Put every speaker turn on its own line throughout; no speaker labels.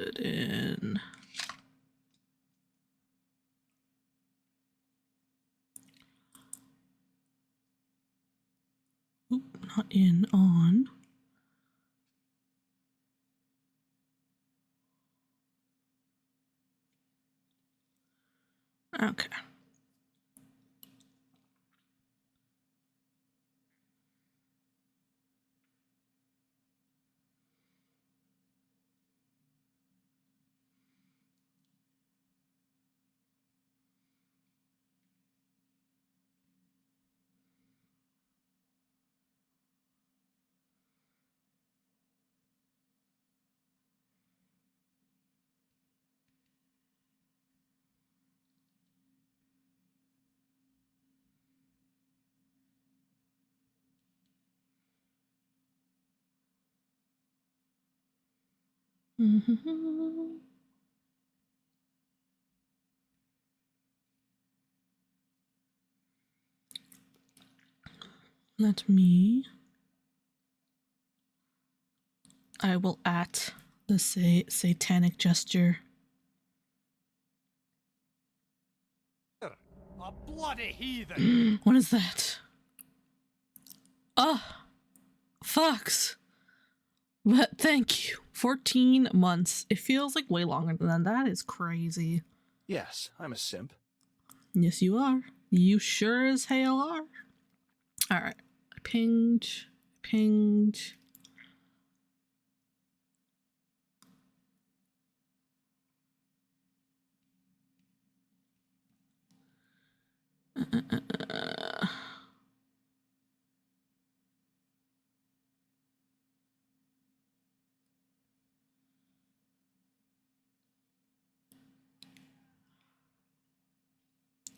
it in. Oop, not in, on. Okay. Let me. I will at the satanic gesture.
A bloody heathen.
What is that? Oh, fucks. But thank you. 14 months. It feels like way longer than that. That is crazy.
Yes, I'm a simp.
Yes, you are. You sure as hell are. Alright. I pinged.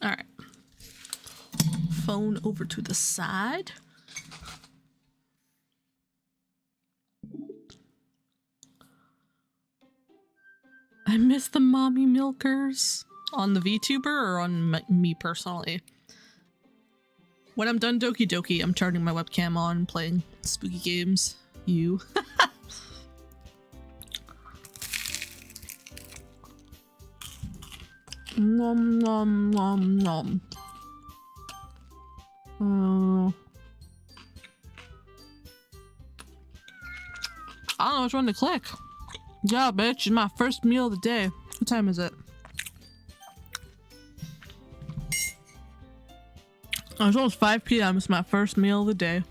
Alright. Phone over to the side. I miss the mommy milkers. On the VTuber or on me personally? When I'm done Doki Doki, I'm turning my webcam on, playing spooky games. You. Nom nom nom nom. I don't know which one to click. Yeah, bitch, it's my first meal of the day. What time is it? Oh, it's almost 5 p.m. It's my first meal of the day.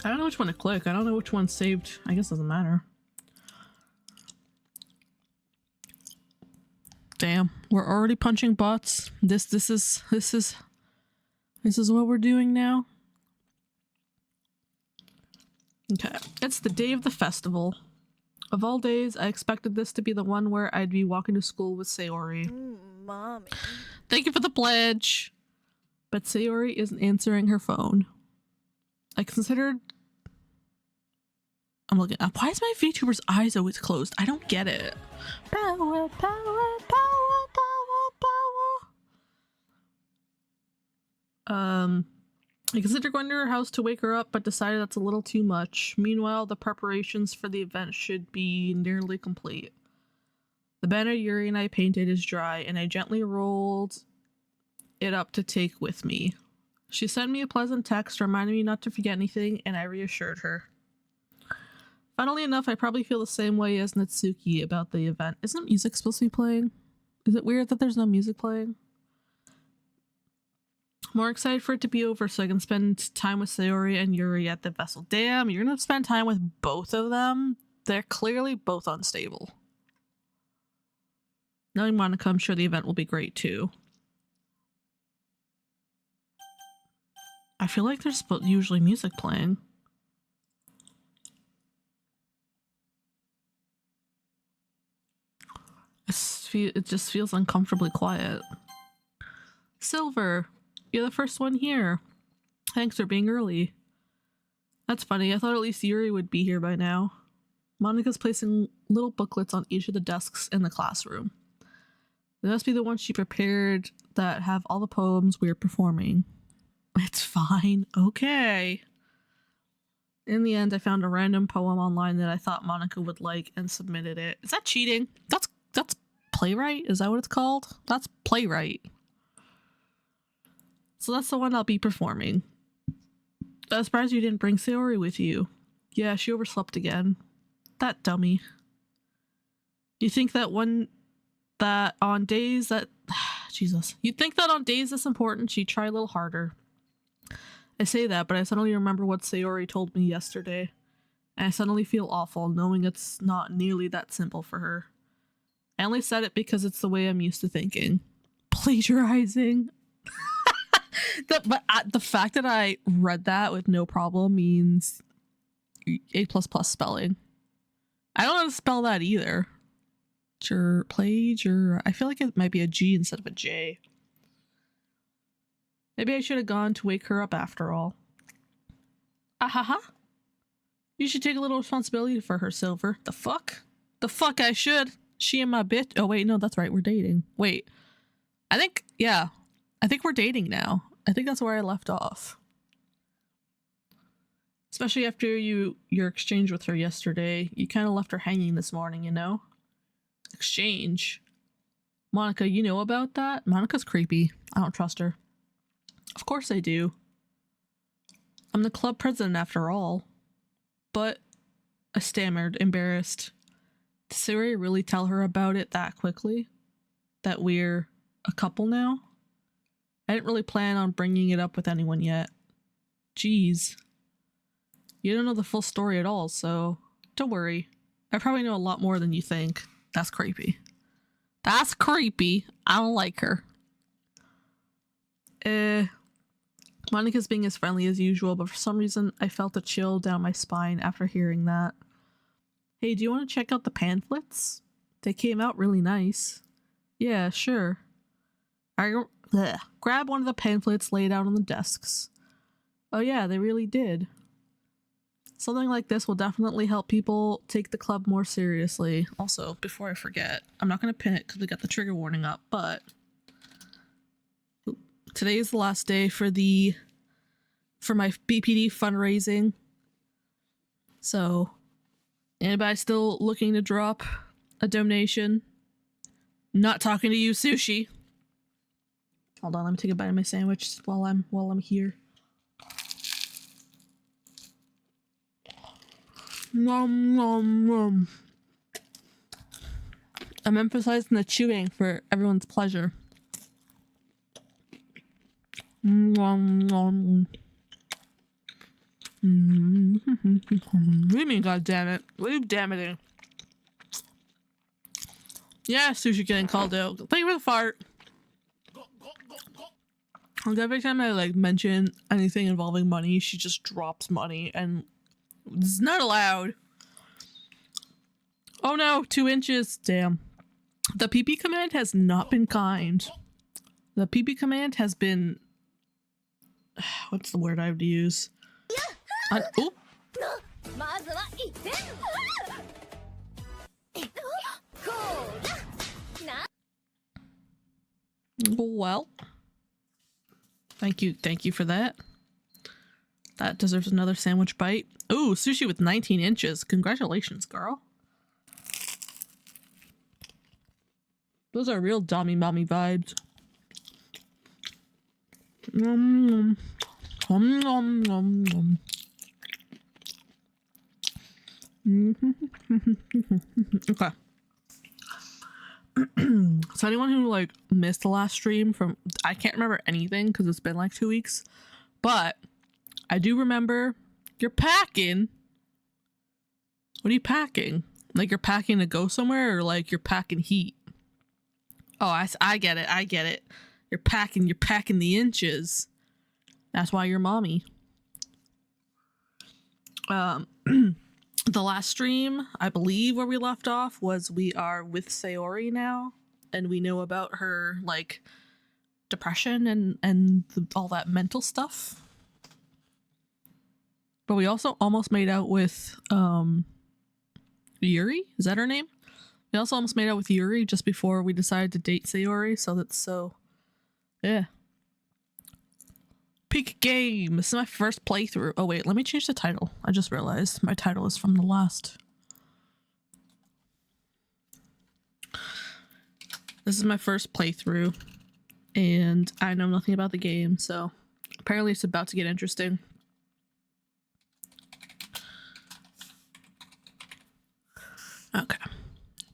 I don't know which one to click. I don't know which one's saved. I guess it doesn't matter. Damn, we're already punching butts. This is what we're doing now. Okay, it's the day of the festival. Of all days, I expected this to be the one where I'd be walking to school with Sayori.
Mommy.
Thank you for the pledge. But Sayori isn't answering her phone. I considered... I'm looking up. Why is my VTuber's eyes always closed? I don't get it. Power, power, power, power, power. I considered going to her house to wake her up, but decided that's a little too much. Meanwhile, the preparations for the event should be nearly complete. The banner Yuri and I painted is dry, and I gently rolled it up to take with me. She sent me a pleasant text reminding me not to forget anything, and I reassured her. Funnily enough, I probably feel the same way as Natsuki about the event. Isn't music supposed to be playing? Is it weird that there's no music playing? More excited for it to be over so I can spend time with Sayori and Yuri at the vessel. Damn, you're gonna spend time with both of them? They're clearly both unstable. Knowing Monica, I'm sure the event will be great too. I feel like there's usually music playing. It just feels uncomfortably quiet. Silver, you're the first one here. Thanks for being early. That's funny, I thought at least Yuri would be here by now. Monica's placing little booklets on each of the desks in the classroom. They must be the ones she prepared that have all the poems we're performing. It's fine, okay. In the end, I found a random poem online that I thought Monica would like and submitted it. Is that cheating? That's playwright? Is that what it's called? That's playwright. So that's the one I'll be performing. I'm surprised you didn't bring Sayori with you. Yeah, she overslept again. That dummy. You think that on days that Jesus. You'd think that on days that's important she'd try a little harder. I say that, but I suddenly remember what Sayori told me yesterday. And I suddenly feel awful knowing it's not nearly that simple for her. I only said it because it's the way I'm used to thinking. Plagiarizing. The fact that I read that with no problem means A++ spelling. I don't know how to spell that either. I feel like it might be a G instead of a J. Maybe I should have gone to wake her up after all. Ahaha. You should take a little responsibility for her, Silver. The fuck? The fuck I should. She and my bitch. Oh wait, no, that's right. We're dating. Wait. I think we're dating now. I think that's where I left off. Especially after your exchange with her yesterday. You kind of left her hanging this morning, you know? Exchange. Monica, you know about that? Monica's creepy. I don't trust her. Of course I do. I'm the club president after all. But I stammered, embarrassed. Did Sayori really tell her about it that quickly? That we're a couple now? I didn't really plan on bringing it up with anyone yet. Jeez. You don't know the full story at all, so don't worry. I probably know a lot more than you think. That's creepy. That's creepy. I don't like her. Monica's being as friendly as usual, but for some reason I felt a chill down my spine after hearing that. Hey, do you want to check out the pamphlets? They came out really nice. Yeah, sure. Grab one of the pamphlets laid out on the desks. Oh yeah, they really did. Something like this will definitely help people take the club more seriously. Also, before I forget, I'm not going to pin it because we got the trigger warning up, but today is the last day for my BPD fundraising. So, anybody still looking to drop a donation? Not talking to you, Sushi. Hold on, let me take a bite of my sandwich while I'm here. Nom nom nom. I'm emphasizing the chewing for everyone's pleasure. Nom nom. What do you mean, goddammit? What are you dammiting? Yeah, Sushi getting called out. Thank you for the fart. Like every time I mention anything involving money, she just drops money, and it's not allowed. Oh no, 2 inches. Damn. The PP command has not been kind. The PP command has been... What's the word I would use? Oh! Well, thank you for that. That deserves another sandwich bite. Ooh, sushi with 19 inches. Congratulations, girl. Those are real dommy mommy vibes. Nom nom nom nom. Okay. So anyone who missed the last stream from, I can't remember anything because it's been 2 weeks, but I do remember you're packing. What are you packing? You're packing to go somewhere, or you're packing heat? Oh, I get it. You're packing the inches. That's why you're mommy. The last stream, I believe, where we left off was we are with Sayori now, and we know about her depression and all that mental stuff. But we also almost made out with Yuri. Is that her name? We also almost made out with Yuri just before we decided to date Sayori. So yeah. Peak game. This is my first playthrough. Oh wait, let me change the title. I just realized my title is from the last. This is my first playthrough, and I know nothing about the game, so apparently it's about to get interesting. Okay,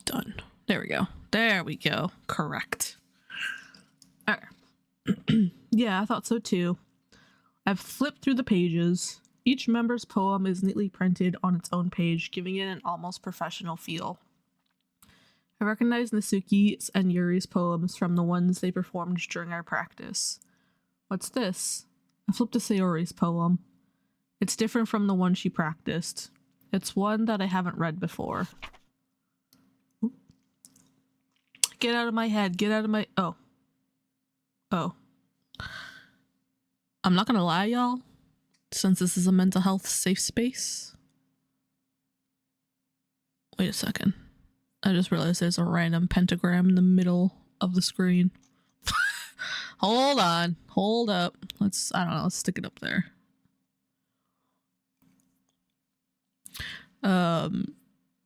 done. There we go. There we go. Correct. All right. Yeah, I thought so too. I've flipped through the pages. Each member's poem is neatly printed on its own page, giving it an almost professional feel. I recognize Nasuki's and Yuri's poems from the ones they performed during our practice. What's this? I flipped to Sayori's poem. It's different from the one she practiced. It's one that I haven't read before. Oop. Get out of my head. Get out of my... Oh. Oh. I'm not gonna lie, y'all. Since this is a mental health safe space... Wait a second. I just realized there's a random pentagram in the middle of the screen. Hold on. Hold up. Let's, I don't know, let's stick it up there.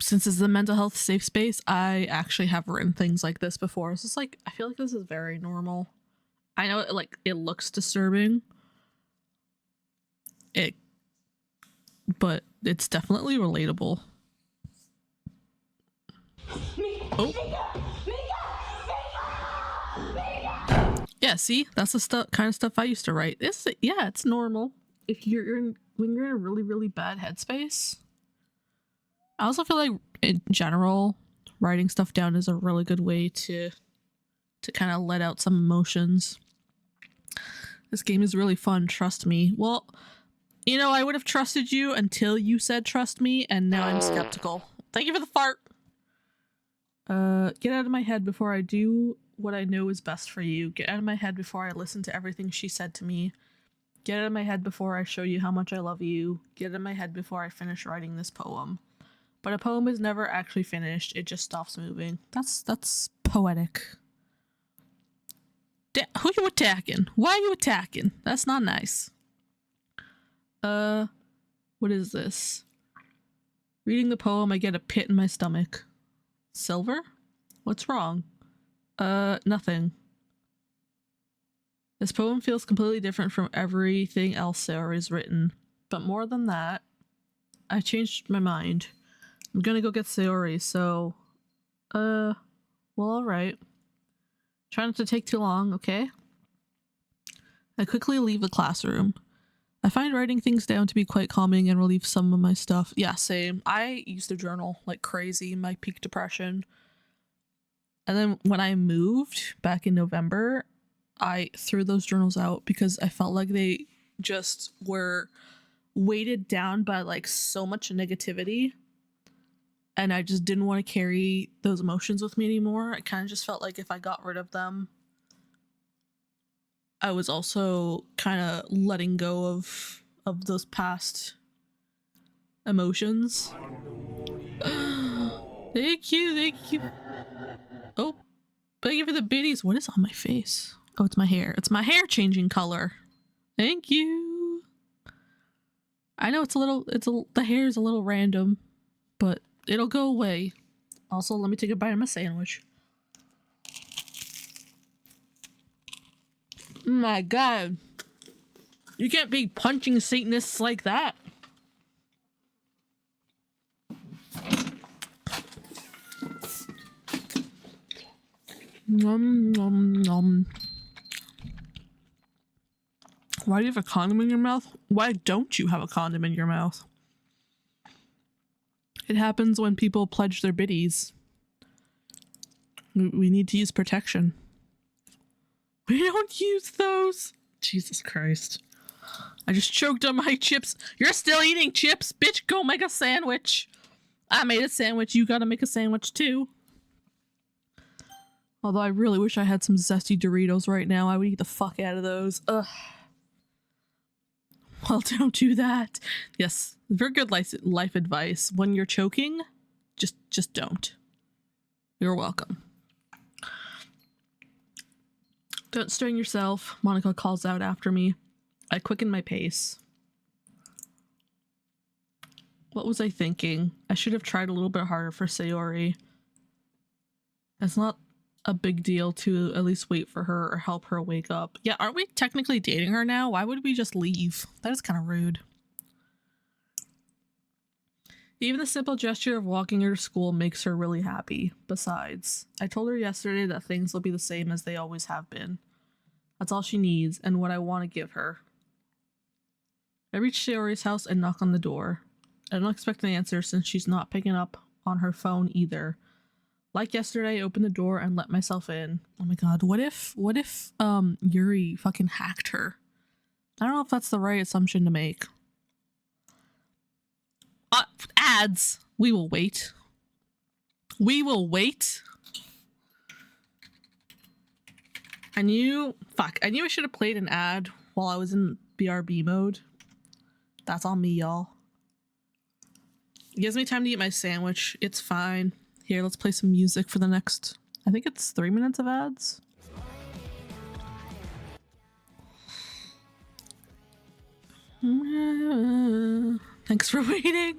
Since it's a mental health safe space, I actually have written things like this before. It's just like, I feel like this is very normal. I know it looks disturbing. But it's definitely relatable. Oh. Yeah, see? That's the kind of stuff I used to write. It's normal. If when you're in a really, really bad headspace. I also feel like in general, writing stuff down is a really good way to kind of let out some emotions. This game is really fun, trust me. Well, you know, I would have trusted you until you said trust me, and now I'm skeptical. Thank you for the fart. Get out of my head before I do what I know is best for you. Get out of my head before I listen to everything she said to me. Get out of my head before I show you how much I love you. Get out of my head before I finish writing this poem. But a poem is never actually finished. It just stops moving. That's poetic. Who you attacking? Why are you attacking? That's not nice. What is this? Reading the poem, I get a pit in my stomach. Silver? What's wrong? Nothing. This poem feels completely different from everything else Sayori's written. But more than that, I changed my mind. I'm gonna go get Sayori, so... well, alright. Try not to take too long, okay? I quickly leave the classroom. I find writing things down to be quite calming and relieve some of my stuff. Yeah, same. I used to journal like crazy in my peak depression. And then when I moved back in November, I threw those journals out because I felt like they just were weighted down by like so much negativity. And I just didn't want to carry those emotions with me anymore. I kind of just felt like if I got rid of them, I was also kind of letting go of those past emotions. Thank you. Oh, thank you for the biddies. What is on my face? Oh, it's my hair. It's my hair changing color. Thank you. I know the hair is a little random, but it'll go away. Also, let me take a bite of my sandwich. My God. You can't be punching Satanists like that. Nom, nom, nom. Why do you have a condom in your mouth? Why don't you have a condom in your mouth? It happens when people pledge their biddies. We need to use protection. We don't use those. Jesus Christ. I just choked on my chips. You're still eating chips? Bitch, go make a sandwich. I made a sandwich. You gotta make a sandwich too. Although I really wish I had some zesty Doritos right now. I would eat the fuck out of those. Ugh. Well, don't do that. Yes, very good life advice. When you're choking, just don't. You're welcome. Don't strain yourself, Monica calls out after me. I quickened my pace. What was I thinking? I should have tried a little bit harder for Sayori. It's not a big deal to at least wait for her or help her wake up. Yeah, aren't we technically dating her now? Why would we just leave? That is kind of rude. Even the simple gesture of walking her to school makes her really happy. Besides, I told her yesterday that things will be the same as they always have been. That's all she needs and what I want to give her. I reach Sayori's house and knock on the door. I don't expect an answer since she's not picking up on her phone either. Like yesterday, I opened the door and let myself in. Oh my god, what if Yuri fucking hacked her? I don't know if that's the right assumption to make. Ads! We will wait. We will wait. I knew I should have played an ad while I was in BRB mode. That's on me, y'all. It gives me time to eat my sandwich. It's fine. Here, let's play some music for the next, I think it's 3 minutes of ads. Thanks for waiting.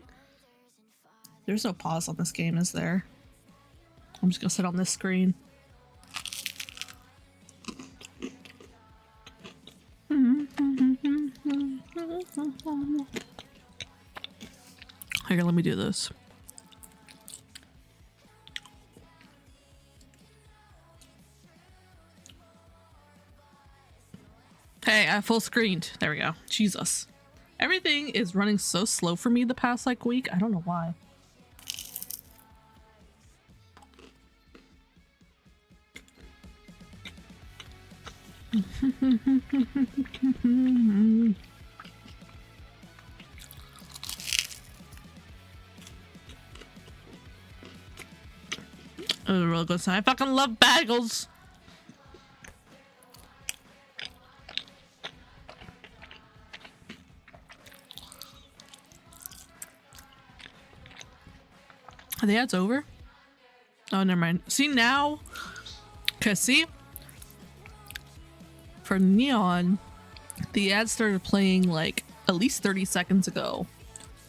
There's no pause on this game, is there? I'm just gonna sit on this screen. Here, let me do this. Hey, I full screened. There we go. Jesus. Everything is running so slow for me the past like week. I don't know why. It was a real good sign. I fucking love bagels. Are the ads over? Oh, never mind. See now? Okay, see? For Neon, the ad started playing like at least 30 seconds ago.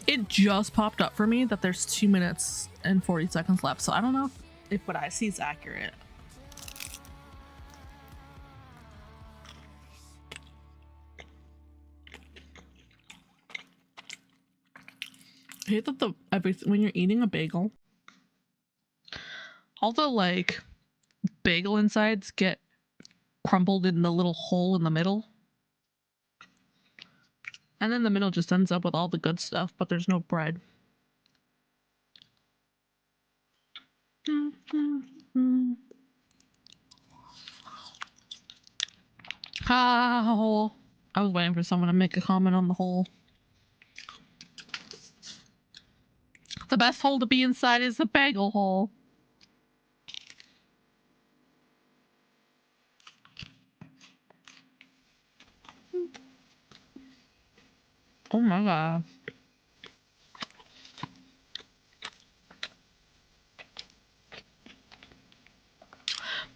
It just popped up for me that there's 2 minutes and 40 seconds left, so I don't know if what I see is accurate. I hate that when you're eating a bagel, all the like bagel insides get crumbled in the little hole in the middle. And then the middle just ends up with all the good stuff, but there's no bread. How? I was waiting for someone to make a comment on the hole. The best hole to be inside is the bagel hole. Oh my god.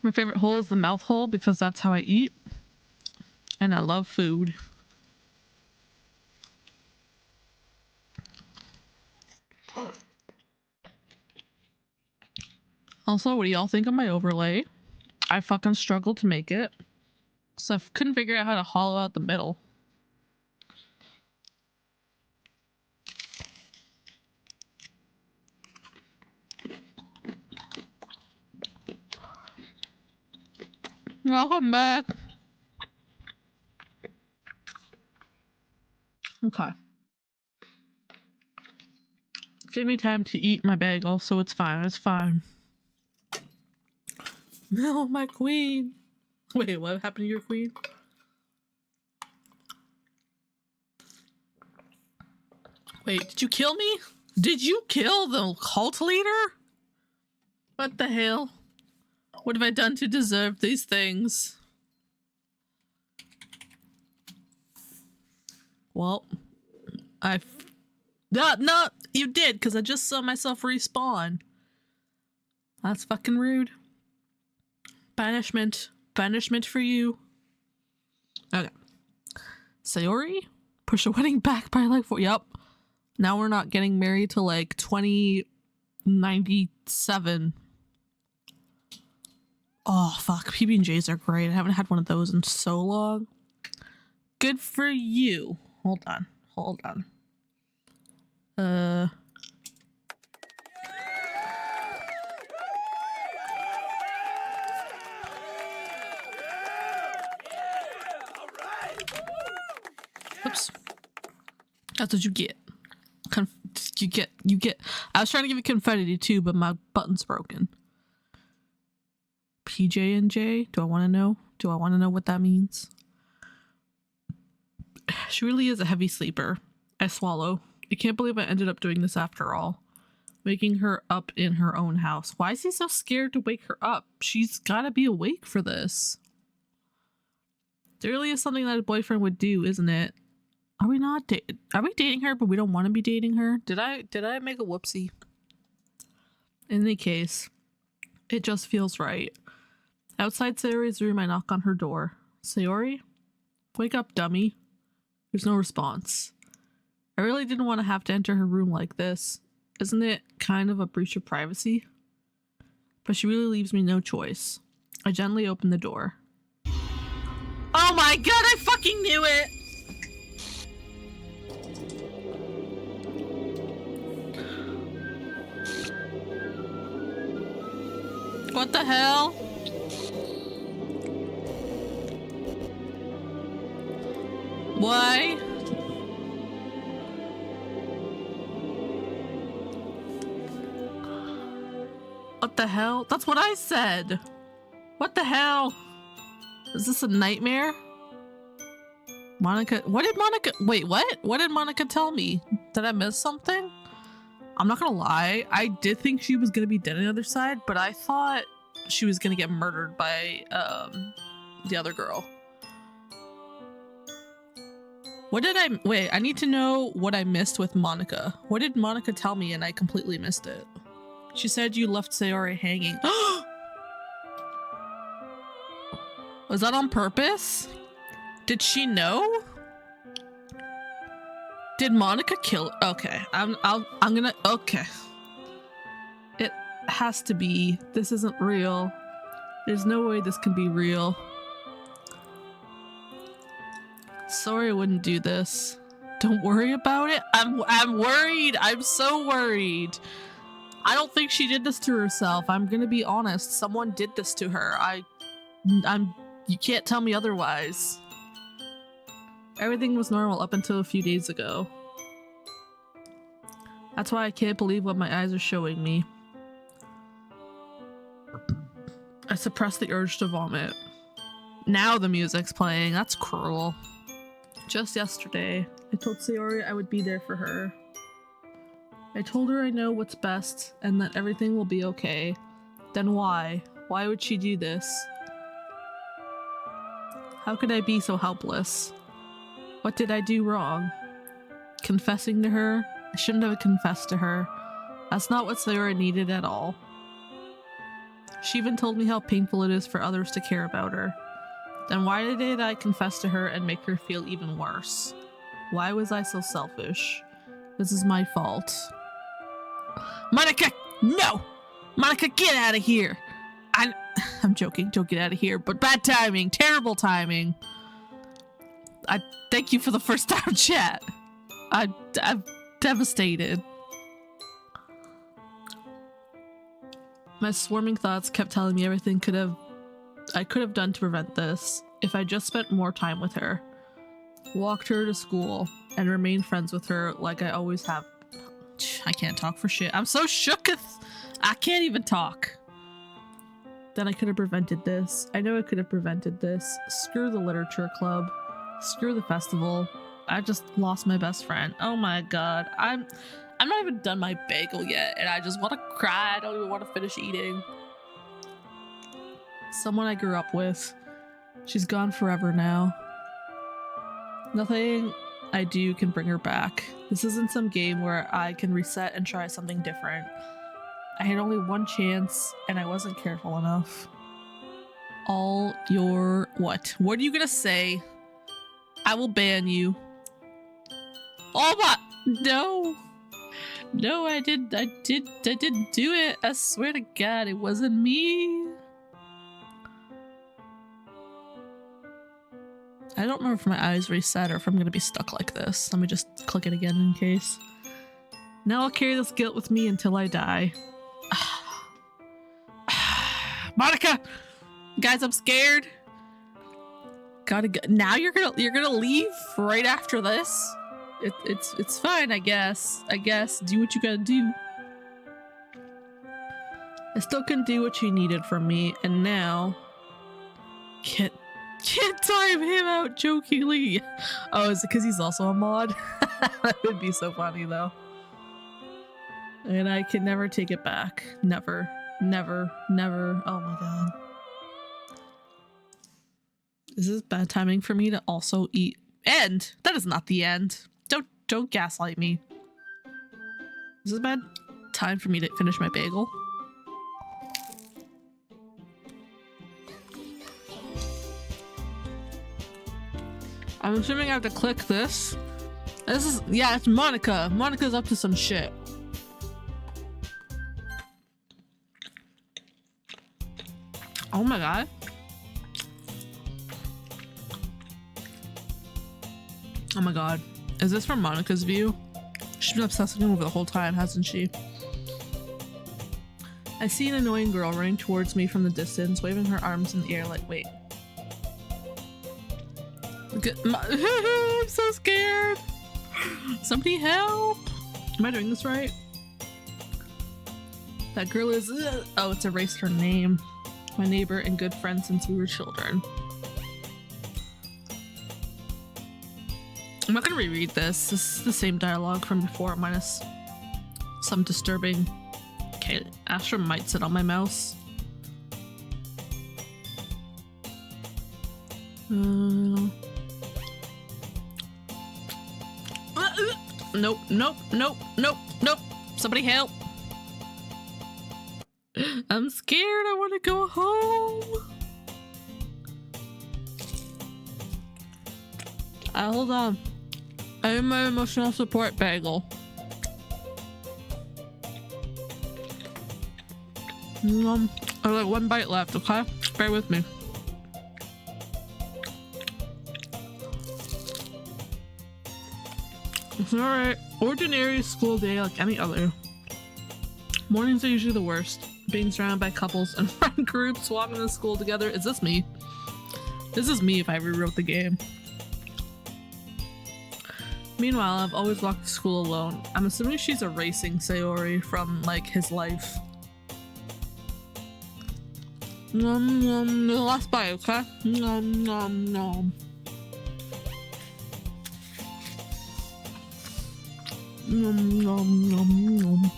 My favorite hole is the mouth hole because that's how I eat. And I love food. Also, what do y'all think of my overlay? I fucking struggled to make it. So I couldn't figure out how to hollow out the middle. Welcome back. Okay. Give me time to eat my bagel, so it's fine. It's fine. No, my queen. Wait, what happened to your queen? Wait, did you kill me? Did you kill the cult leader? What the hell? What have I done to deserve these things? Well, no, you did, because I just saw myself respawn. That's fucking rude. Banishment. Banishment for you. Okay. Sayori? Push the wedding back by like 4. Yep. Now we're not getting married till like 2097. Oh, fuck. PB&Js are great. I haven't had one of those in so long. Good for you. Hold on. Oops. That's what you get. You get. I was trying to give you confetti too, but my button's broken. PJ and J? Do I want to know? Do I want to know what that means? She really is a heavy sleeper. I swallow. I can't believe I ended up doing this after all. Waking her up in her own house. Why is he so scared to wake her up? She's gotta be awake for this. It really is something that a boyfriend would do, isn't it? Are we not are we dating her, but we don't want to be dating her? Did I make a whoopsie? In any case, it just feels right. Outside Sayori's room, I knock on her door. Sayori? Wake up, dummy. There's no response. I really didn't want to have to enter her room like this. Isn't it kind of a breach of privacy? But she really leaves me no choice. I gently open the door. Oh my god, I fucking knew it! What the hell? Why? What the hell? That's what I said. What the hell? Is this a nightmare? Monica, what did Monica, wait, what? What did Monica tell me? Did I miss something? I'm not gonna lie, I did think she was gonna be dead on the other side, but I thought she was gonna get murdered by the other girl. What did wait, I need to know what I missed with Monica. What did Monica tell me and I completely missed it? She said you left Sayori hanging. Was that on purpose? Did she know? Did Monica kill? Okay, I'm gonna, okay. It has to be. This isn't real. There's no way this can be real. Sorry, I wouldn't do this. Don't worry about it. I'm worried. I'm so worried. I don't think she did this to herself. I'm gonna be honest. Someone did this to her. You can't tell me otherwise. Everything was normal up until a few days ago. That's why I can't believe what my eyes are showing me. I suppressed the urge to vomit. Now the music's playing. That's cruel. Just yesterday, I told Sayori I would be there for her. I told her I know what's best and that everything will be okay. Then why? Why would she do this? How could I be so helpless? What did I do wrong? Confessing to her? I shouldn't have confessed to her. That's not what Sayori needed at all. She even told me how painful it is for others to care about her. Then why did I confess to her and make her feel even worse? Why was I so selfish? This is my fault. Monica, no! Monica, get out of here! I'm joking, don't get out of here, but bad timing, terrible timing. I thank you for the first time chat. I'm devastated. My swarming thoughts kept telling me everything I could have done to prevent this if I just spent more time with her. Walked her to school and remained friends with her like I always have. I can't talk for shit. I'm so shooketh. I can't even talk. Then I could have prevented this. I know I could have prevented this. Screw the literature club. Screw the festival. I just lost my best friend. Oh my god. I'm not even done my bagel yet and I just want to cry. I don't even want to finish eating. Someone I grew up with. She's gone forever now. Nothing I do can bring her back. This isn't some game where I can reset and try something different. I had only one chance and I wasn't careful enough. All your what? What are you gonna say? I will ban you. Oh my, no. No, I didn't do it. I swear to God, it wasn't me. I don't remember if my eyes reset or if I'm gonna be stuck like this. Let me just click it again in case. Now I'll carry this guilt with me until I die. Monica! Guys, I'm scared. Gotta go. Now you're gonna leave right after this? It's fine, I guess. Do what you gotta do. I still couldn't do what you needed from me, and now can't time him out jokingly. Oh, is it because he's also a mod? That would be so funny though. And I can never take it back. Never. Never. Never. Oh my god. Is this bad timing for me to also eat? End! That is not the end. Don't gaslight me. Is this bad time for me to finish my bagel? I'm assuming I have to click this. This is, yeah, it's Monica. Monica's up to some shit. Oh my god. Oh my god. Is this from Monica's view? She's been obsessing over the whole time, hasn't she? I see an annoying girl running towards me from the distance, waving her arms in the air like, wait. I'm so scared. Somebody help. Am I doing this right? That girl is, oh, it's erased her name. My neighbor and good friend since we were children. I'm not gonna reread this. This is the same dialogue from before, minus some disturbing. Okay, Astra might sit on my mouse. Nope, nope, nope, nope, nope. Somebody help. I'm scared. I want to go home. Hold on. I am my emotional support bagel. I have like one bite left, okay? Bear with me. It's alright. Ordinary school day like any other. Mornings are usually the worst. Being surrounded by couples and friend groups walking to school together. Is this me? This is me if I rewrote the game. Meanwhile, I've always walked to school alone. I'm assuming she's erasing Sayori from, like, his life. Nom nom, the last bite, okay? Nom nom nom. Nom nom nom nom.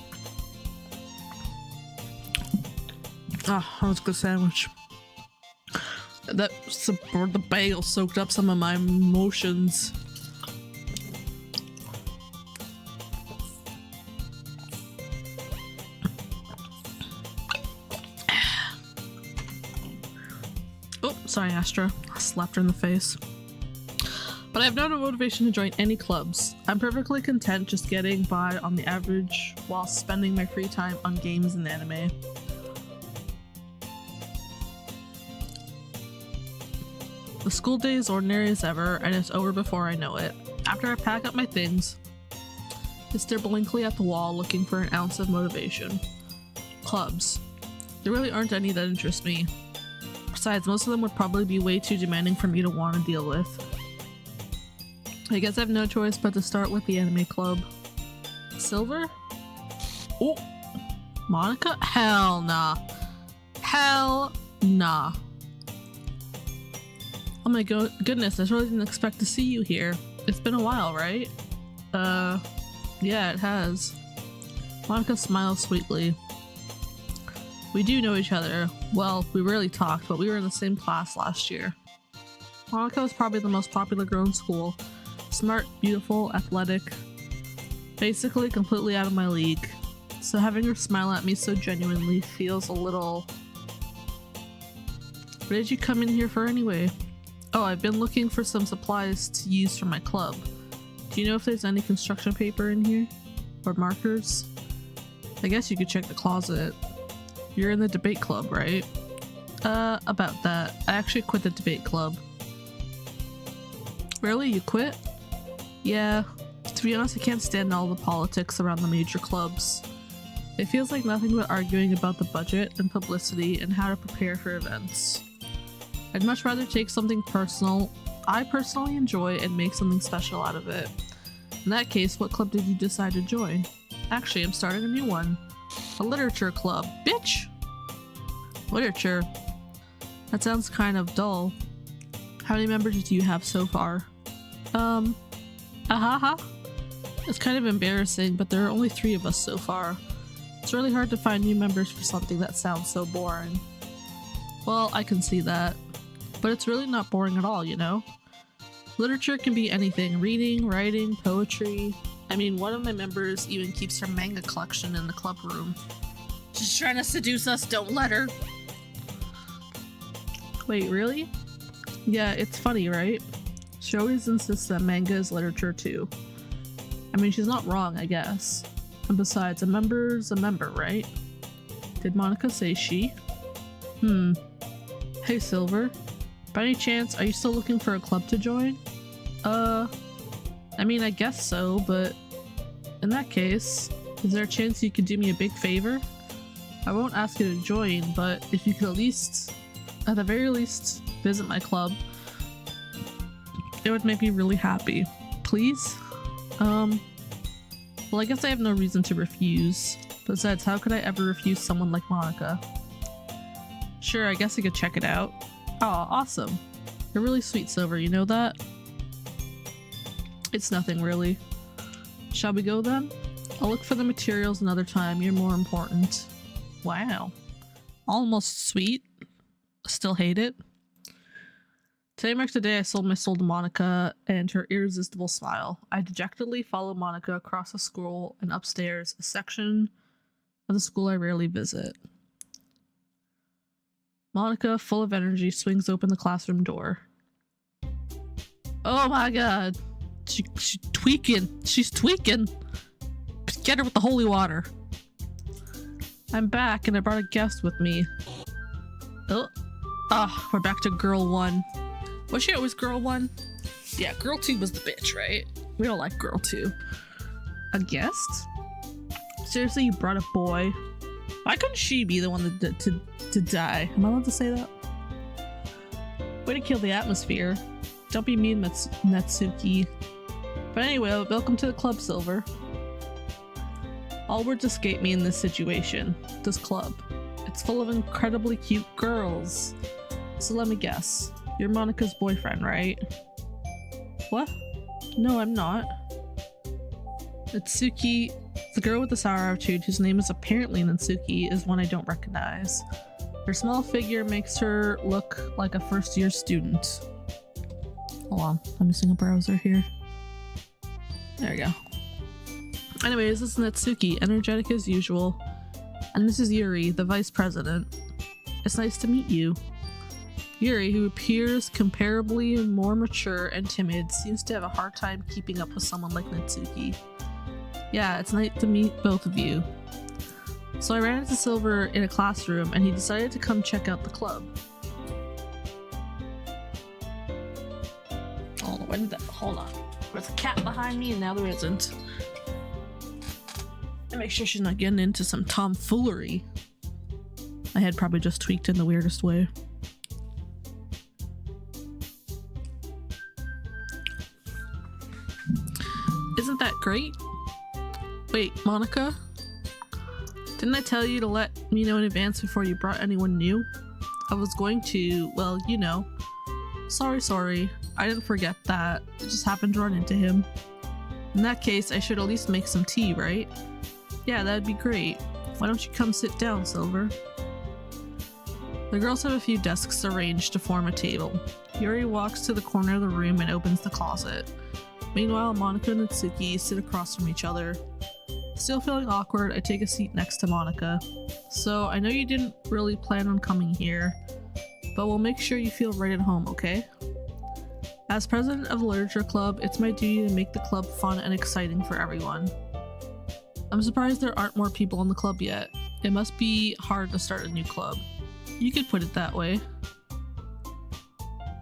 Ah, that was a good sandwich. The bagel soaked up some of my emotions. Oh, sorry, Astra. I slapped her in the face. But I have no motivation to join any clubs. I'm perfectly content just getting by on the average while spending my free time on games and anime. The school day is ordinary as ever, and it's over before I know it. After I pack up my things, I stare blankly at the wall looking for an ounce of motivation. Clubs. There really aren't any that interest me. Besides, most of them would probably be way too demanding for me to want to deal with. I guess I have no choice but to start with the anime club. Silver? Oh! Monica? Hell nah. Hell nah. Oh my goodness, I really didn't expect to see you here. It's been a while, right? Yeah, it has. Monica smiles sweetly. We do know each other. Well, we rarely talked, but we were in the same class last year. Monica was probably the most popular girl in school. Smart, beautiful, athletic. Basically completely out of my league. So having her smile at me so genuinely feels a little... What did you come in here for anyway? Oh, I've been looking for some supplies to use for my club. Do you know if there's any construction paper in here? Or markers? I guess you could check the closet. You're in the debate club, right? About that. I actually quit the debate club. Really? You quit? Yeah. To be honest, I can't stand all the politics around the major clubs. It feels like nothing but arguing about the budget and publicity and how to prepare for events. I'd much rather take something personal I personally enjoy and make something special out of it. In that case, what club did you decide to join? Actually, I'm starting a new one. A literature club. Bitch! Literature. That sounds kind of dull. How many members do you have so far? It's kind of embarrassing, but there are only 3 of us so far. It's really hard to find new members for something that sounds so boring. Well, I can see that. But it's really not boring at all, you know? Literature can be anything. Reading, writing, poetry. I mean, one of my members even keeps her manga collection in the club room. She's trying to seduce us, don't let her! Wait, really? Yeah, it's funny, right? She always insists that manga is literature too. I mean, she's not wrong, I guess. And besides, a member's a member, right? Did Monica say she? Hey, Silver. By any chance, are you still looking for a club to join? I mean, I guess so, but in that case, is there a chance you could do me a big favor? I won't ask you to join, but if you could at the very least, visit my club, it would make me really happy. Please? Well, I guess I have no reason to refuse. Besides, how could I ever refuse someone like Monica? Sure, I guess I could check it out. Aw, awesome. You're really sweet, Silver, you know that? It's nothing, really. Shall we go then? I'll look for the materials another time, you're more important. Wow. Almost sweet. Still hate it. Today marks the day I sold my soul to Monica and her irresistible smile. I dejectedly follow Monica across the school and upstairs, a section of the school I rarely visit. Monica, full of energy, swings open the classroom door. Oh my god. She's tweaking. She's tweaking. Get her with the holy water. I'm back and I brought a guest with me. Oh, we're back to girl 1. Was she always girl 1? Yeah, girl 2 was the bitch, right? We don't like girl 2. A guest? Seriously, you brought a boy? Why couldn't she be the one to die? Am I allowed to say that? Way to kill the atmosphere. Don't be mean, Natsuki. But anyway, welcome to the club, Silver. All words escape me in this situation. This club. It's full of incredibly cute girls. So let me guess. You're Monica's boyfriend, right? What? No, I'm not. Natsuki, the girl with the sour attitude, whose name is apparently Natsuki, is one I don't recognize. Her small figure makes her look like a first-year student. Hold on, I'm missing a browser here. There we go. Anyways, this is Natsuki, energetic as usual. And this is Yuri, the vice president. It's nice to meet you. Yuri, who appears comparably more mature and timid, seems to have a hard time keeping up with someone like Natsuki. Yeah, it's nice to meet both of you. So I ran into Silver in a classroom and he decided to come check out the club. Oh, when did that? Hold on. There's a cat behind me and now there isn't. And make sure she's not getting into some tomfoolery. My head probably just tweaked in the weirdest way. Isn't that great? Wait, Monica? Didn't I tell you to let me know in advance before you brought anyone new? I was going to, well, you know. Sorry. I didn't forget that. I just happened to run into him. In that case, I should at least make some tea, right? Yeah, that'd be great. Why don't you come sit down, Silver? The girls have a few desks arranged to form a table. Yuri walks to the corner of the room and opens the closet. Meanwhile, Monica and Natsuki sit across from each other. Still feeling awkward, I take a seat next to Monica. So, I know you didn't really plan on coming here, but we'll make sure you feel right at home, okay? As president of the Literature Club, it's my duty to make the club fun and exciting for everyone. I'm surprised there aren't more people in the club yet. It must be hard to start a new club. You could put it that way.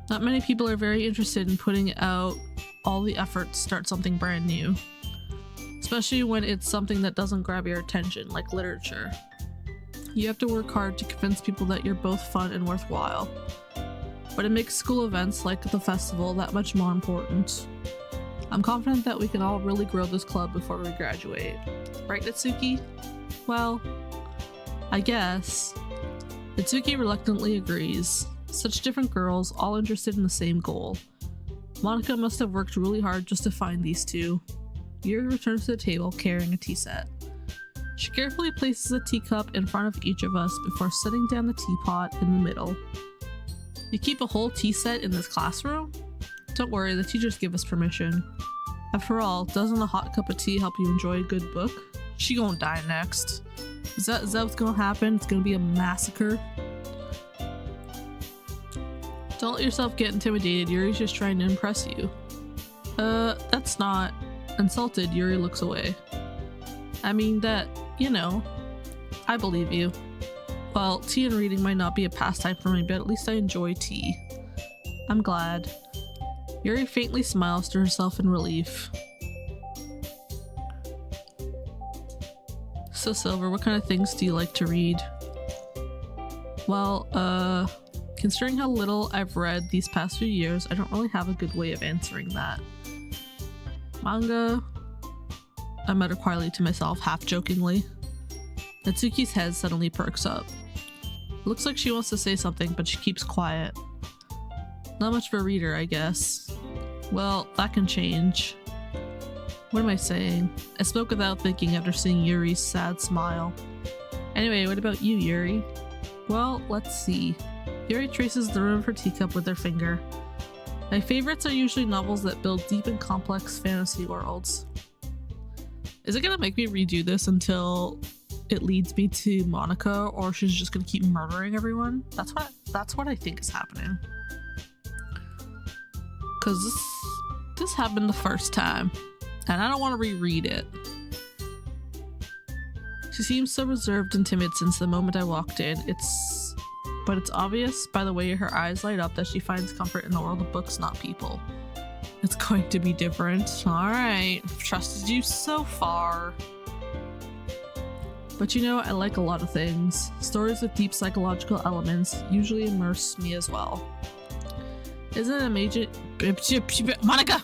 Not many people are very interested in putting out all the effort to start something brand new. Especially when it's something that doesn't grab your attention, like literature. You have to work hard to convince people that you're both fun and worthwhile. But it makes school events like the festival that much more important. I'm confident that we can all really grow this club before we graduate. Right, Natsuki? Well, I guess. Natsuki reluctantly agrees. Such different girls, all interested in the same goal. Monica must have worked really hard just to find these two. Yuri returns to the table carrying a tea set. She carefully places a teacup in front of each of us before setting down the teapot in the middle. You keep a whole tea set in this classroom? Don't worry, the teachers give us permission. After all, doesn't a hot cup of tea help you enjoy a good book? She gonna die next. Is that what's gonna happen? It's gonna be a massacre? Don't let yourself get intimidated, Yuri's just trying to impress you. That's not... Insulted, Yuri looks away. I mean that, you know, I believe you. Well, tea and reading might not be a pastime for me, but at least I enjoy tea. I'm glad. Yuri faintly smiles to herself in relief. So Silver, what kind of things do you like to read? Well, considering how little I've read these past few years, I don't really have a good way of answering that. Manga? I mutter quietly to myself, half-jokingly. Natsuki's head suddenly perks up. Looks like she wants to say something, but she keeps quiet. Not much of a reader, I guess. Well, that can change. What am I saying? I spoke without thinking after seeing Yuri's sad smile. Anyway, what about you, Yuri? Well, let's see. Yuri traces the rim of her teacup with her finger. My favorites are usually novels that build deep and complex fantasy worlds. Is it gonna make me redo this until it leads me to Monica, or she's just gonna keep murdering everyone? That's what I think is happening. Cause this happened the first time, and I don't want to reread it. She seems so reserved and timid since the moment I walked in. But it's obvious by the way her eyes light up that she finds comfort in the world of books, not people. It's going to be different. Alright, I've trusted you so far. But you know, I like a lot of things. Stories with deep psychological elements usually immerse me as well. Isn't it amazing? Monica!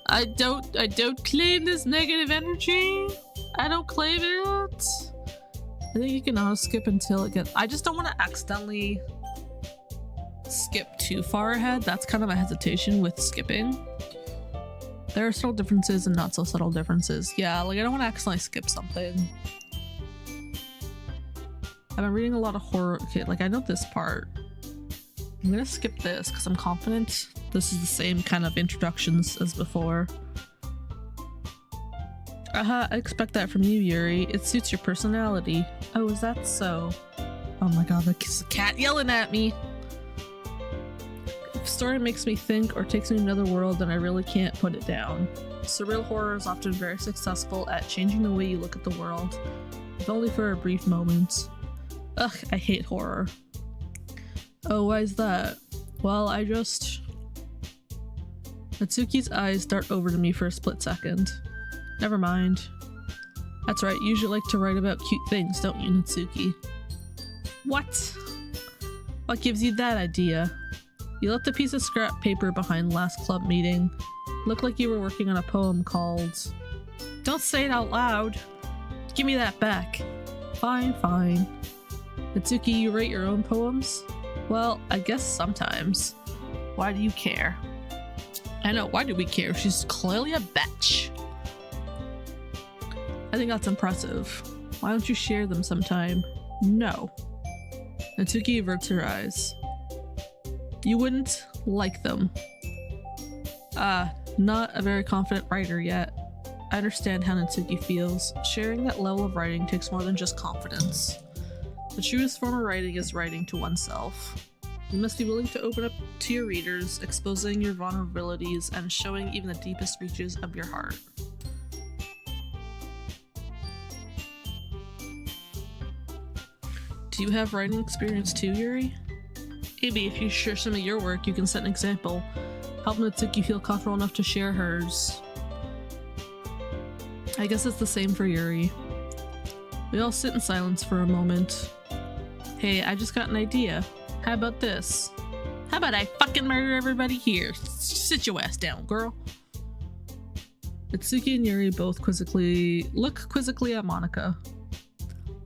I don't claim this negative energy. I don't claim it. I think you can auto skip until it gets... I just don't want to accidentally skip too far ahead. That's kind of a hesitation with skipping. There are subtle differences and not so subtle differences. Yeah, like I don't want to accidentally skip something. I've been reading a lot of horror. Okay, like I know this part. I'm gonna skip this because I'm confident this is the same kind of introductions as before. I expect that from you, Yuri. It suits your personality. Oh, is that so? Oh my god, that's a cat yelling at me! If a story makes me think or takes me to another world, then I really can't put it down. Surreal horror is often very successful at changing the way you look at the world, if only for a brief moment. Ugh, I hate horror. Oh, why is that? Well, Natsuki's eyes dart over to me for a split second. Never mind. That's right, you usually like to write about cute things, don't you, Natsuki? What? What gives you that idea? You left a piece of scrap paper behind last club meeting. Looked like you were working on a poem called... Don't say it out loud! Give me that back. Fine, fine. Natsuki, you write your own poems? Well, I guess sometimes. Why do you care? I know, why do we care? She's clearly a bitch. I think that's impressive. Why don't you share them sometime? No. Natsuki averts her eyes. You wouldn't like them. Not a very confident writer yet. I understand how Natsuki feels. Sharing that level of writing takes more than just confidence. The truest form of writing is writing to oneself. You must be willing to open up to your readers, exposing your vulnerabilities and showing even the deepest reaches of your heart. Do you have writing experience too, Yuri? Maybe if you share some of your work, you can set an example. Help Natsuki feel comfortable enough to share hers. I guess it's the same for Yuri. We all sit in silence for a moment. Hey, I just got an idea. How about this? How about I fucking murder everybody here? Sit your ass down, girl. Natsuki and Yuri both look quizzically at Monika.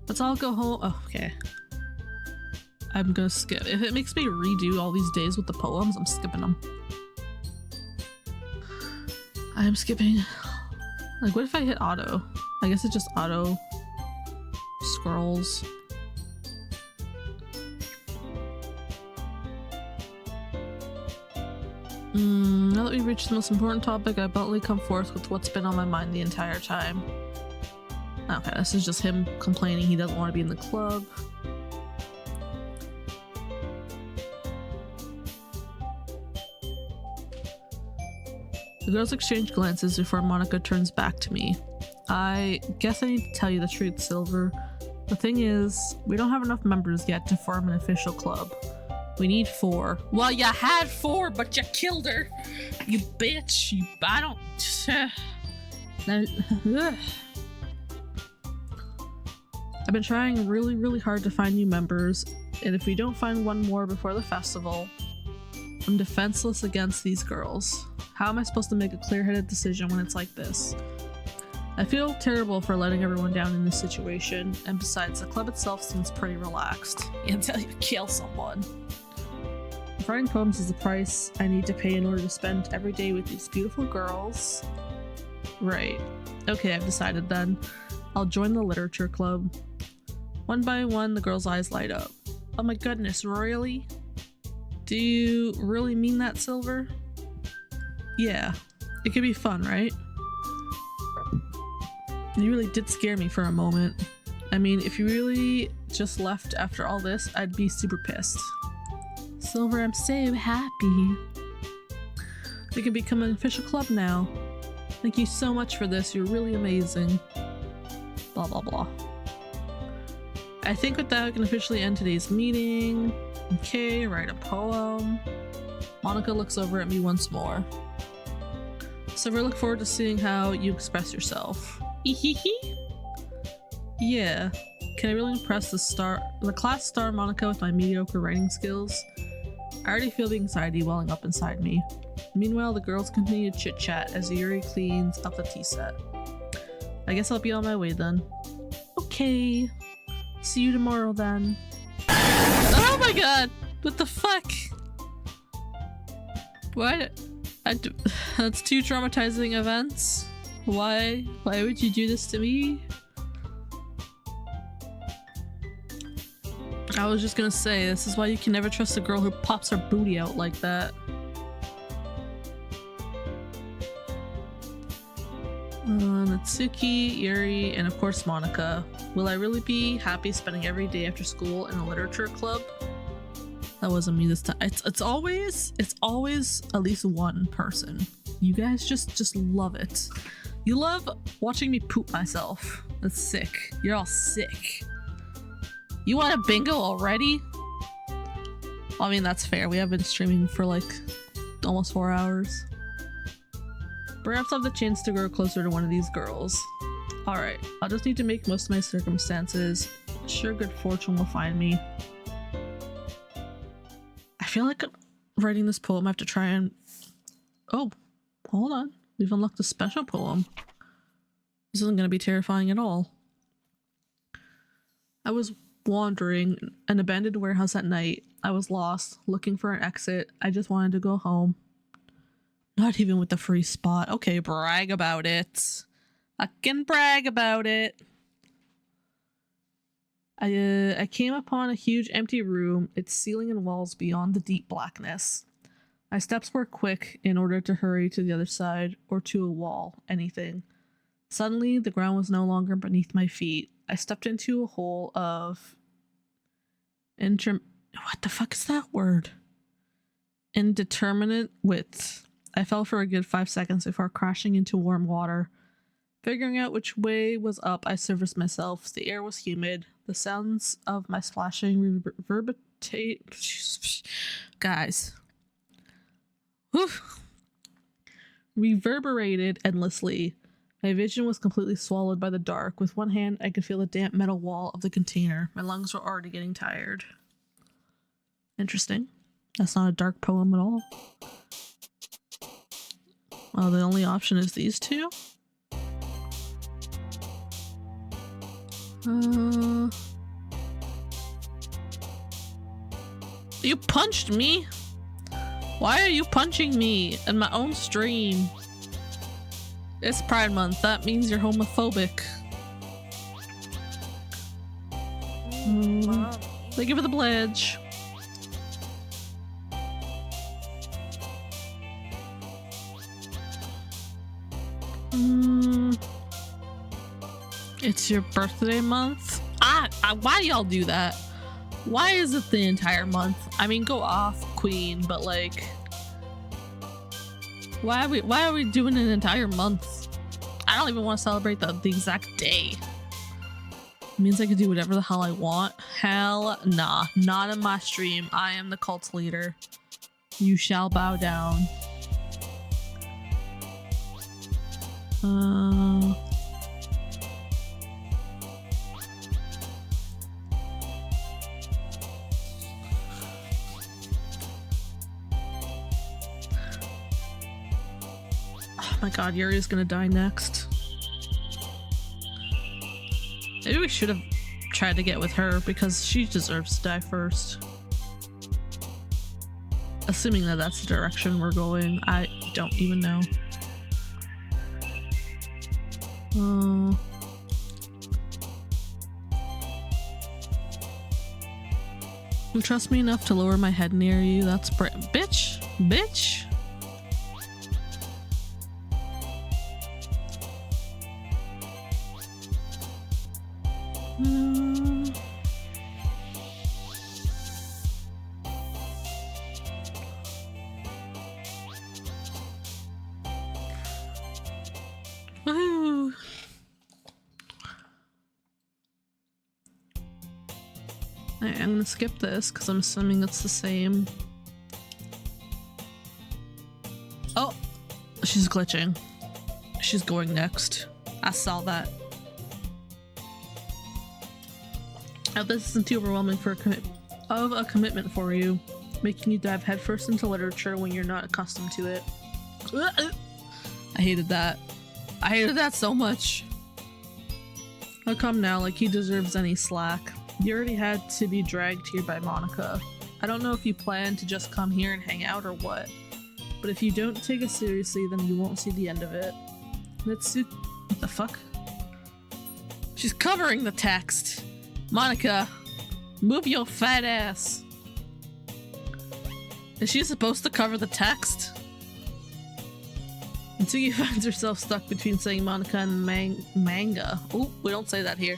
Let's all go home. Oh, okay. I'm gonna skip. If it makes me redo all these days with the poems, I'm skipping them. I am skipping. Like, what if I hit auto? I guess it just auto scrolls. Now that we've reached the most important topic, I bluntly come forth with what's been on my mind the entire time. Okay, this is just him complaining he doesn't want to be in the club. The girls exchange glances before Monika turns back to me. I guess I need to tell you the truth, Silver. The thing is, we don't have enough members yet to form an official club. We need 4. Well, you had 4, but you killed her. You bitch. I don't... I've been trying really hard to find new members, and if we don't find one more before the festival, I'm defenseless against these girls. How am I supposed to make a clear-headed decision when it's like this? I feel terrible for letting everyone down in this situation, and besides, the club itself seems pretty relaxed until you kill someone. If writing poems is the price I need to pay in order to spend every day with these beautiful girls. Right. Okay, I've decided then. I'll join the literature club. One by one, the girls' eyes light up. Oh my goodness, really? Do you really mean that, Silver? Yeah. It could be fun, right? You really did scare me for a moment. I mean, if you really just left after all this, I'd be super pissed. Silver, I'm so happy. We can become an official club now. Thank you so much for this, you're really amazing. Blah blah blah. I think with that we can officially end today's meeting. Okay, write a poem. Monika looks over at me once more. Silver, look forward to seeing how you express yourself. Yeah. Can I really impress the class star Monika with my mediocre writing skills? I already feel the anxiety welling up inside me. Meanwhile, the girls continue to chit-chat as Yuri cleans up the tea set. I guess I'll be on my way then. Okay. See you tomorrow then. Oh my god! What the fuck? What? That's 2 traumatizing events? Why? Why would you do this to me? I was just gonna say, this is why you can never trust a girl who pops her booty out like that. Natsuki, Yuri, and of course Monika. Will I really be happy spending every day after school in a literature club? That wasn't me this time. It's always at least one person. You guys just love it. You love watching me poop myself. That's sick. You're all sick. You want a bingo already? Well, I mean, that's fair. We have been streaming for like almost 4 hours. Perhaps I'll have the chance to grow closer to one of these girls. Alright, I'll just need to make most of my circumstances. Sure, good fortune will find me. I feel like writing this poem I have to try and... Oh, hold on. We've unlocked a special poem. This isn't going to be terrifying at all. I was wandering an abandoned warehouse at night. I was lost, looking for an exit. I just wanted to go home. Not even with the free spot. Okay, brag about it. I can brag about it. I came upon a huge empty room, its ceiling and walls beyond the deep blackness. My steps were quick in order to hurry to the other side or to a wall, anything. Suddenly, the ground was no longer beneath my feet. I stepped into a hole of What the fuck is that word? Indeterminate width. I fell for a good 5 seconds before crashing into warm water. Figuring out which way was up, I serviced myself. The air was humid. The sounds of my splashing guys. Whew. Reverberated endlessly. My vision was completely swallowed by the dark. With one hand, I could feel the damp metal wall of the container. My lungs were already getting tired. Interesting. That's not a dark poem at all. Well, the only option is these two? You punched me? Why are you punching me in my own stream? It's Pride Month. That means you're homophobic. Thank you for the pledge. It's your birthday month? Why do y'all do that? Why is it the entire month? I mean, go off, queen, but like, why are we doing an entire month? I don't even want to celebrate the exact day. It means I can do whatever the hell I want. Hell nah, not in my stream. I am the cult leader. You shall bow down. Oh my god, Yuri's gonna die next. Maybe we should have tried to get with her because she deserves to die first. Assuming that that's the direction we're going, I don't even know. You trust me enough to lower my head near you? That's bitch! Bitch! Woohoo! I'm gonna skip this because I'm assuming it's the same. Oh! She's glitching. She's going next. I saw that. Now this isn't too overwhelming for a commitment for you, making you dive headfirst into literature when you're not accustomed to it. I hated that. I hated that so much. How come now? Like he deserves any slack. You already had to be dragged here by Monica. I don't know if you plan to just come here and hang out or what, but if you don't take it seriously, then you won't see the end of it. What the fuck? She's covering the text. Monica, move your fat ass. Is she supposed to cover the text? Mitsuki finds herself stuck between saying Monica and manga. Oh, we don't say that here.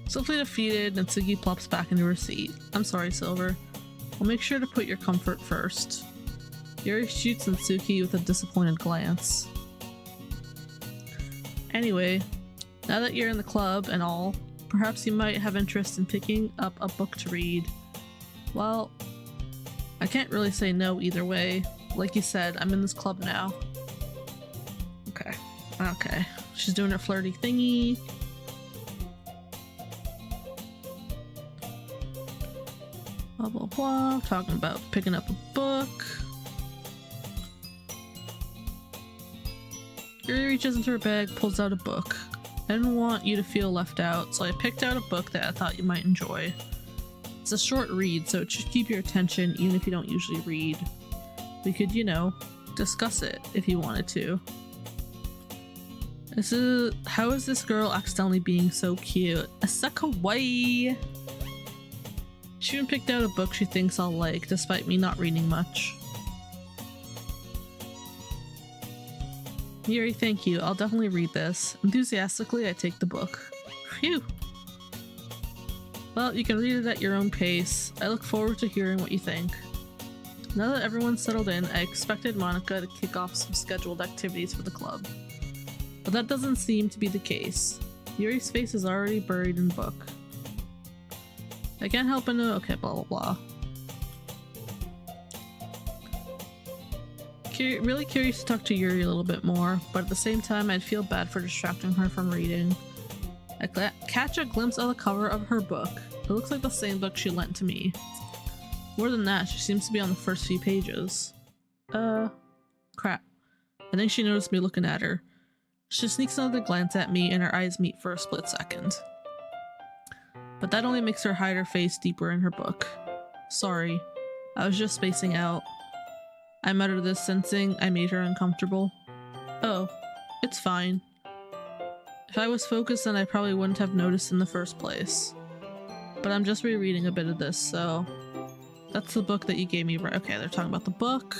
Simply defeated, Mitsuki plops back into her seat. I'm sorry, Silver. I'll make sure to put your comfort first. Yuri shoots Mitsuki with a disappointed glance. Anyway, now that you're in the club and all, perhaps you might have interest in picking up a book to read. Well, I can't really say no either way. Like you said, I'm in this club now. Okay. Okay. She's doing her flirty thingy. Blah blah blah. Talking about picking up a book. Yuri reaches into her bag, pulls out a book. I didn't want you to feel left out, so I picked out a book that I thought you might enjoy. It's a short read, so it should keep your attention even if you don't usually read. We could, you know, discuss it if you wanted to. How is this girl accidentally being so cute? Asa kawaii! She even picked out a book she thinks I'll like, despite me not reading much. Yuri, thank you. I'll definitely read this. Enthusiastically, I take the book. Phew. Well, you can read it at your own pace. I look forward to hearing what you think. Now that everyone's settled in, I expected Monica to kick off some scheduled activities for the club. But that doesn't seem to be the case. Yuri's face is already buried in the book. I can't help but know. Okay, blah blah blah. Really curious to talk to Yuri a little bit more, but at the same time I'd feel bad for distracting her from reading. I catch a glimpse of the cover of her book. It looks like the same book she lent to me. More than that, she seems to be on the first few pages. Crap. I think she noticed me looking at her. She sneaks another glance at me and our eyes meet for a split second. But that only makes her hide her face deeper in her book. Sorry. I was just spacing out. I muttered this, sensing I made her uncomfortable. Oh, it's fine. If I was focused, then I probably wouldn't have noticed in the first place. But I'm just rereading a bit of this, so... That's the book that you gave me, right? Okay, they're talking about the book.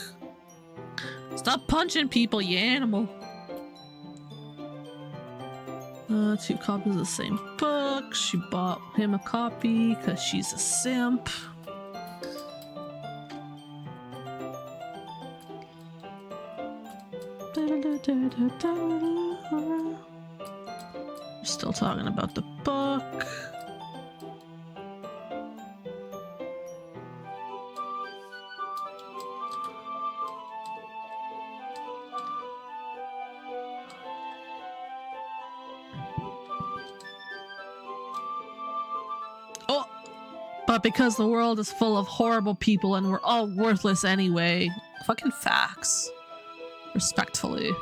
Stop punching people, you animal! 2 copies of the same book. She bought him a copy because she's a simp. We're still talking about the book. Oh! But because the world is full of horrible people and we're all worthless anyway. Fucking facts. Respectfully.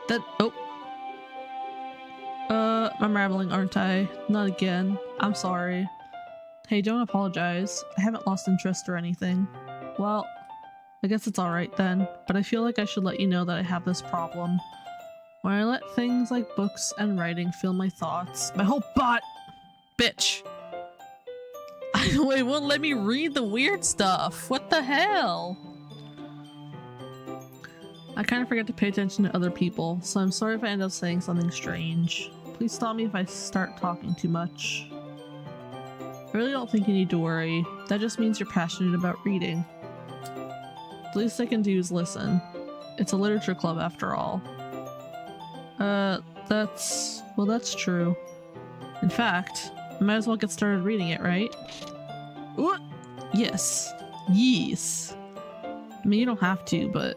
That- oh. I'm rambling, aren't I? Not again. I'm sorry. Hey, don't apologize. I haven't lost interest or anything. Well, I guess it's alright then, but I feel like I should let you know that I have this problem. When I let things like books and writing fill my thoughts, my whole butt! Bitch! It won't let me read the weird stuff! What the hell? I kind of forget to pay attention to other people, so I'm sorry if I end up saying something strange. Please stop me if I start talking too much. I really don't think you need to worry. That just means you're passionate about reading. The least I can do is listen. It's a literature club after all. That's true. In fact, I might as well get started reading it, right? Ooh, yes. Yes. I mean, you don't have to, but...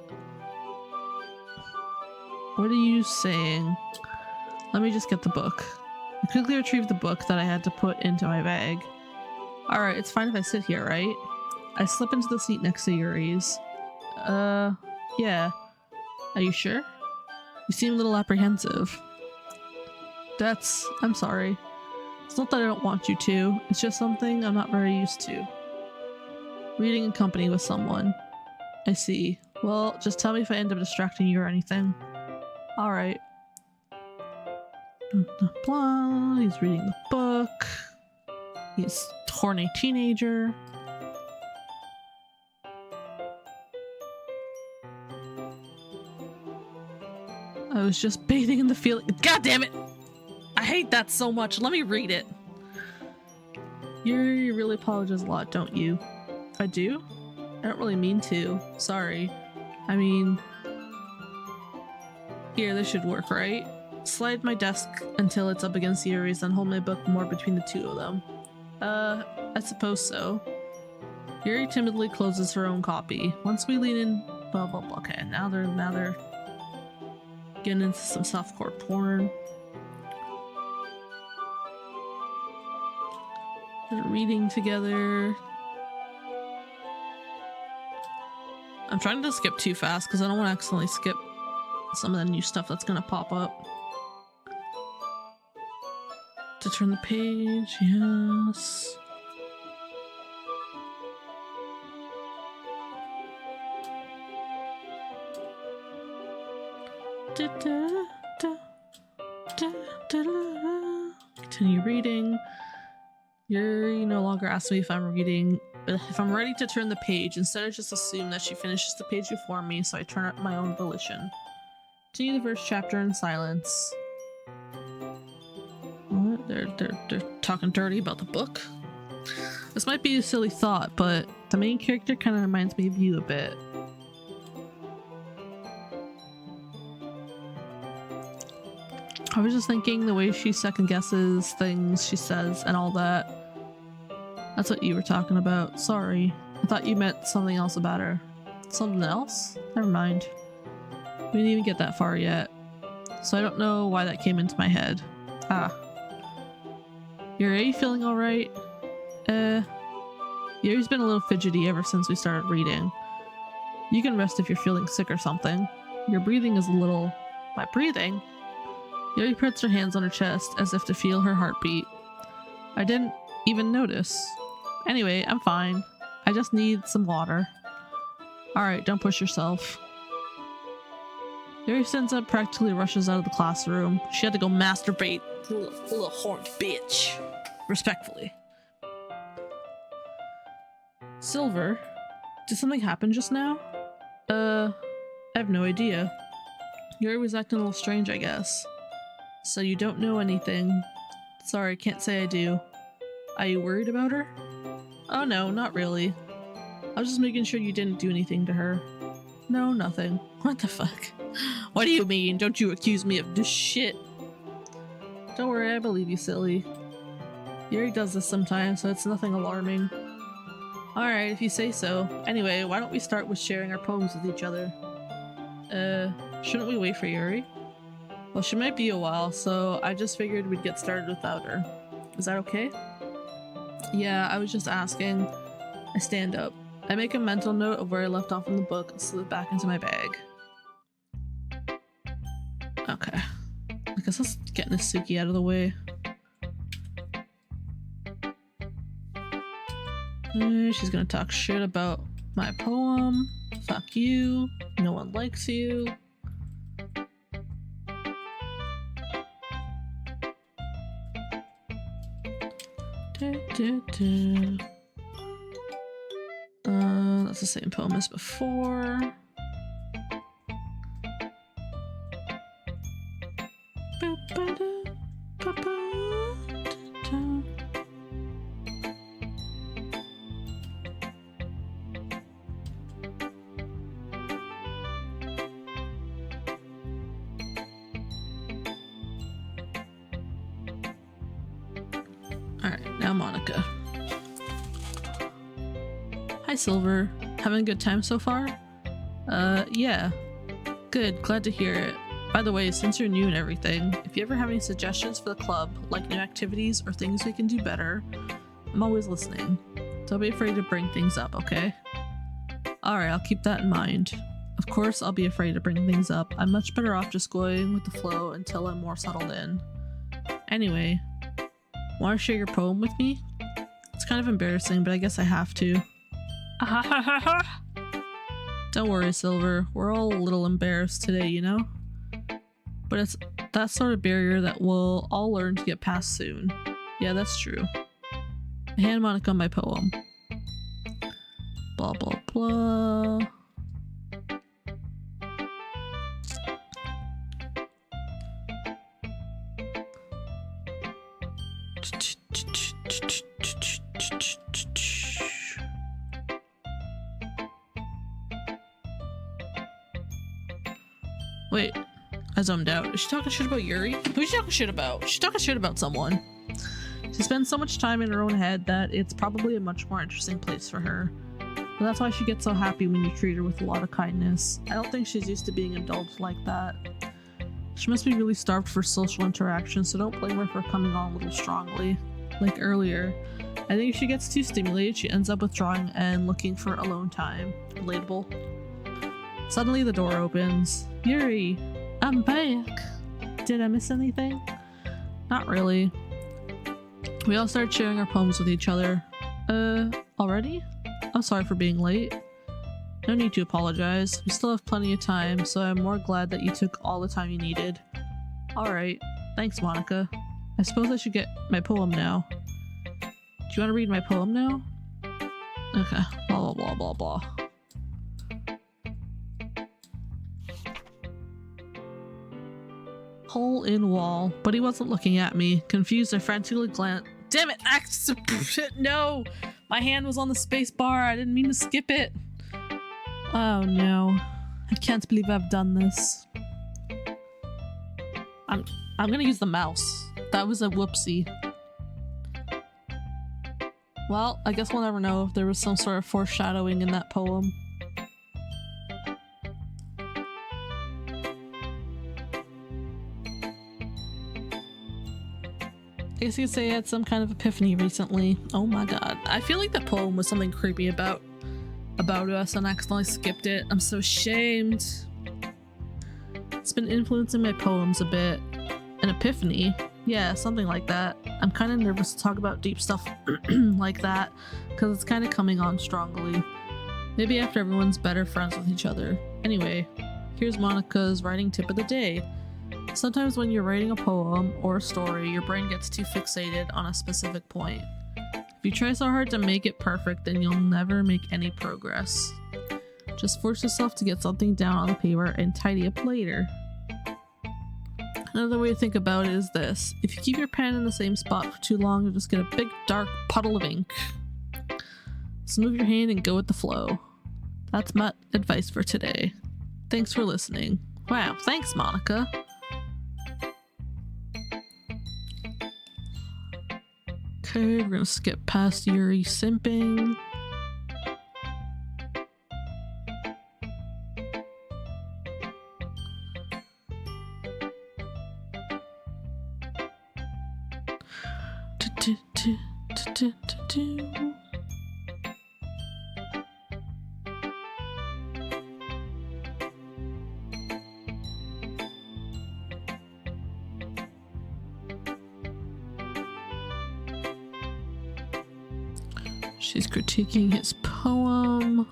What are you saying? Let me just get the book. I quickly retrieved the book that I had to put into my bag. Alright, it's fine if I sit here, right? I slip into the seat next to Yuri's. Yeah. Are you sure? You seem a little apprehensive. I'm sorry. It's not that I don't want you to, it's just something I'm not very used to. Reading in company with someone. I see. Well, just tell me if I end up distracting you or anything. Alright. Blah, he's reading the book. He's a horny teenager. I was just bathing in the feeling. God damn it! I hate that so much. Let me read it. You really apologize a lot, don't you? I do? I don't really mean to. Sorry. I mean... Here, this should work, right? Slide my desk until it's up against Yuri's, then hold my book more between the two of them. I suppose so. Yuri timidly closes her own copy. Once we lean in... Blah, blah, blah. Okay, now they're getting into some softcore porn. They're reading together. I'm trying to skip too fast because I don't want to accidentally skip some of the new stuff that's gonna pop up. To turn the page, yes. Continue reading. Yuri no longer asks me if I'm ready to turn the page. Instead, I just assume that she finishes the page before me, so I turn at my own volition. Continue the first chapter in silence. What? They're talking dirty about the book. This might be a silly thought, but the main character kind of reminds me of you a bit. I was just thinking the way she second guesses things she says and all that. That's what you were talking about. Sorry. I thought you meant something else about her. Something else? Never mind. We didn't even get that far yet. So I don't know why that came into my head. Ah. Yuri, feeling alright? Yuri's been a little fidgety ever since we started reading. You can rest if you're feeling sick or something. Your breathing is a little... My breathing? Yuri puts her hands on her chest as if to feel her heartbeat. I didn't even notice. Anyway, I'm fine. I just need some water. Alright, don't push yourself. Yuri stands up, practically rushes out of the classroom. She had to go masturbate. Little horned bitch. Respectfully. Silver? Did something happen just now? I have no idea. Yuri was acting a little strange, I guess. So you don't know anything. Sorry, can't say I do. Are you worried about her? Oh no, not really. I was just making sure you didn't do anything to her. No, nothing. What the fuck? What do you mean? Don't you accuse me of this shit? Don't worry, I believe you, silly. Yuri does this sometimes, so it's nothing alarming. Alright, if you say so. Anyway, why don't we start with sharing our poems with each other? Shouldn't we wait for Yuri? Well, she might be a while, so I just figured we'd get started without her. Is that okay? Yeah, I was just asking. I stand up. I make a mental note of where I left off in the book and slip it back into my bag. Okay. I guess let's get Nasuki out of the way. She's gonna talk shit about my poem. Fuck you. No one likes you. That's the same poem as before. Alright, now Monica. Hi Silver. Having a good time so far? Yeah. Good, glad to hear it. By the way, since you're new and everything, if you ever have any suggestions for the club, like new activities or things we can do better, I'm always listening. Don't be afraid to bring things up, okay? Alright, I'll keep that in mind. Of course, I'll be afraid to bring things up. I'm much better off just going with the flow until I'm more settled in. Anyway, want to share your poem with me? It's kind of embarrassing, but I guess I have to. Don't worry, Silver. We're all a little embarrassed today, you know? But it's that sort of barrier that we'll all learn to get past soon. Yeah, that's true. I hand Monica my poem. Blah blah blah. Wait, I zoned out. Is she talking shit about Yuri? Who's she talking shit about? She's talking shit about someone. She spends so much time in her own head that it's probably a much more interesting place for her. And that's why she gets so happy when you treat her with a lot of kindness. I don't think she's used to being indulged like that. She must be really starved for social interaction, so don't blame her for coming on a little strongly. Like earlier, I think if she gets too stimulated, she ends up withdrawing and looking for alone time. Relatable. Suddenly the door opens. Yuri, I'm back. Did I miss anything? Not really. We all start sharing our poems with each other. Already? I'm sorry for being late. No need to apologize. We still have plenty of time, so I'm more glad that you took all the time you needed. Alright. Thanks, Monica. I suppose I should get my poem now. Do you want to read my poem now? Okay. Blah blah blah blah blah. Hole in wall, but he wasn't looking at me. Confused, I frantically glanced. Damn it! No! My hand was on the space bar. I didn't mean to skip it. Oh no. I can't believe I've done this. I'm gonna use the mouse. That was a whoopsie. Well, I guess we'll never know if there was some sort of foreshadowing in that poem. I guess you could say I had some kind of epiphany recently. Oh my god. I feel like the poem was something creepy about us and I accidentally skipped it. I'm so ashamed. It's been influencing my poems a bit. An epiphany? Yeah, something like that. I'm kind of nervous to talk about deep stuff like that because it's kind of coming on strongly. Maybe after everyone's better friends with each other. Anyway, here's Monica's writing tip of the day. Sometimes when you're writing a poem or a story, your brain gets too fixated on a specific point. If you try so hard to make it perfect, then you'll never make any progress. Just force yourself to get something down on the paper and tidy up later. Another way to think about it is this. If you keep your pen in the same spot for too long, you'll just get a big dark puddle of ink. So move your hand and go with the flow. That's my advice for today. Thanks for listening. Wow, thanks Monica. Okay, we're gonna skip past Yuri simping. She's critiquing his poem.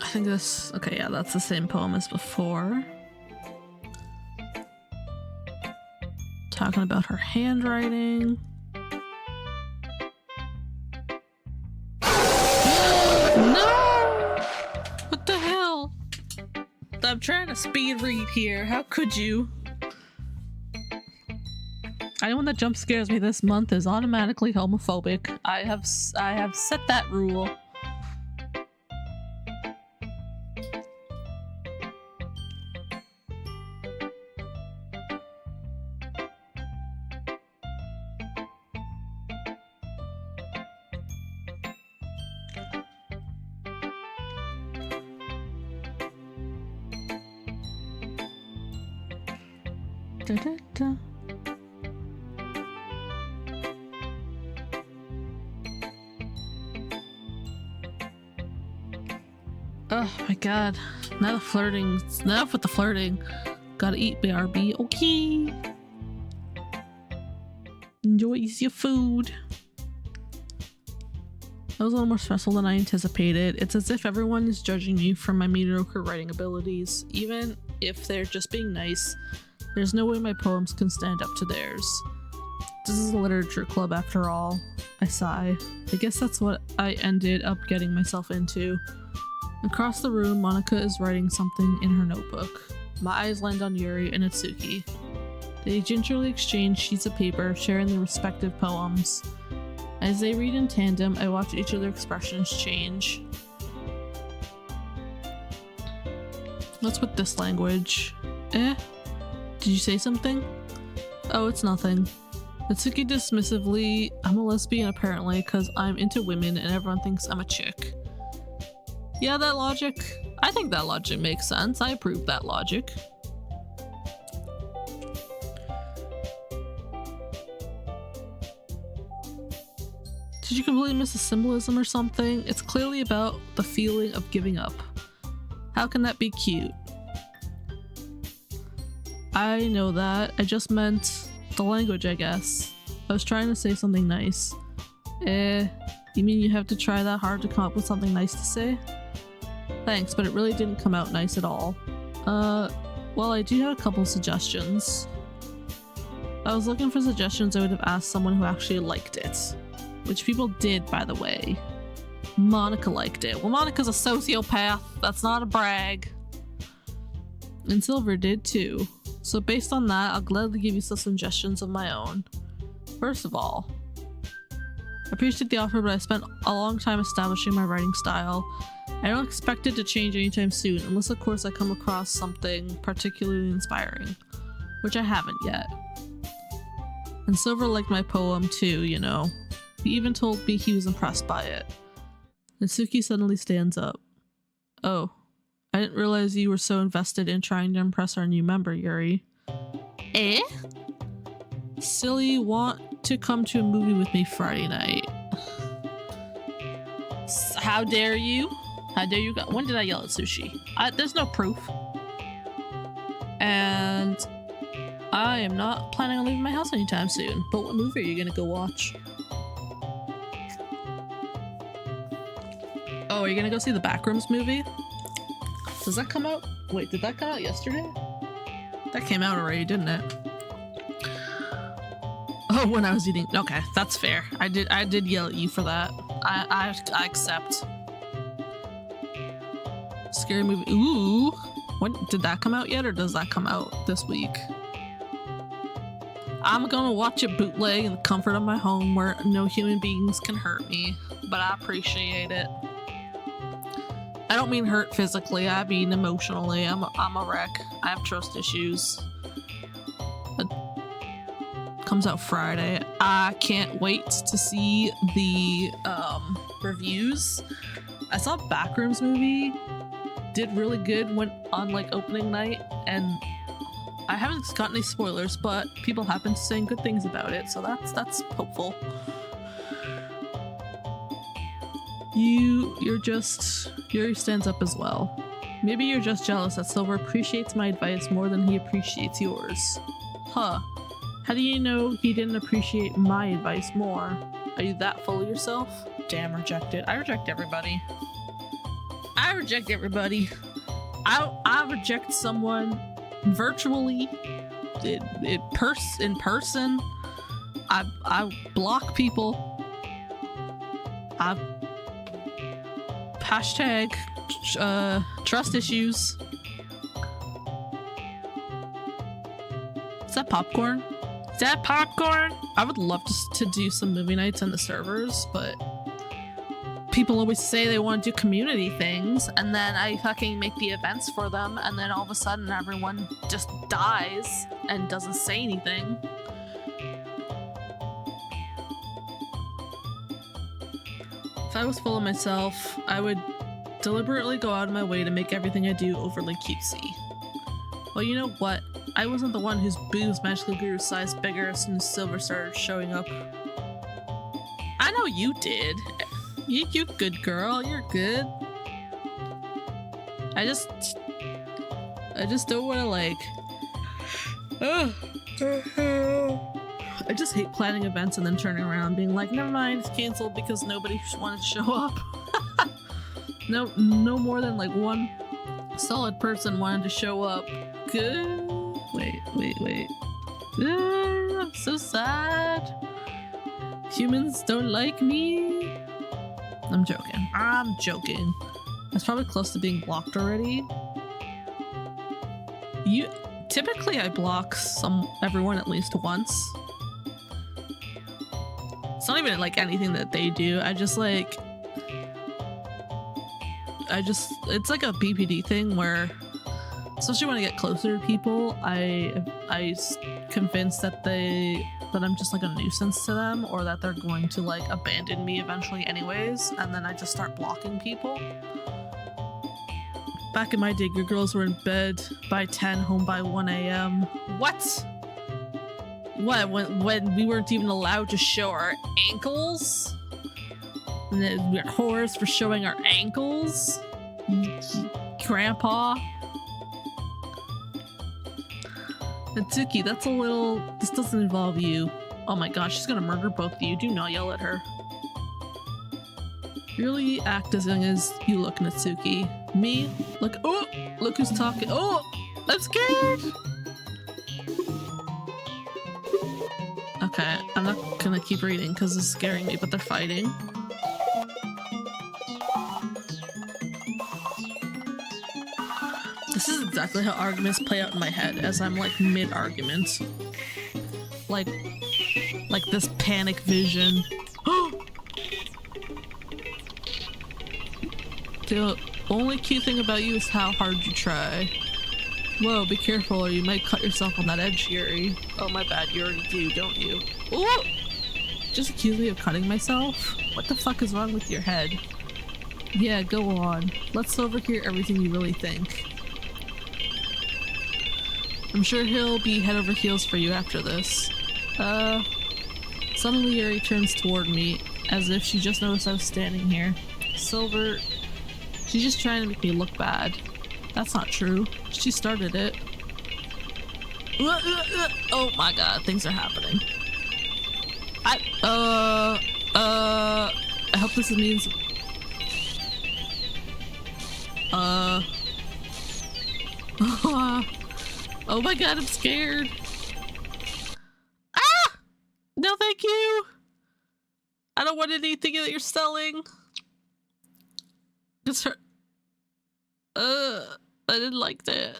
I think this, okay, yeah, that's the same poem as before. Talking about her handwriting. No! What the hell? I'm trying to speed read here. How could you? Anyone that jump scares me this month is automatically homophobic. I have set that rule. Da, da, da. Oh my god. Now the flirting. Enough with the flirting. Gotta eat, BRB. Okay. Enjoy your food. That was a little more stressful than I anticipated. It's as if everyone is judging me for my mediocre writing abilities. Even if they're just being nice, there's no way my poems can stand up to theirs. This is a literature club after all. I sigh. I guess that's what I ended up getting myself into. Across the room, Monica is writing something in her notebook. My eyes land on Yuri and Itsuki. They gingerly exchange sheets of paper, sharing their respective poems. As they read in tandem, I watch each of their expressions change. What's with this language? Eh? Did you say something? Oh, it's nothing. Itsuki dismissively, I'm a lesbian apparently because I'm into women and everyone thinks I'm a chick. Yeah, that logic. I think that logic makes sense. I approve that logic. Did you completely miss the symbolism or something? It's clearly about the feeling of giving up. How can that be cute? I know that. I just meant the language, I guess. I was trying to say something nice. You mean you have to try that hard to come up with something nice to say? Thanks, but it really didn't come out nice at all. Well, I do have a couple suggestions. I was looking for suggestions I would have asked someone who actually liked it. Which people did, by the way. Monica liked it. Well, Monica's a sociopath. That's not a brag. And Silver did too. So based on that, I'll gladly give you some suggestions of my own. First of all, I appreciate the offer, but I spent a long time establishing my writing style. I don't expect it to change anytime soon, unless of course I come across something particularly inspiring, which I haven't yet. And Silver liked my poem too, you know. He even told me he was impressed by it. Natsuki suddenly stands up. Oh, I didn't realize you were so invested in trying to impress our new member, Yuri. Eh? Silly, want to come to a movie with me Friday night. How dare you? How dare you go? When did I yell at Sushi? There's no proof. And I am not planning on leaving my house anytime soon. But what movie are you gonna go watch? Oh, are you gonna go see the Backrooms movie? Does that come out? Wait, did that come out yesterday? That came out already, didn't it? Oh, when I was eating. Okay, that's fair. I did yell at you for that. I accept. Scary movie. Ooh. When did that come out yet, or does that come out this week? I'm gonna watch it bootleg in the comfort of my home where no human beings can hurt me, but I appreciate it. I don't mean hurt physically, I mean emotionally. I'm a wreck. I have trust issues. It comes out Friday. I can't wait to see the reviews. I saw Backrooms movie. Did really good, went on like opening night, and I haven't gotten any spoilers, but people have been saying good things about it, so that's hopeful. Yuri stands up as well. Maybe you're just jealous that Silver appreciates my advice more than he appreciates yours. Huh. How do you know he didn't appreciate my advice more? Are you that full of yourself? Damn, rejected. I reject everybody. I reject everybody. I reject someone virtually, in person. I block people. I hashtag trust issues. Is that popcorn? Is that popcorn? I would love to do some movie nights on the servers, but people always say they want to do community things, and then I fucking make the events for them, and then all of a sudden everyone just dies and doesn't say anything. If I was full of myself, I would deliberately go out of my way to make everything I do overly cutesy. Well, you know what? I wasn't the one whose boobs magically grew a size bigger as soon as Silver started showing up. I know you did. You good girl, you're good. I just don't want to like. I just hate planning events and then turning around and being like, never mind, it's canceled because nobody wanted to show up. No more than like one solid person wanted to show up. Good. Wait. I'm so sad. Humans don't like me. I'm joking. That's probably close to being blocked already. Typically I block everyone at least once. It's not even like anything that they do. It's like a BPD thing where, especially when I get closer to people, I convinced that I'm just like a nuisance to them, or that they're going to like abandon me eventually anyways, and then I just start blocking people. Back in my day, your girls were in bed by 10, home by 1 a.m. What? When we weren't even allowed to show our ankles? And then we're whores for showing our ankles? Grandpa? Natsuki, that's a little... This doesn't involve you. Oh my gosh, she's gonna murder both of you. Do not yell at her. Really act as young as you look, Natsuki. Me? Look... Oh! Look who's talking. Oh! I'm scared! Okay, I'm not gonna keep reading because it's scaring me, but they're fighting. This is exactly how arguments play out in my head as I'm like mid-argument. Like this panic vision. The only cute thing about you is how hard you try. Whoa, be careful or you might cut yourself on that edge, Yuri. Oh my bad, you already do, don't you? Ooh! Just accuse me of cutting myself? What the fuck is wrong with your head? Yeah, go on. Let's overhear everything you really think. I'm sure he'll be head over heels for you after this. Suddenly Yuri turns toward me, as if she just noticed I was standing here. Silver... She's just trying to make me look bad. That's not true. She started it. Oh my god, things are happening. I hope this means... Oh my god, I'm scared. Ah! No, thank you. I don't want anything that you're selling. It's her. I didn't like that.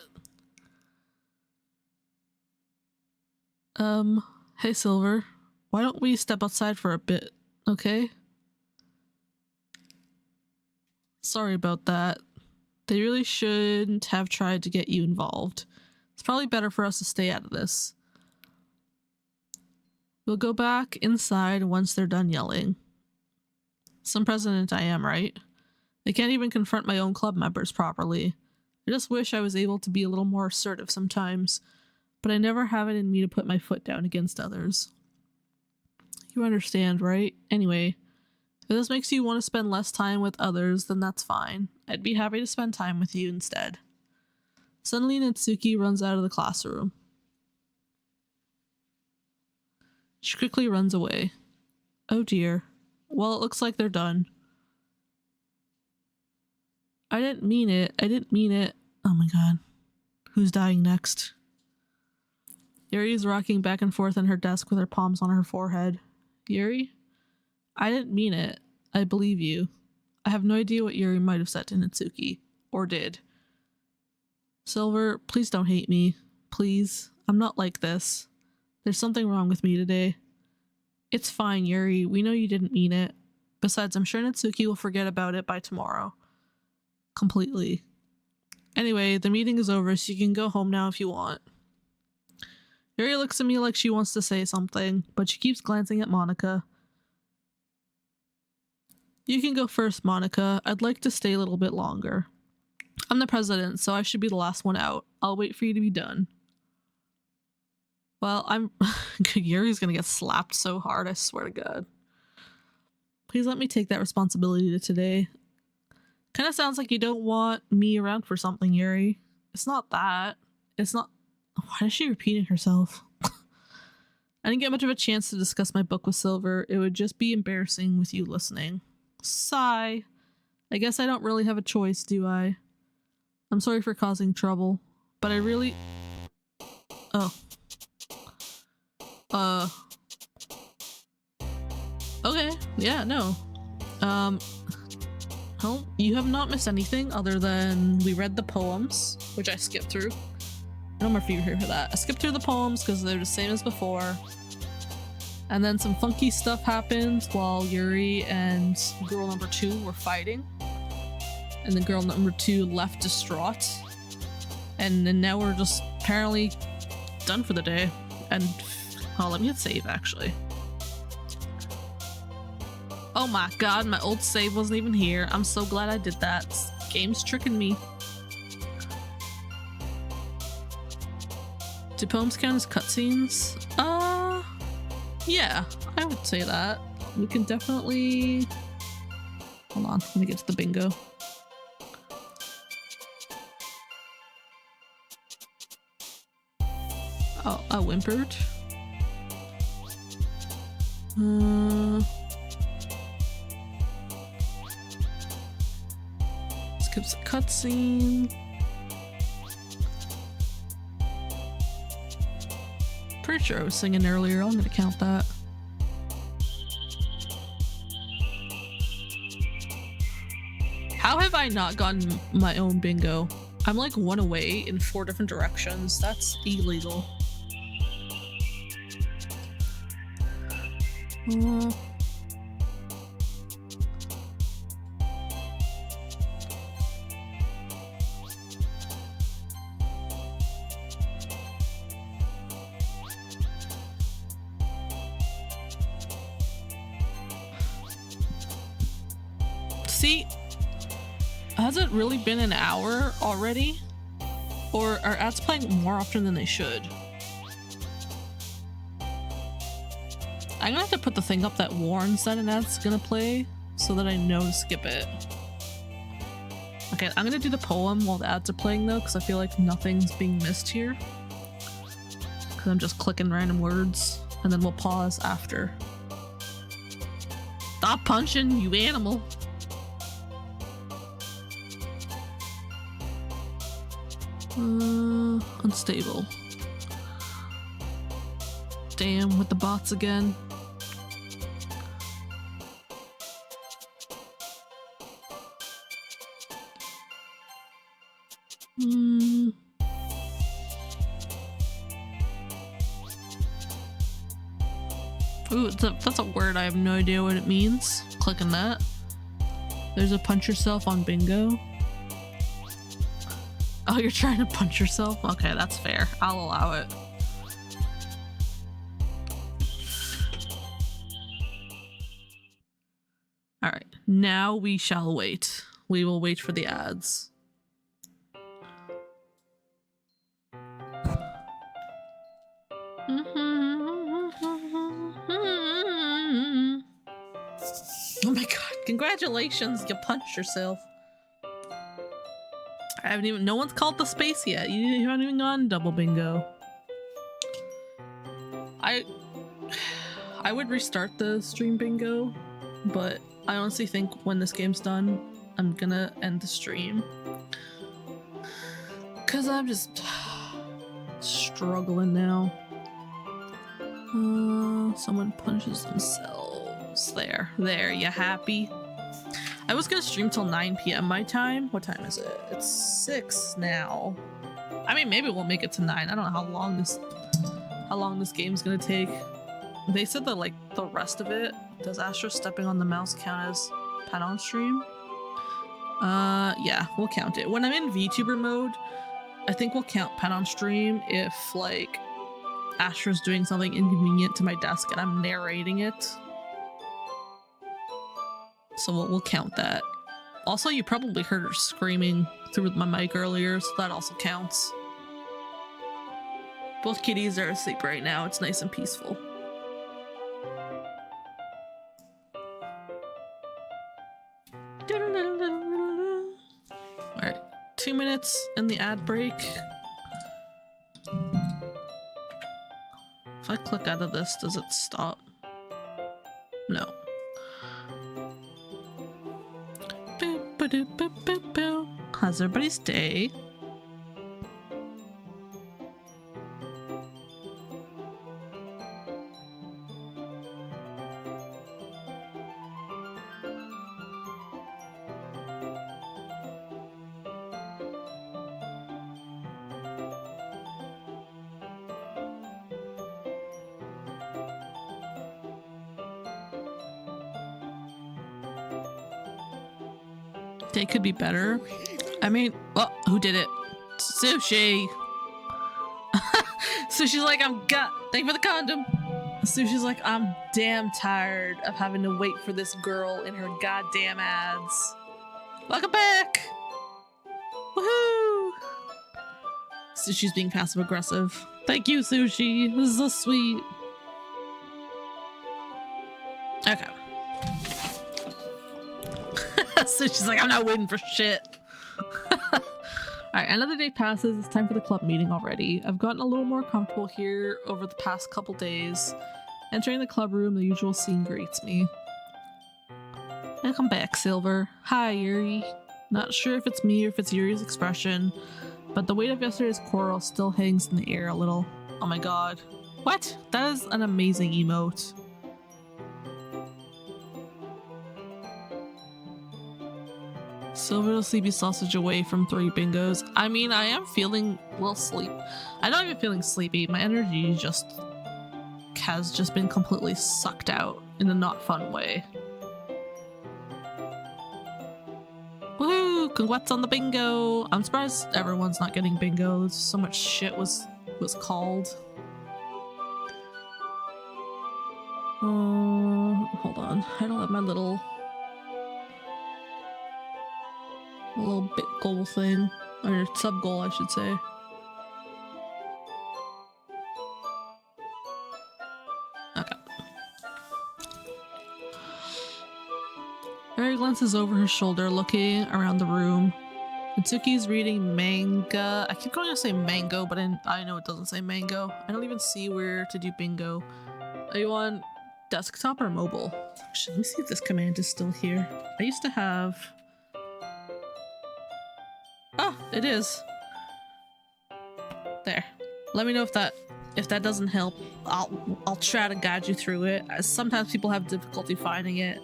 Hey Silver, why don't we step outside for a bit, okay? Sorry about that. They really shouldn't have tried to get you involved. It's probably better for us to stay out of this. We'll go back inside once they're done yelling. Some president I am, right? I can't even confront my own club members properly. I just wish I was able to be a little more assertive sometimes, but I never have it in me to put my foot down against others. You understand, right? Anyway, if this makes you want to spend less time with others, then that's fine. I'd be happy to spend time with you instead. Suddenly, Natsuki runs out of the classroom. She quickly runs away. Oh dear. Well, it looks like they're done. I didn't mean it. I didn't mean it. Oh my god. Who's dying next? Yuri is rocking back and forth on her desk with her palms on her forehead. Yuri? I didn't mean it. I believe you. I have no idea what Yuri might have said to Natsuki. Or did. Silver, please don't hate me. Please. I'm not like this. There's something wrong with me today. It's fine, Yuri. We know you didn't mean it. Besides, I'm sure Natsuki will forget about it by tomorrow. Completely. Anyway, the meeting is over, so you can go home now if you want. Yuri looks at me like she wants to say something, but she keeps glancing at Monika. You can go first, Monika. I'd like to stay a little bit longer. I'm the president, so I should be the last one out. I'll wait for you to be done. Well, Yuri's gonna get slapped so hard, I swear to God. Please let me take that responsibility today. Kind of sounds like you don't want me around for something, Yuri. It's not that. It's not... Why is she repeating herself? I didn't get much of a chance to discuss my book with Silver. It would just be embarrassing with you listening. Sigh. I guess I don't really have a choice, do I? I'm sorry for causing trouble, but I really... Oh. Okay, yeah, no. Well, you have not missed anything other than we read the poems, which I skipped through. I don't know if you were here for that. I skipped through the poems because they're the same as before. And then some funky stuff happened while Yuri and girl number 2 were fighting. And then girl number 2 left distraught. And then now we're just apparently done for the day. And, oh, let me hit save actually. Oh my god, my old save wasn't even here. I'm so glad I did that. This game's tricking me. Do poems count as cutscenes? Yeah, I would say that. We can definitely... Hold on, let me get to the bingo. Oh, I whimpered. Skips a cutscene. Pretty sure I was singing earlier. I'm gonna count that. How have I not gotten my own bingo? I'm like one away in 4 different directions. That's illegal. See, has it really been an hour already? Or are ads playing more often than they should? I'm gonna have to put the thing up that warns that an ad's gonna play so that I know to skip it. Okay, I'm gonna do the poem while the ads are playing though, because I feel like nothing's being missed here. Because I'm just clicking random words, and then we'll pause after. Stop punching, you animal! Unstable. Damn, with the bots again. Ooh, that's a word. I have no idea what it means. Clicking that. There's a punch yourself on bingo. Oh, you're trying to punch yourself? Okay, that's fair. I'll allow it. Alright, now we shall wait. We will wait for the ads. Oh my god, congratulations, you punched yourself. I haven't even, no one's called the space yet. You haven't even gone double bingo. I would restart the stream bingo, but I honestly think when this game's done, I'm gonna end the stream. Cause I'm just struggling now. Someone punches themselves. There, you happy? I was gonna stream till 9 p.m. my time. What time is it? It's 6 now. I mean, maybe we'll make it to 9. I don't know how long this game's gonna take. They said that like the rest of it, does Astra stepping on the mouse count as pet on stream? Yeah, we'll count it. When I'm in VTuber mode, I think we'll count pet on stream if like Astra's doing something inconvenient to my desk and I'm narrating it. So we'll count that. Also, you probably heard her screaming through my mic earlier, so that also counts. Both kitties are asleep right now. It's nice and peaceful. Alright, 2 minutes in the ad break. If I click out of this, does it stop? No. How's everybody's day? Day could be better. I mean, well, who did it? Sushi! Sushi's like, thank you for the condom. Sushi's like, I'm damn tired of having to wait for this girl in her goddamn ads. Welcome back! Woohoo! Sushi's being passive aggressive. Thank you, Sushi. This is so sweet. Okay. So she's like, I'm not waiting for shit. Alright, another day passes. It's time for the club meeting already. I've gotten a little more comfortable here over the past couple days. Entering the club room, the usual scene greets me. Welcome back, Silver. Hi, Yuri. Not sure if it's me or if it's Yuri's expression, but the weight of yesterday's quarrel still hangs in the air a little. Oh my god. What? That is an amazing emote. Silver the sleepy sausage away from 3 bingos. I mean, I am feeling a little sleep. I'm not even feeling sleepy. My energy has just been completely sucked out in a not fun way. Woohoo! Congrats on the bingo! I'm surprised everyone's not getting bingo. So much shit was called. Hold on. I don't have my little bit goal thing, or sub goal I should say. Okay. Mary glances over her shoulder, looking around the room. Mitsuki's reading manga. I keep going to say mango, but I know it doesn't say mango. I don't even see where to do bingo. Are you on desktop or mobile? Actually, let me see if this command is still here. I used to have... Oh, it is. There. Let me know if that doesn't help. I'll try to guide you through it. Sometimes people have difficulty finding it.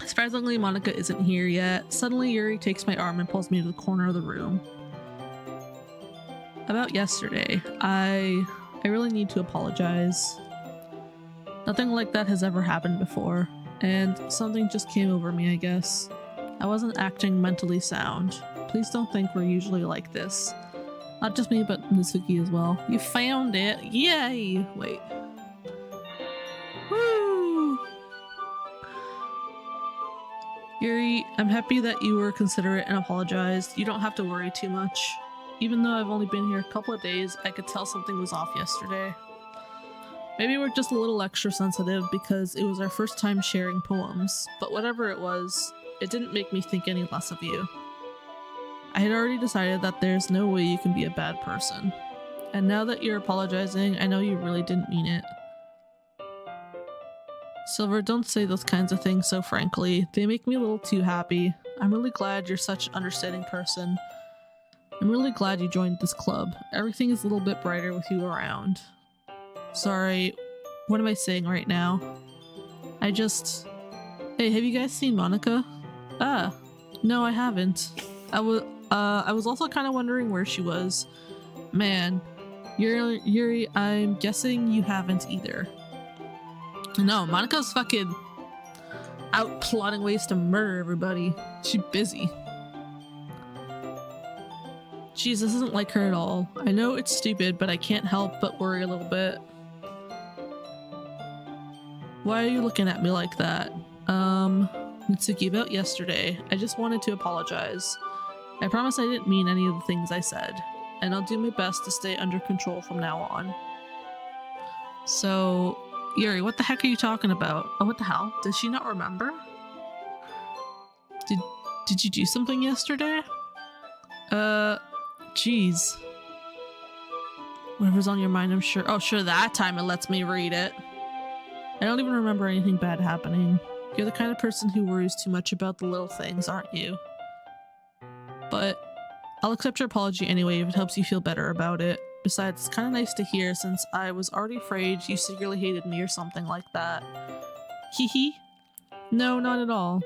Surprisingly, Monica isn't here yet. Suddenly, Yuri takes my arm and pulls me to the corner of the room. About yesterday, I really need to apologize. Nothing like that has ever happened before, and something just came over me, I guess. I wasn't acting mentally sound. Please don't think we're usually like this. Not just me, but Mitsuki as well. You found it! Yay! Wait. Woo! Yuri, I'm happy that you were considerate and apologized. You don't have to worry too much. Even though I've only been here a couple of days, I could tell something was off yesterday. Maybe we're just a little extra sensitive because it was our first time sharing poems, but whatever it was, it didn't make me think any less of you. I had already decided that there's no way you can be a bad person. And now that you're apologizing, I know you really didn't mean it. Silver, don't say those kinds of things so frankly. They make me a little too happy. I'm really glad you're such an understanding person. I'm really glad you joined this club. Everything is a little bit brighter with you around. Sorry, what am I saying right now? Hey, have you guys seen Monica? Ah, no, I haven't. I was also kind of wondering where she was. Man, Yuri, I'm guessing you haven't either. No, Monica's fucking out plotting ways to murder everybody. She's busy. Jeez, this isn't like her at all. I know it's stupid, but I can't help but worry a little bit. Why are you looking at me like that? Mitsuki, about yesterday, I just wanted to apologize. I promise I didn't mean any of the things I said, and I'll do my best to stay under control from now on. So, Yuri, what the heck are you talking about? Oh, what the hell? Does she not remember? Did you do something yesterday? Jeez. Whatever's on your mind, I'm sure. Oh, sure, that time it lets me read it. I don't even remember anything bad happening. You're the kind of person who worries too much about the little things, aren't you? But I'll accept your apology anyway if it helps you feel better about it. Besides, it's kind of nice to hear since I was already afraid you secretly hated me or something like that. Hee hee. No, not at all.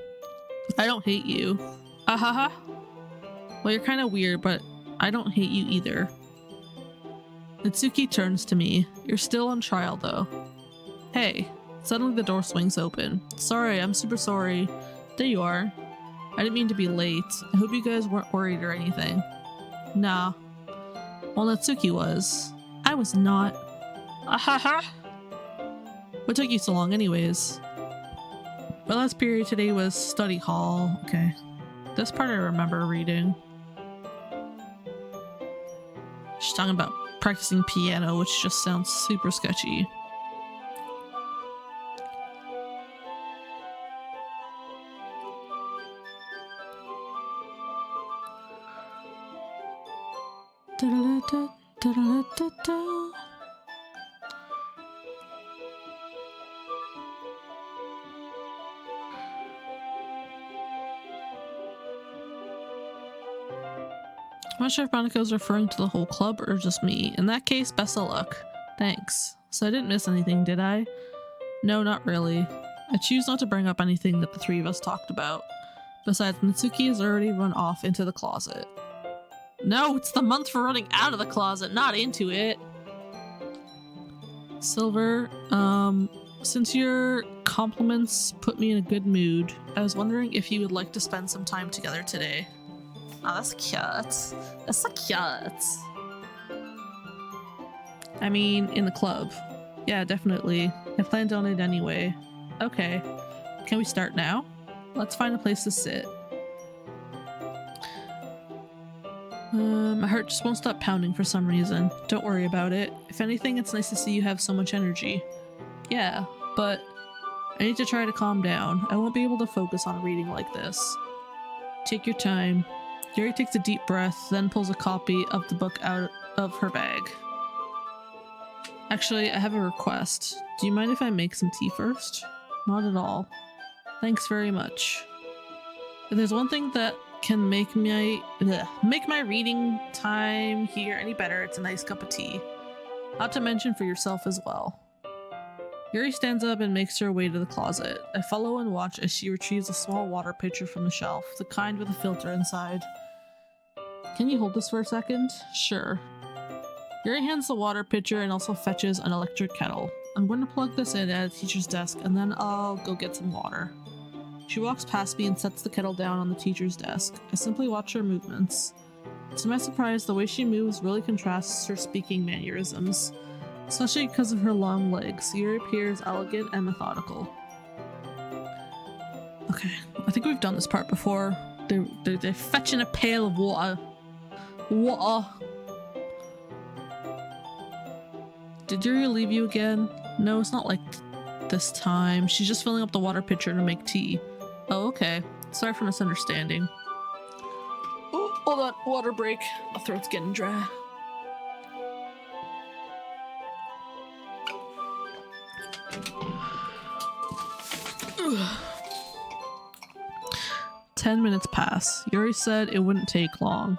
I don't hate you. Ahaha. Well, you're kind of weird, but I don't hate you either. Mitsuki turns to me. You're still on trial though. Hey. Suddenly the door swings open. Sorry, I'm super sorry. There you are. I didn't mean to be late. I hope you guys weren't worried or anything. Nah. Well, Natsuki was. I was not. Ahaha! What took you so long anyways? My last period today was study hall. Okay. This part I remember reading. She's talking about practicing piano, which just sounds super sketchy. Da-da-da-da, da-da-da-da-da. I'm not sure if Monica was referring to the whole club or just me. In that case, best of luck. Thanks. So I didn't miss anything, did I? No, not really. I choose not to bring up anything that the three of us talked about. Besides, Mitsuki has already run off into the closet. No, it's the month for running out of the closet, not into it. Silver, since your compliments put me in a good mood, I was wondering if you would like to spend some time together today. Oh, that's cute. That's so cute. I mean, in the club. Yeah, definitely. I planned on it anyway. Okay. Can we start now? Let's find a place to sit. My heart just won't stop pounding for some reason. Don't worry about it. If anything, it's nice to see you have so much energy. Yeah, but I need to try to calm down. I won't be able to focus on reading like this. Take your time. Yuri takes a deep breath, then pulls a copy of the book out of her bag. Actually, I have a request. Do you mind if I make some tea first? Not at all. Thanks very much. If there's one thing that can make my reading time here any better, it's a nice cup of tea. Not to mention for yourself as well. Yuri stands up and makes her way to the closet. I follow and watch as she retrieves a small water pitcher from the shelf, the kind with a filter inside. Can you hold this for a second? Sure. Yuri hands the water pitcher and also fetches an electric kettle. I'm going to plug this in at a teacher's desk and then I'll go get some water. She walks past me and sets the kettle down on the teacher's desk. I simply watch her movements. To my surprise, the way she moves really contrasts her speaking mannerisms. Especially because of her long legs, Yuri appears elegant and methodical. Okay, I think we've done this part before. They're fetching a pail of water. Water. Did Yuri leave you again? No, it's not like this time. She's just filling up the water pitcher to make tea. Oh, okay. Sorry for misunderstanding. Oh, hold on. Water break. My throat's getting dry. Ugh. 10 minutes pass. Yuri said it wouldn't take long.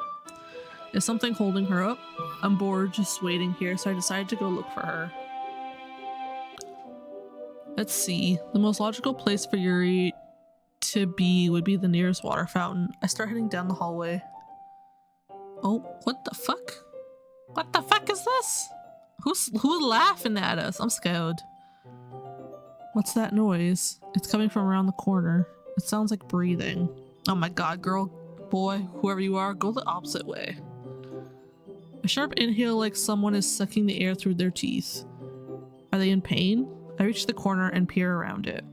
Is something holding her up? I'm bored just waiting here, so I decided to go look for her. Let's see. The most logical place for Yuri to be would be the nearest water fountain. I start heading down the hallway. Oh, what the fuck? What the fuck is this? Who's laughing at us? I'm scared. What's that noise? It's coming from around the corner. It sounds like breathing. Oh my god, girl, boy, whoever you are, go the opposite way. A sharp inhale like someone is sucking the air through their teeth. Are they in pain? I reach the corner and peer around it.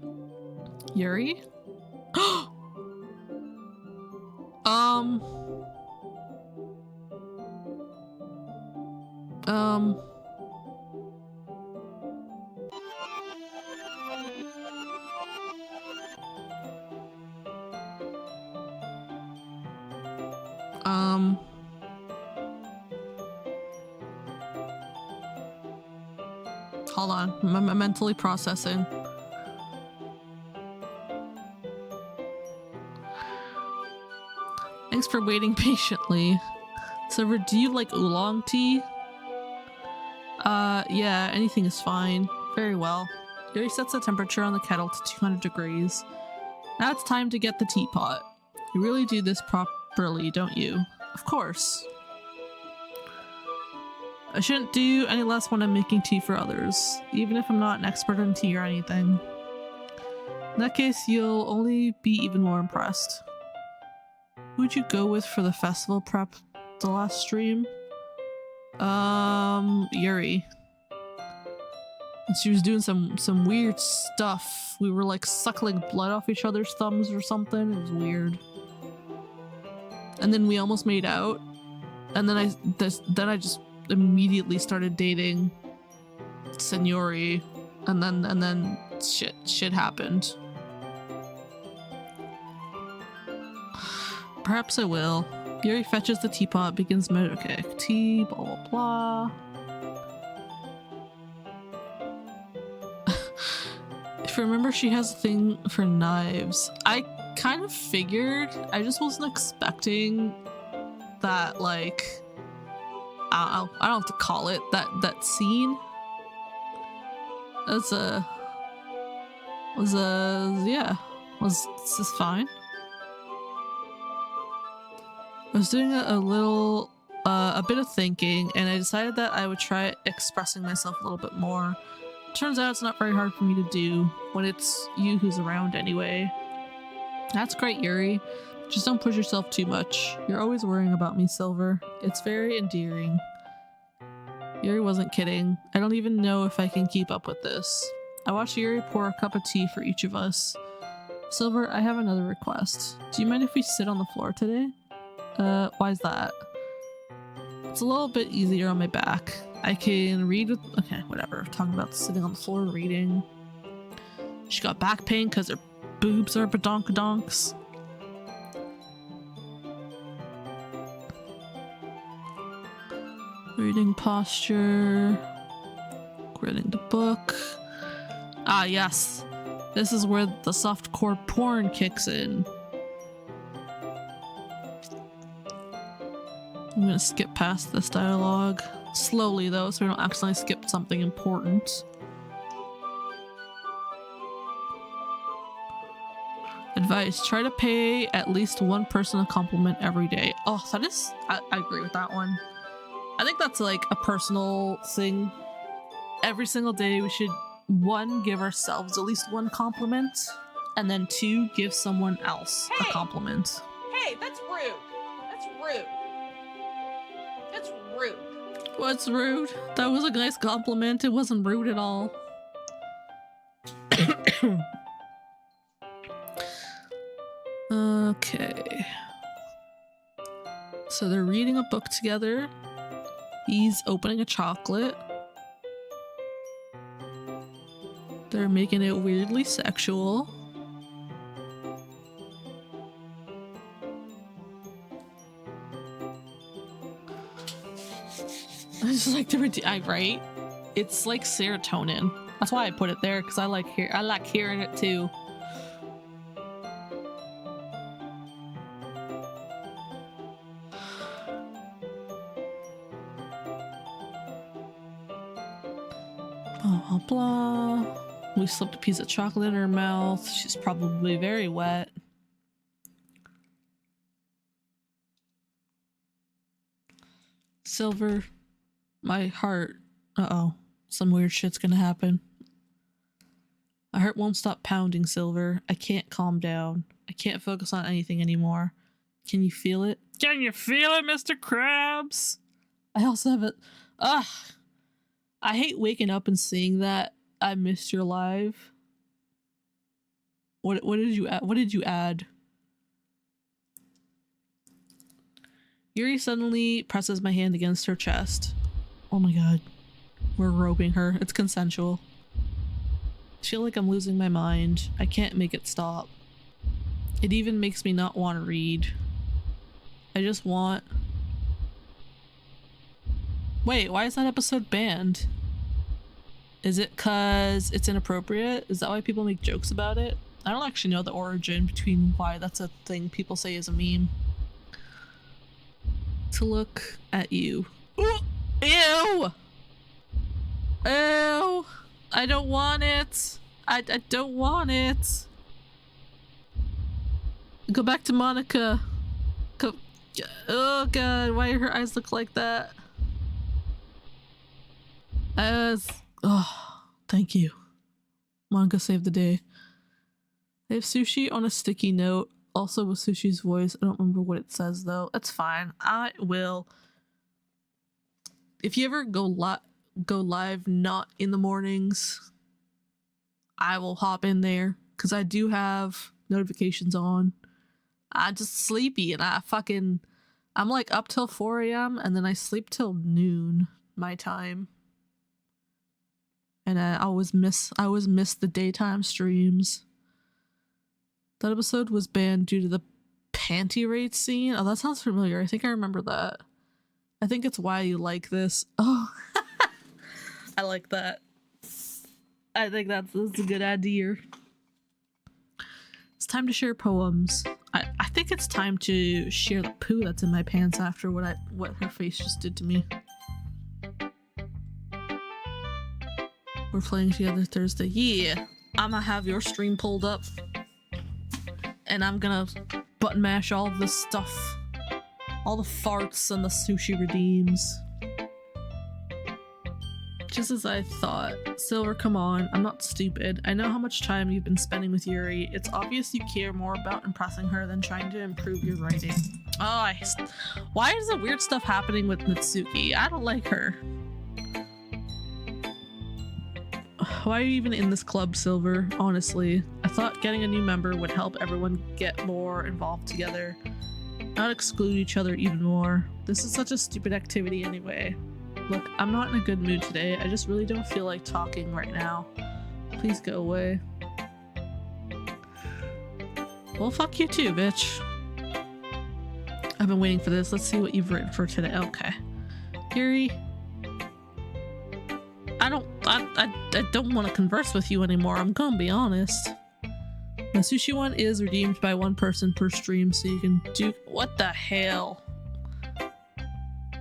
Yuri? Hold on, I'm mentally processing. Thanks for waiting patiently. Silver, do you like oolong tea? Yeah, anything is fine. Very well. Yuri sets the temperature on the kettle to 200 degrees. Now it's time to get the teapot. You really do this properly, don't you? Of course. I shouldn't do any less when I'm making tea for others, even if I'm not an expert in tea or anything. In that case, you'll only be even more impressed. Who'd you go with for the festival prep the last stream? Yuri. And she was doing some weird stuff. We were like suckling blood off each other's thumbs or something. It was weird. And then we almost made out. And then I just immediately started dating Senori, and then shit happened. Perhaps I will. Yuri fetches the teapot, begins okay, tea, blah blah blah. If you remember, she has a thing for knives. I kind of figured, I just wasn't expecting that, like, I don't have to call it that scene. Was this is fine. I was doing a bit of thinking, and I decided that I would try expressing myself a little bit more. Turns out it's not very hard for me to do when it's you who's around anyway. That's great, Yuri. Just don't push yourself too much. You're always worrying about me, Silver. It's very endearing. Yuri wasn't kidding. I don't even know if I can keep up with this. I watched Yuri pour a cup of tea for each of us. Silver, I have another request. Do you mind if we sit on the floor today? Why's that? It's a little bit easier on my back. I can read with- okay, whatever. Talking about sitting on the floor reading. She got back pain because her boobs are badonkadonks. Reading posture. Reading the book. Ah, yes. This is where the softcore porn kicks in. I'm gonna skip past this dialogue. Slowly though, so we don't accidentally skip something important. Advice, try to pay at least one person a compliment every day. Oh, that is, I agree with that one. I think that's like a personal thing. Every single day we should, 1, give ourselves at least 1 compliment, and then 2, give someone else a compliment.
Hey, that's rude. That's rude. That's rude.
What's rude? That was a nice compliment. It wasn't rude at all. Okay. So they're reading a book together. He's opening a chocolate. They're making it weirdly sexual. I just like the right? It's like serotonin. That's why I put it there, because I like hearing it too. Blah blah blah. We slipped a piece of chocolate in her mouth. She's probably very wet. Silver, my heart. Uh-oh. Some weird shit's gonna happen. My heart won't stop pounding, Silver. I can't calm down. I can't focus on anything anymore. Can you feel it? Can you feel it, Mr. Krabs? I also have it. Ugh. I hate waking up and seeing that I missed your live. What did you add? What did you add? Yuri suddenly presses my hand against her chest. Oh my god. We're roping her. It's consensual. I feel like I'm losing my mind. I can't make it stop. It even makes me not want to read. I just want... Wait, why is that episode banned? Is it cause it's inappropriate? Is that why people make jokes about it? I don't actually know the origin between why that's a thing people say is a meme. To look at you. Ooh, ew! Ew! I don't want it! I don't want it! Go back to Monica. Go. Oh god, why do her eyes look like that? Oh, thank you. Monica saved the day. They have sushi on a sticky note, also with Sushi's voice. I don't remember what it says though. That's fine. I will. If you ever go live not in the mornings, I will hop in there because I do have notifications on. I'm just sleepy and I'm like up till 4 a.m. and then I sleep till noon my time. And I always miss the daytime streams. That episode was banned due to the panty raid scene? Oh, that sounds familiar. I think I remember that. I think it's why you like this. Oh, I like that. I think that's a good idea. It's time to share poems. I think it's time to share the poo that's in my pants after what her face just did to me. We're playing together Thursday. Yeah, I'm gonna have your stream pulled up. And I'm gonna button mash all this stuff. All the farts and the sushi redeems. Just as I thought. Silver, come on. I'm not stupid. I know how much time you've been spending with Yuri. It's obvious you care more about impressing her than trying to improve your writing. Oh, why is the weird stuff happening with Natsuki? I don't like her. Why are you even in this club, Silver? Honestly, I thought getting a new member would help everyone get more involved together, not exclude each other even more. This is such a stupid activity anyway. Look, I'm not in a good mood today. I just really don't feel like talking right now. Please go away. Well, fuck you too, bitch. I've been waiting for this. Let's see what you've written for today. Okay. Yuri, I don't want to converse with you anymore. I'm gonna be honest. The sushi one is redeemed by one person per stream, so you can do— what the hell?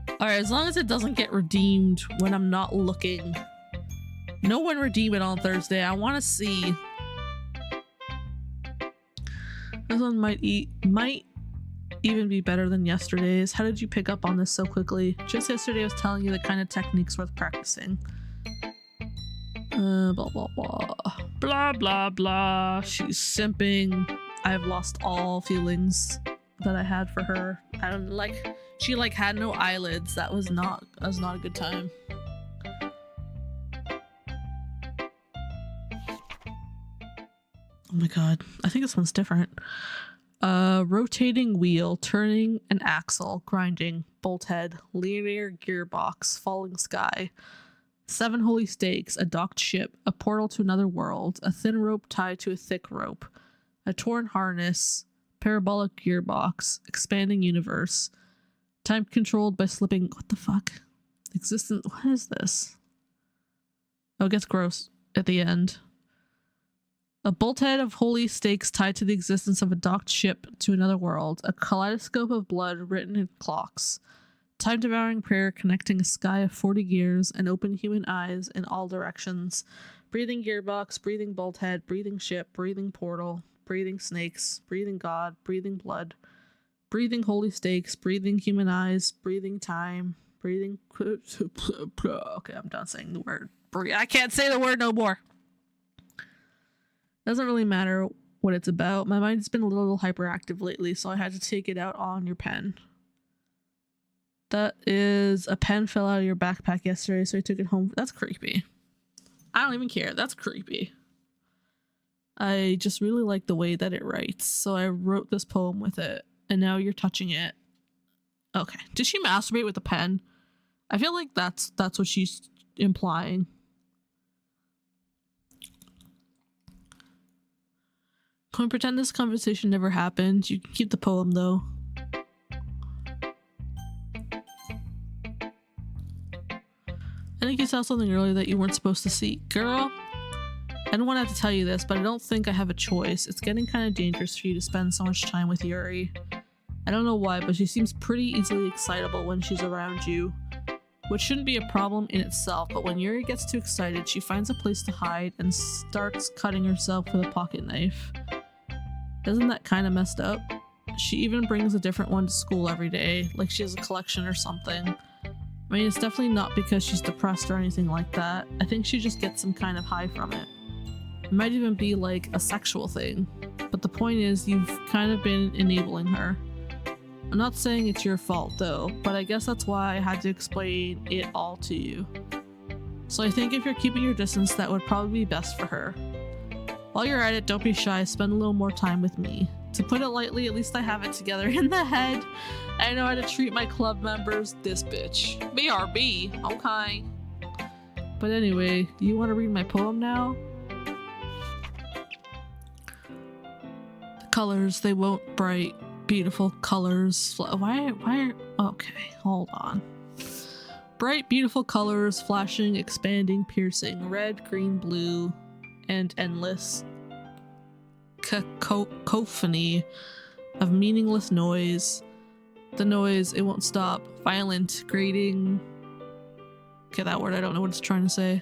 Alright, as long as it doesn't get redeemed when I'm not looking. No one redeem it on Thursday. I want to see. This one might even be better than yesterday's. How did you pick up on this so quickly? Just yesterday I was telling you the kind of techniques worth practicing. Blah blah blah. Blah blah blah. She's simping. I've lost all feelings that I had for her. I don't like— she like had no eyelids. That was not a good time. Oh my god. I think this one's different. Rotating wheel, turning an axle, grinding, bolt head, linear gearbox, falling sky, 7 holy stakes, a docked ship, a portal to another world, a thin rope tied to a thick rope, a torn harness, parabolic gearbox, expanding universe, time controlled by slipping— what the fuck? Existence— what is this? Oh, it gets gross at the end. A bolt head of holy stakes tied to the existence of a docked ship to another world, a kaleidoscope of blood written in clocks, time-devouring prayer connecting a sky of 40 gears and open human eyes in all directions, breathing gearbox, breathing bolt head, breathing ship, breathing portal, breathing snakes, breathing god, breathing blood, breathing holy stakes, breathing human eyes, breathing time, breathing— okay, I'm done saying the word. I can't say the word no more. Doesn't really matter what it's about. My mind's been a little hyperactive lately, so I had to take it out on your pen. That is— a pen fell out of your backpack yesterday, so I took it home. That's creepy. I don't even care. That's creepy. I just really like the way that it writes, so I wrote this poem with it, and now you're touching it. Okay. Did she masturbate with a pen? I feel like that's what she's implying. Can we pretend this conversation never happened? You can keep the poem, though. I think you saw something earlier that you weren't supposed to see. Girl, I don't want to have to tell you this, but I don't think I have a choice. It's getting kind of dangerous for you to spend so much time with Yuri. I don't know why, but she seems pretty easily excitable when she's around you, which shouldn't be a problem in itself, but when Yuri gets too excited, she finds a place to hide and starts cutting herself with a pocket knife. Isn't that kind of messed up? She even brings a different one to school every day, like she has a collection or something. I mean, it's definitely not because she's depressed or anything like that. I think she just gets some kind of high from it. It might even be like a sexual thing. But the point is, you've kind of been enabling her. I'm not saying it's your fault though, but I guess that's why I had to explain it all to you. So I think if you're keeping your distance, that would probably be best for her. While you're at it, don't be shy, spend a little more time with me. To put it lightly, at least I have it together in the head. I know how to treat my club members. This bitch. BRB, okay. But anyway, you want to read my poem now? The colors, they won't bright. beautiful colors. Why? Okay, hold on. Bright, beautiful colors, flashing, expanding, piercing, red, green, blue, and endless cacophony of meaningless noise. The noise, it won't stop. Violent, grating. Okay, that word, I don't know what it's trying to say.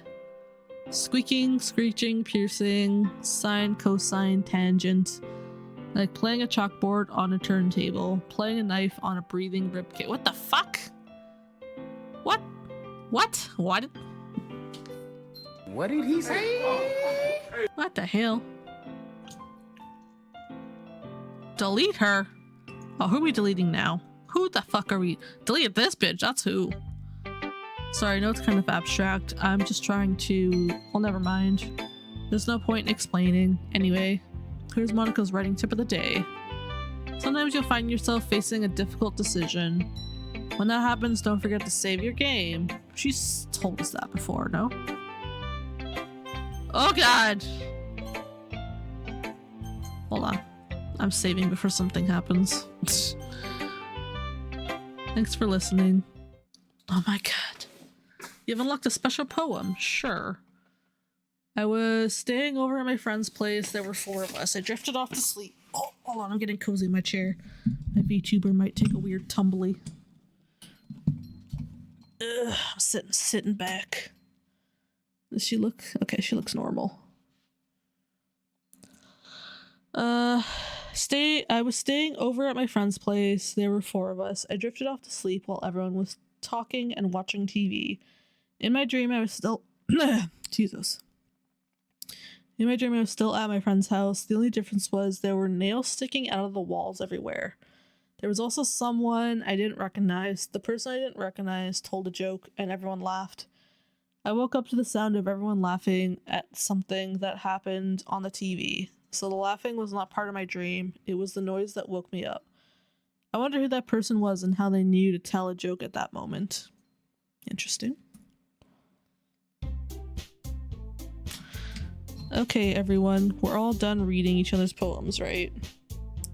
Squeaking, screeching, piercing, sine, cosine, tangent. Like playing a chalkboard on a turntable. Playing a knife on a breathing ribcage. What the fuck? What? What? What?
What did he say?
What the hell? Delete her? Oh, who are we deleting now? Who the fuck are we? Delete this bitch, that's who. Sorry, I know it's kind of abstract. I'm just trying to... Well, never mind. There's no point in explaining. Anyway, here's Monica's writing tip of the day. Sometimes you'll find yourself facing a difficult decision. When that happens, don't forget to save your game. She's told us that before, no? Oh god! Hold on. I'm saving before something happens. Thanks for listening. Oh my god. You've unlocked a special poem. Sure. I was staying over at my friend's place. There were 4 of us. I drifted off to sleep. Oh, hold on. I'm getting cozy in my chair. My VTuber might take a weird tumbly. Ugh, I'm sitting back. Does she look... Okay, she looks normal. I was staying over at my friend's place. There were 4 of us. I drifted off to sleep while everyone was talking and watching TV. In my dream, I was still... Jesus. In my dream, I was still at my friend's house. The only difference was there were nails sticking out of the walls everywhere. There was also someone I didn't recognize. The person I didn't recognize told a joke, and everyone laughed. I woke up to the sound of everyone laughing at something that happened on the TV. So the laughing was not part of my dream. It was the noise that woke me up. I wonder who that person was and how they knew to tell a joke at that moment. Interesting. Okay, everyone. We're all done reading each other's poems, right?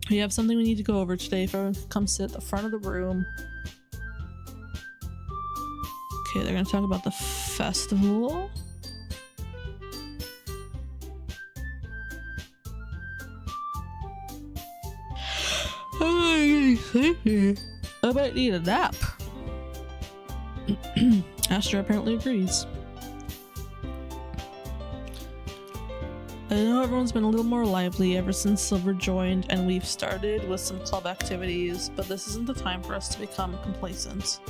We have something we need to go over today. If everyone come sit at the front of the room. Okay, they're going to talk about the festival. I'm getting sleepy. I might need a nap. Astra apparently agrees. I know everyone's been a little more lively ever since Silver joined, and we've started with some club activities, but this isn't the time for us to become complacent.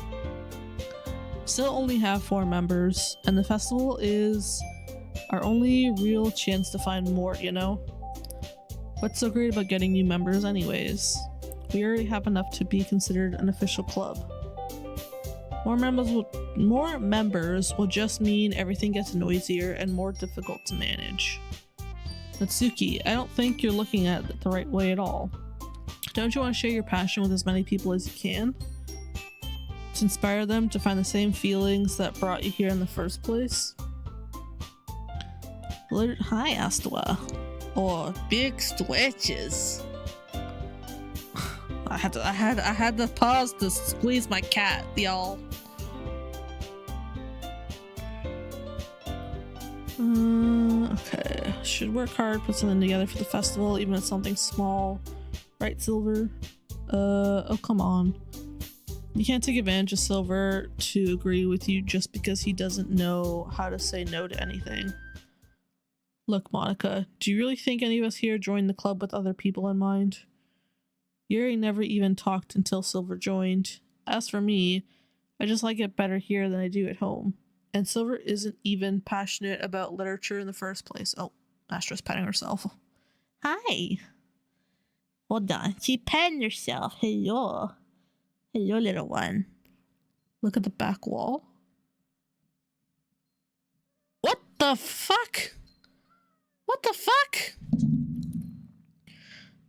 Still only have 4 members, and the festival is our only real chance to find more, you know? What's so great about getting new members anyways? We already have enough to be considered an official club. More members will just mean everything gets noisier and more difficult to manage. Natsuki, I don't think you're looking at it the right way at all. Don't you want to share your passion with as many people as you can? To inspire them to find the same feelings that brought you here in the first place? Hi, Astawa. Or big stretches. I had to pause to squeeze my cat, y'all. Okay. Should work hard, put something together for the festival, even if it's something small. Right, Silver? Oh, come on. You can't take advantage of Silver to agree with you just because he doesn't know how to say no to anything. Look, Monica, do you really think any of us here joined the club with other people in mind? Yuri never even talked until Silver joined. As for me, I just like it better here than I do at home. And Silver isn't even passionate about literature in the first place. Oh, Astra's patting herself. Hi. Hold on. She patting herself. Hello. Hello, little one. Look at the back wall. What the fuck? What the fuck?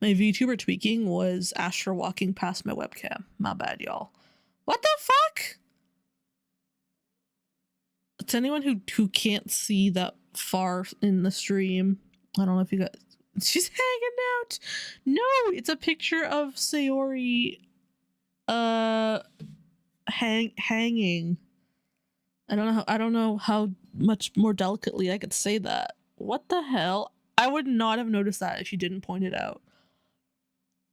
My VTuber tweaking was Astra walking past my webcam. My bad, y'all. What the fuck? To anyone who can't see that far in the stream, I don't know if you guys... She's hanging out. No, it's a picture of Sayori hanging. I don't know how much more delicately I could say that. What the hell? I would not have noticed that if you didn't point it out.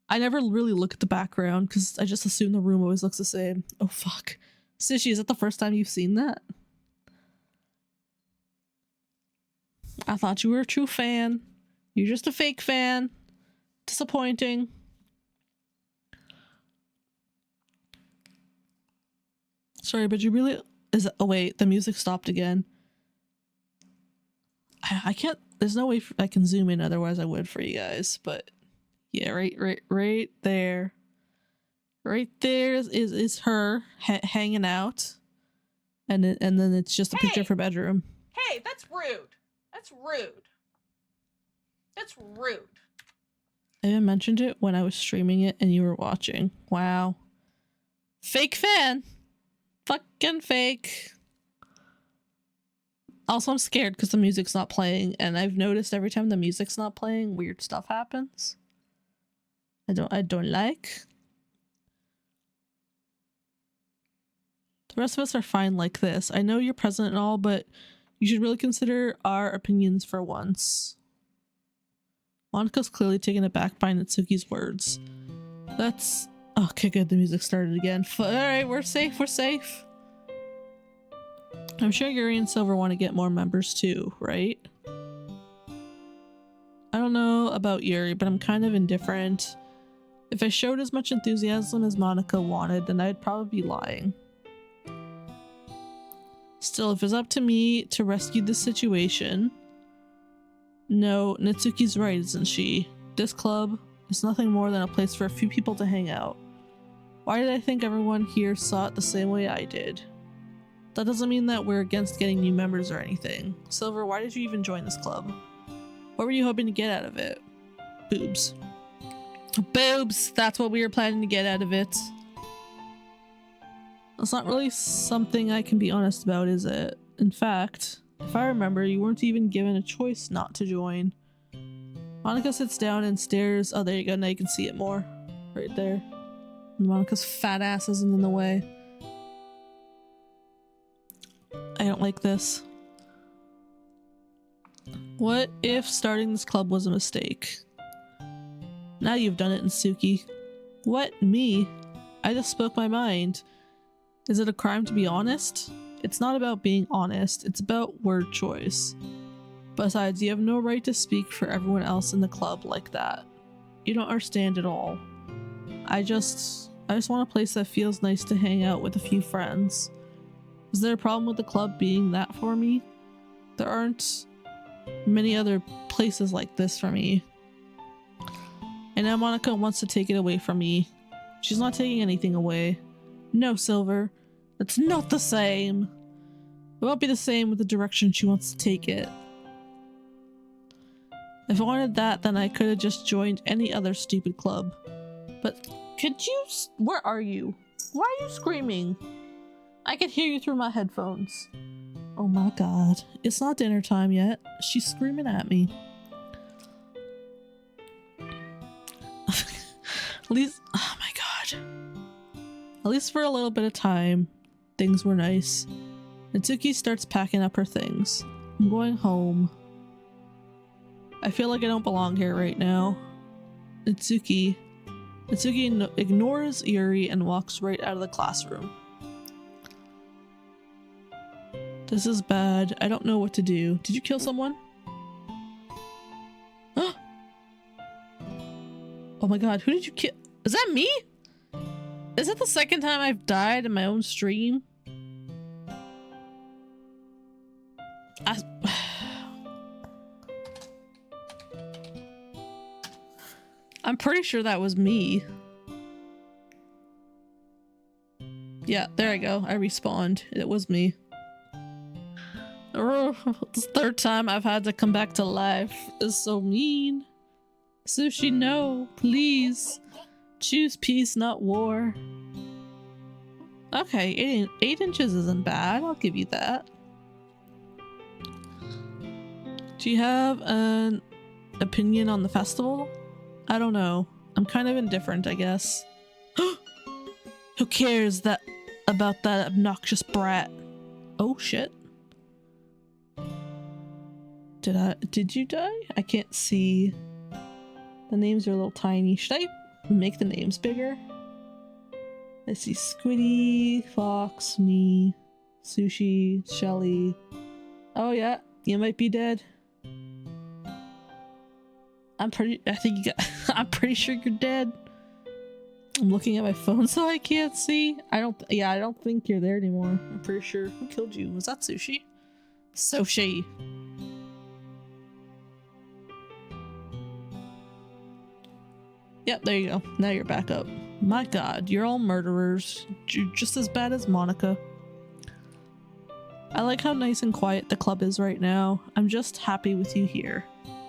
I never really look at the background because I just assume the room always looks the same. Oh fuck. Sushi, is that the first time you've seen that? I thought you were a true fan. You're just a fake fan. Disappointing. Sorry, but you really... Oh wait, the music stopped again. I can't... There's no way I can zoom in, otherwise I would for you guys, but... Yeah, right there. Right there is her hanging out. And then it's just a picture of her bedroom.
Hey, that's rude. That's rude. That's rude.
I even mentioned it when I was streaming it and you were watching. Wow. Fake fan. Fucking fake. Also, I'm scared because the music's not playing, and I've noticed every time the music's not playing, weird stuff happens. I don't like. The rest of us are fine like this. I know you're present and all, but you should really consider our opinions for once. Monika's clearly taken aback by Natsuki's words. That's... Okay, good, the music started again. Alright, we're safe, we're safe. I'm sure Yuri and Silver want to get more members too, right? I don't know about Yuri, but I'm kind of indifferent. If I showed as much enthusiasm as Monika wanted, then I'd probably be lying. Still, if it's up to me to rescue this situation... No, Natsuki's right, isn't she? This club is nothing more than a place for a few people to hang out. Why did I think everyone here saw it the same way I did? That doesn't mean that we're against getting new members or anything. Silver, why did you even join this club? What were you hoping to get out of it? Boobs. Boobs! That's what we were planning to get out of it. That's not really something I can be honest about, is it? In fact, if I remember, you weren't even given a choice not to join. Monika sits down and stares. Oh, there you go. Now you can see it more. Right there. And Monika's fat ass isn't in the way. I don't like this. What if starting this club was a mistake? Now you've done it, Natsuki. What? Me? I just spoke my mind. Is it a crime to be honest? It's not about being honest, it's about word choice. Besides, you have no right to speak for everyone else in the club like that. You don't understand at all. I just want a place that feels nice to hang out with a few friends. Is there a problem with the club being that for me? There aren't many other places like this for me. And now Monika wants to take it away from me. She's not taking anything away. No, Silver. That's not the same. It won't be the same with the direction she wants to take it. If I wanted that, then I could have just joined any other stupid club. But could you... Where are you? Why are you screaming? I can hear you through my headphones. Oh my god. It's not dinner time yet. She's screaming at me. At least... Oh my god. At least for a little bit of time, things were nice. Natsuki starts packing up her things. I'm going home. I feel like I don't belong here right now. Natsuki ignores Yuri and walks right out of the classroom. This is bad. I don't know what to do. Did you kill someone? Oh my god, who did you kill? Is that me? Is that the second time I've died in my own stream? I'm pretty sure that was me. Yeah, there I go. I respawned. It was me. Oh, it's the third time I've had to come back to life. It's so mean. Sushi, no, please. Choose peace, not war. Okay, 8 inches isn't bad. I'll give you that. Do you have an opinion on the festival? I don't know. I'm kind of indifferent, I guess. Who cares about that obnoxious brat? Oh shit. Did you die? I can't see. The names are a little tiny. Should I make the names bigger? I see Squiddy, Fox, me, Sushi, Shelly. Oh yeah, you might be dead. I'm pretty sure you're dead. I'm looking at my phone so I can't see. I don't think you're there anymore. I'm pretty sure. Who killed you? Was that Sushi? Sushi. Yep, there you go. Now you're back up. My god, you're all murderers. You're just as bad as Monica. I like how nice and quiet the club is right now. I'm just happy with you here.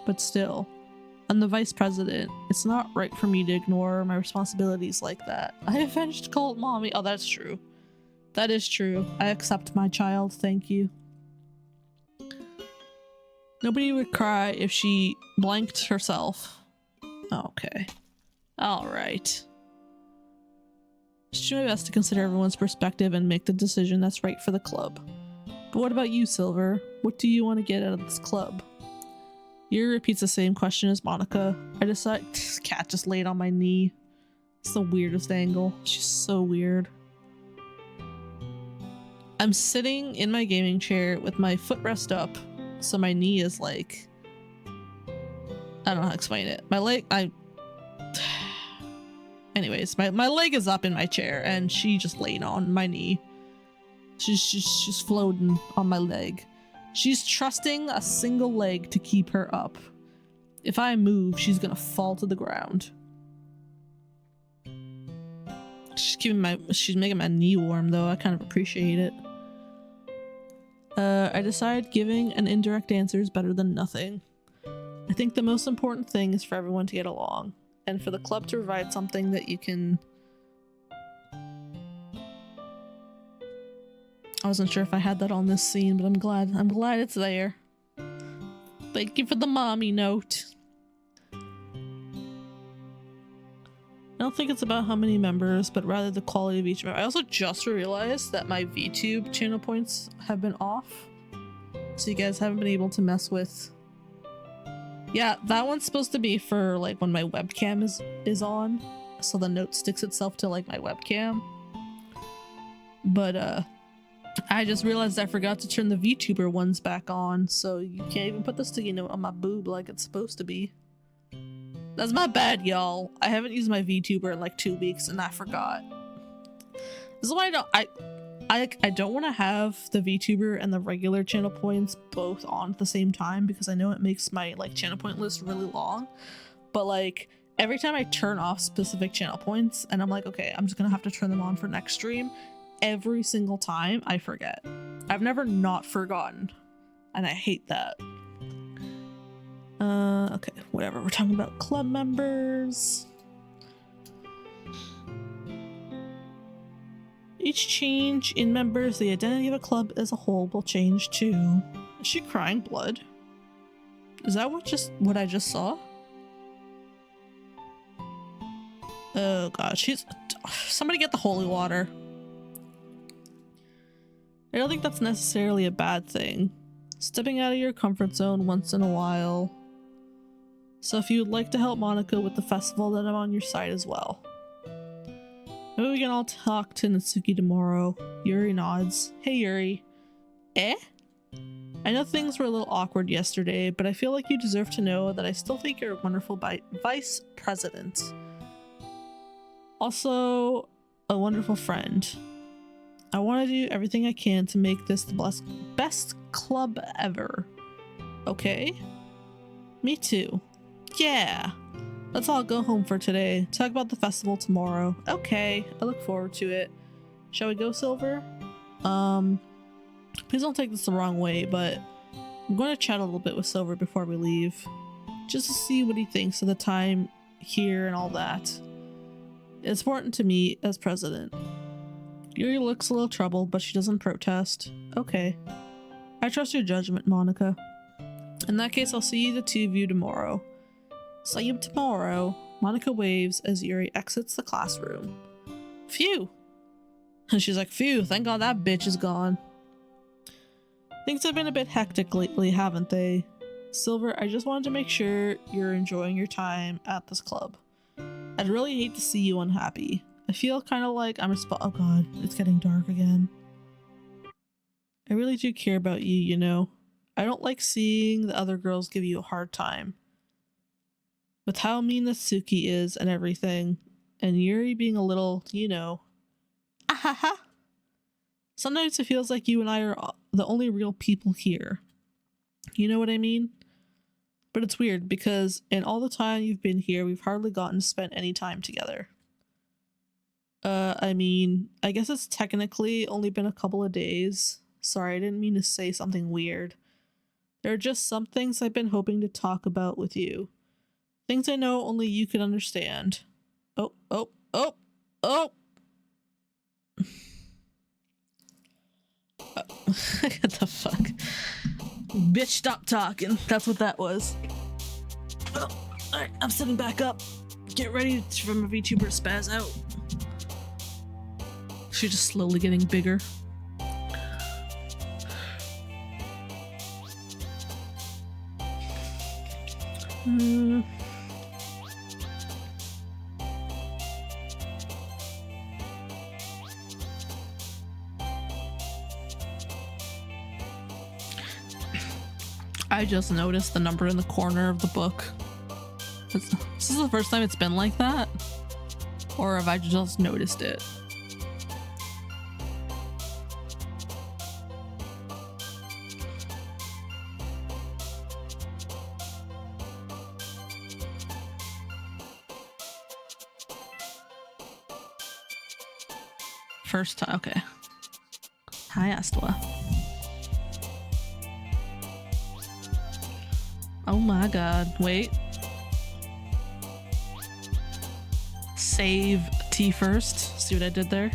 But still, I'm the vice president. It's not right for me to ignore my responsibilities like that. I avenged Cult Mommy. Oh, that's true. That is true. I accept my child. Thank you. Nobody would cry if she blanked herself. Okay. Alright. Just do my best to consider everyone's perspective and make the decision that's right for the club. But what about you, Silver? What do you want to get out of this club? Yuri repeats the same question as Monica. I decide this cat just laid on my knee. It's the weirdest angle. She's so weird. I'm sitting in my gaming chair with my footrest up, so my knee is like... I don't know how to explain it. My leg... Anyways, my leg is up in my chair and she just laid on my knee. She's floating on my leg. She's trusting a single leg to keep her up. If I move, she's gonna fall to the ground. She's making my knee warm though. I kind of appreciate it. I decide giving an indirect answer is better than nothing. I think the most important thing is for everyone to get along. And for the club to provide something that you can... I wasn't sure if I had that on this scene, but I'm glad it's there. Thank you for the mommy note. I don't think it's about how many members, but rather the quality of each member. I also just realized that my VTube channel points have been off. So you guys haven't been able to mess with... Yeah, that one's supposed to be for like when my webcam is on, so the note sticks itself to like my webcam. But I just realized I forgot to turn the VTuber ones back on, so you can't even put the sticky note on my boob like it's supposed to be. That's my bad, y'all. I haven't used my VTuber in like 2 weeks and I forgot. This is why I don't want to have the VTuber and the regular channel points both on at the same time, because I know it makes my like channel point list really long. But like every time I turn off specific channel points and I'm like, okay, I'm just gonna have to turn them on for next stream, every single time I forget. I've never not forgotten, and I hate that. Okay, whatever. We're talking about club members. Each change in members, the identity of a club as a whole will change too. Is she crying blood? Is that what I just saw? Oh god, somebody get the holy water. I don't think that's necessarily a bad thing. Stepping out of your comfort zone once in a while. So if you would like to help Monica with the festival, then I'm on your side as well. Maybe we can all talk to Natsuki tomorrow. Yuri nods. Hey Yuri. Eh? I know things were a little awkward yesterday, but I feel like you deserve to know that I still think you're a wonderful vice president. Also, a wonderful friend. I want to do everything I can to make this the best club ever. Okay? Me too. Yeah! Let's all go home for today. Talk about the festival tomorrow. Okay, I look forward to it. Shall we go, Silver? Please don't take this the wrong way, but I'm going to chat a little bit with Silver before we leave. Just to see what he thinks of the time here and all that. It's important to me as president. Yuri looks a little troubled, but she doesn't protest. Okay. I trust your judgment, Monica. In that case, I'll see the two of you tomorrow. See you tomorrow. Monica waves as Yuri exits the classroom. Phew! And she's like, phew, thank God that bitch is gone. Things have been a bit hectic lately, haven't they? Silver, I just wanted to make sure you're enjoying your time at this club. I'd really hate to see you unhappy. I feel kind of like I'm oh god, it's getting dark again. I really do care about you, you know. I don't like seeing the other girls give you a hard time. With how mean Natsuki is and everything, and Yuri being a little, you know, ahaha. Sometimes it feels like you and I are the only real people here. You know what I mean? But it's weird because in all the time you've been here, we've hardly gotten to spend any time together. I mean, I guess it's technically only been a couple of days. Sorry, I didn't mean to say something weird. There are just some things I've been hoping to talk about with you. Things I know only you can understand. Oh. What the fuck? Bitch, stop talking. That's what that was. Oh, alright, I'm sitting back up. Get ready for my VTuber to spaz out. She's just slowly getting bigger. I just noticed the number in the corner of the book. This is the first time it's been like that? Or have I just noticed it? First time, okay. Hi, Astwa. Oh my god, wait. Save T first. See what I did there?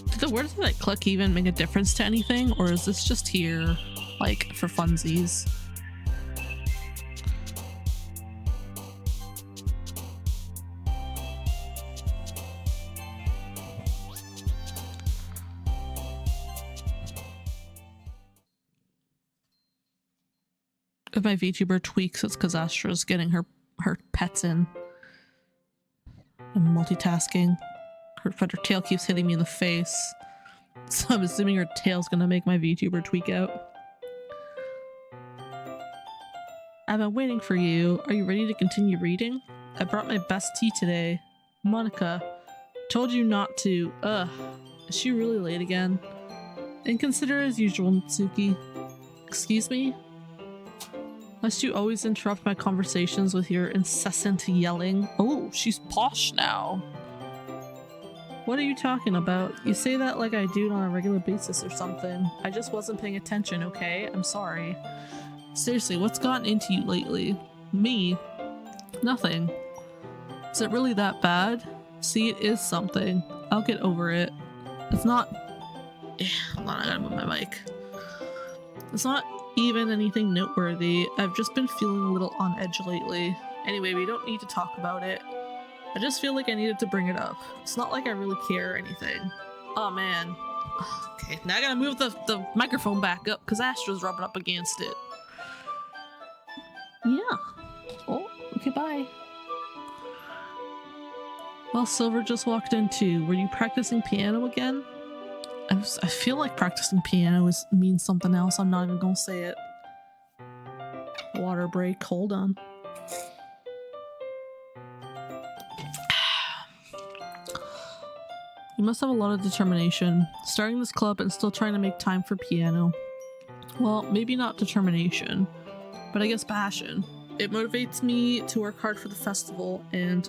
Did the words that I click even make a difference to anything? Or is this just here, like, for funsies? If my VTuber tweaks, it's because Astra's getting her pets in. I'm multitasking. Her tail keeps hitting me in the face. So I'm assuming her tail's gonna make my VTuber tweak out. I've been waiting for you. Are you ready to continue reading? I brought my best tea today. Monica, told you not to. Ugh. Is she really late again? Inconsiderate as usual, Natsuki. Excuse me? Must you always interrupt my conversations with your incessant yelling? Oh, she's posh now. What are you talking about? You say that like I do it on a regular basis or something. I just wasn't paying attention, okay? I'm sorry. Seriously, what's gotten into you lately? Me? Nothing. Is it really that bad? See, it is something. I'll get over it. It's not... Hold on, I gotta move my mic. It's not even anything noteworthy. I've just been feeling a little on edge lately. Anyway, we don't need to talk about it. I just feel like I needed to bring it up. It's not like I really care or anything. Oh man. Okay, now I gotta move the microphone back up because Astra's rubbing up against it. Yeah. Oh, okay, bye. Well, Silver just walked in too. Were you practicing piano again? I feel like practicing piano means something else. I'm not even gonna say it. Water break. Hold on. You must have a lot of determination. Starting this club and still trying to make time for piano. Well, maybe not determination, but I guess passion. It motivates me to work hard for the festival and,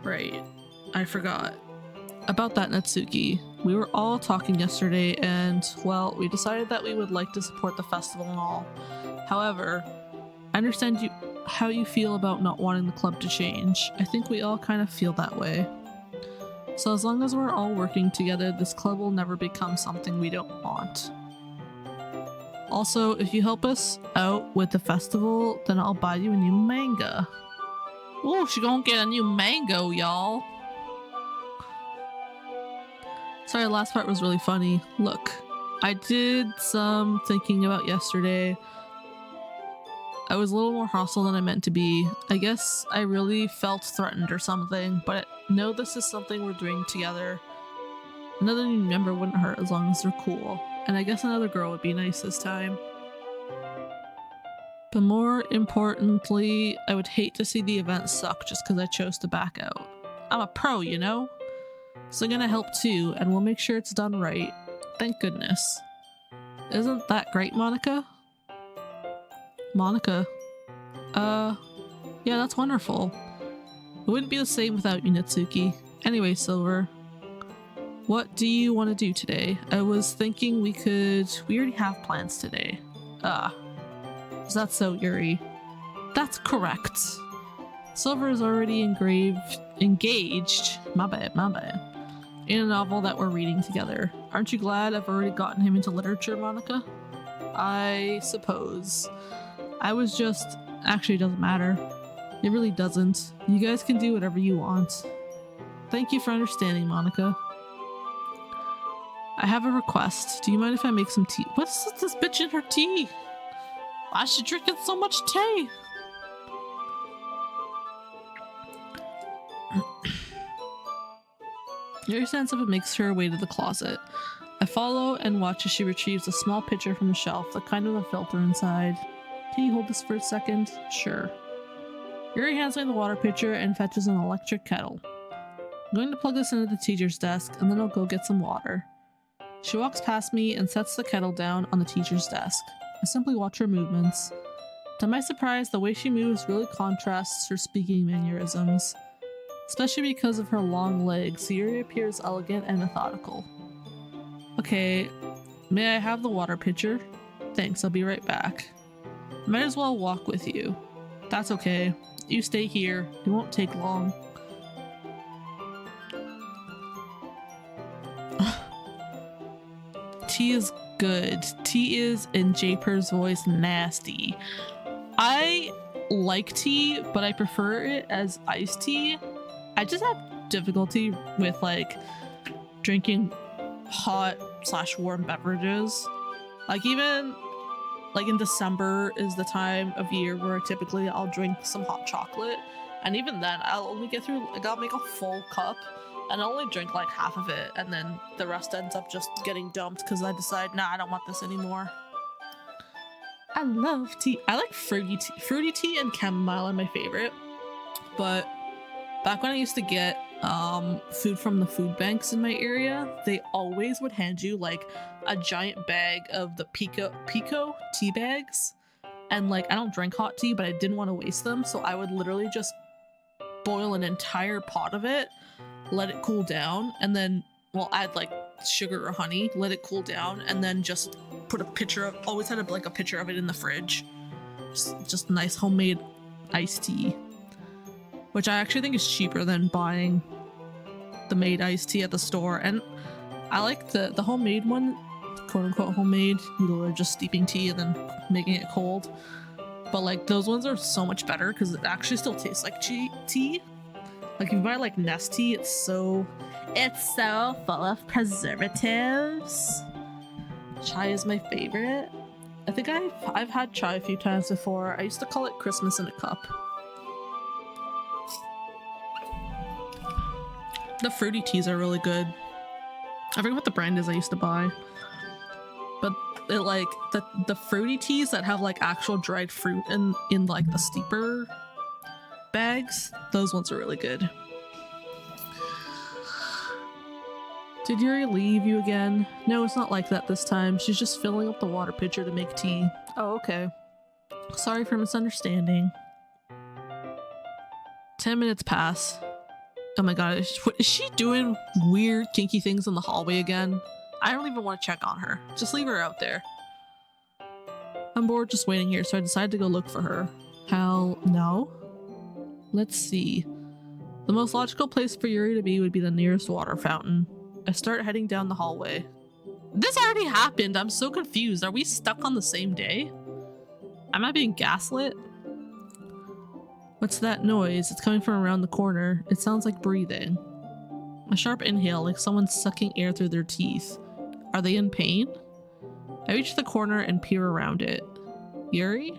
right. I forgot. About that, Natsuki. We were all talking yesterday and, well, we decided that we would like to support the festival and all. However, I understand how you feel about not wanting the club to change. I think we all kind of feel that way. So as long as we're all working together, this club will never become something we don't want. Also, if you help us out with the festival, then I'll buy you a new manga. Ooh, she gonna get a new mango, y'all. Sorry, the last part was really funny. Look, I did some thinking about yesterday. I was a little more hostile than I meant to be. I guess I really felt threatened or something, but I know this is something we're doing together. Another new member wouldn't hurt as long as they're cool. And I guess another girl would be nice this time. But more importantly, I would hate to see the event suck just because I chose to back out. I'm a pro, you know? So I'm gonna help too, and we'll make sure it's done right. Thank goodness. Isn't that great, Monica? Monica. Yeah, that's wonderful. It wouldn't be the same without you, Natsuki. Anyway, Silver. What do you want to do today? I was thinking we already have plans today. Is that so, Yuri? That's correct. Silver is already engaged, my bad, in a novel that we're reading together. Aren't you glad I've already gotten him into literature, Monica? I suppose. Actually, it doesn't matter. It really doesn't. You guys can do whatever you want. Thank you for understanding, Monica. I have a request. Do you mind if I make some tea? What's this bitch in her tea? Why is she drinking so much tea? Your sense of it makes her way to the closet. I follow and watch as she retrieves a small pitcher from the shelf, the kind with a filter inside. Can you hold this for a second? Sure. Yuri hands me the water pitcher and fetches an electric kettle. I'm going to plug this into the teacher's desk, and then I'll go get some water. She walks past me and sets the kettle down on the teacher's desk. I simply watch her movements. To my surprise, the way she moves really contrasts her speaking mannerisms. Especially because of her long legs, Yuri appears elegant and methodical. Okay, may I have the water pitcher? Thanks, I'll be right back. Might as well walk with you. That's okay. You stay here. It won't take long. Tea is good. Tea is, in Japer's voice, nasty. I like tea, but I prefer it as iced tea. I just have difficulty with drinking hot/warm beverages. Even in December is the time of year where I'll drink some hot chocolate, and even then I'll only get through, I'll make a full cup and I'll only drink half of it, and then the rest ends up just getting dumped because I decide, nah, I don't want this anymore. I love tea. I like fruity tea. Fruity tea and chamomile are my favorite, but back when I used to get food from the food banks in my area, they always would hand you a giant bag of the Pico tea bags, and I don't drink hot tea, but I didn't want to waste them, so I would literally just boil an entire pot of it, let it cool down, and then add sugar or honey, let it cool down, and then just put a pitcher of, always had a pitcher of it in the fridge. Just nice homemade iced tea, which I actually think is cheaper than buying the made iced tea at the store. And I like the homemade one, quote unquote homemade. You know, just steeping tea and then making it cold. But those ones are so much better because it actually still tastes like tea. If you buy Nestea, it's so full of preservatives. Chai is my favorite. I think I've had chai a few times before. I used to call it Christmas in a cup. The fruity teas are really good. I forget what the brand is I used to buy, but it the fruity teas that have actual dried fruit in the steeper bags, those ones are really good. Did Yuri leave you again? No, it's not like that this time. She's just filling up the water pitcher to make tea. Oh, okay. Sorry for misunderstanding. 10 minutes pass. Oh my god, is she doing weird kinky things in the hallway again? I don't even want to check on her. Just leave her out there. I'm bored just waiting here, so I decided to go look for her. Hell no. Let's see. The most logical place for Yuri to be would be the nearest water fountain. I start heading down the hallway. This already happened. I'm so confused. Are we stuck on the same day? Am I being gaslit? What's that noise? It's coming from around the corner. It sounds like breathing. A sharp inhale, like someone sucking air through their teeth. Are they in pain? I reach the corner and peer around it. Yuri?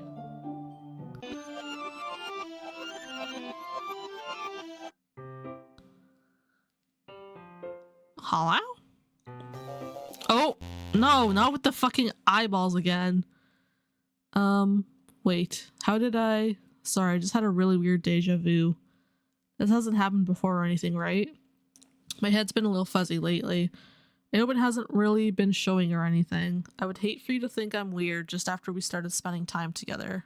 Hello? Oh, no, not with the fucking eyeballs again. Wait, how did I... Sorry, I just had a really weird deja vu. This hasn't happened before or anything, right? My head's been a little fuzzy lately. I hope it hasn't really been showing or anything. I would hate for you to think I'm weird just after we started spending time together.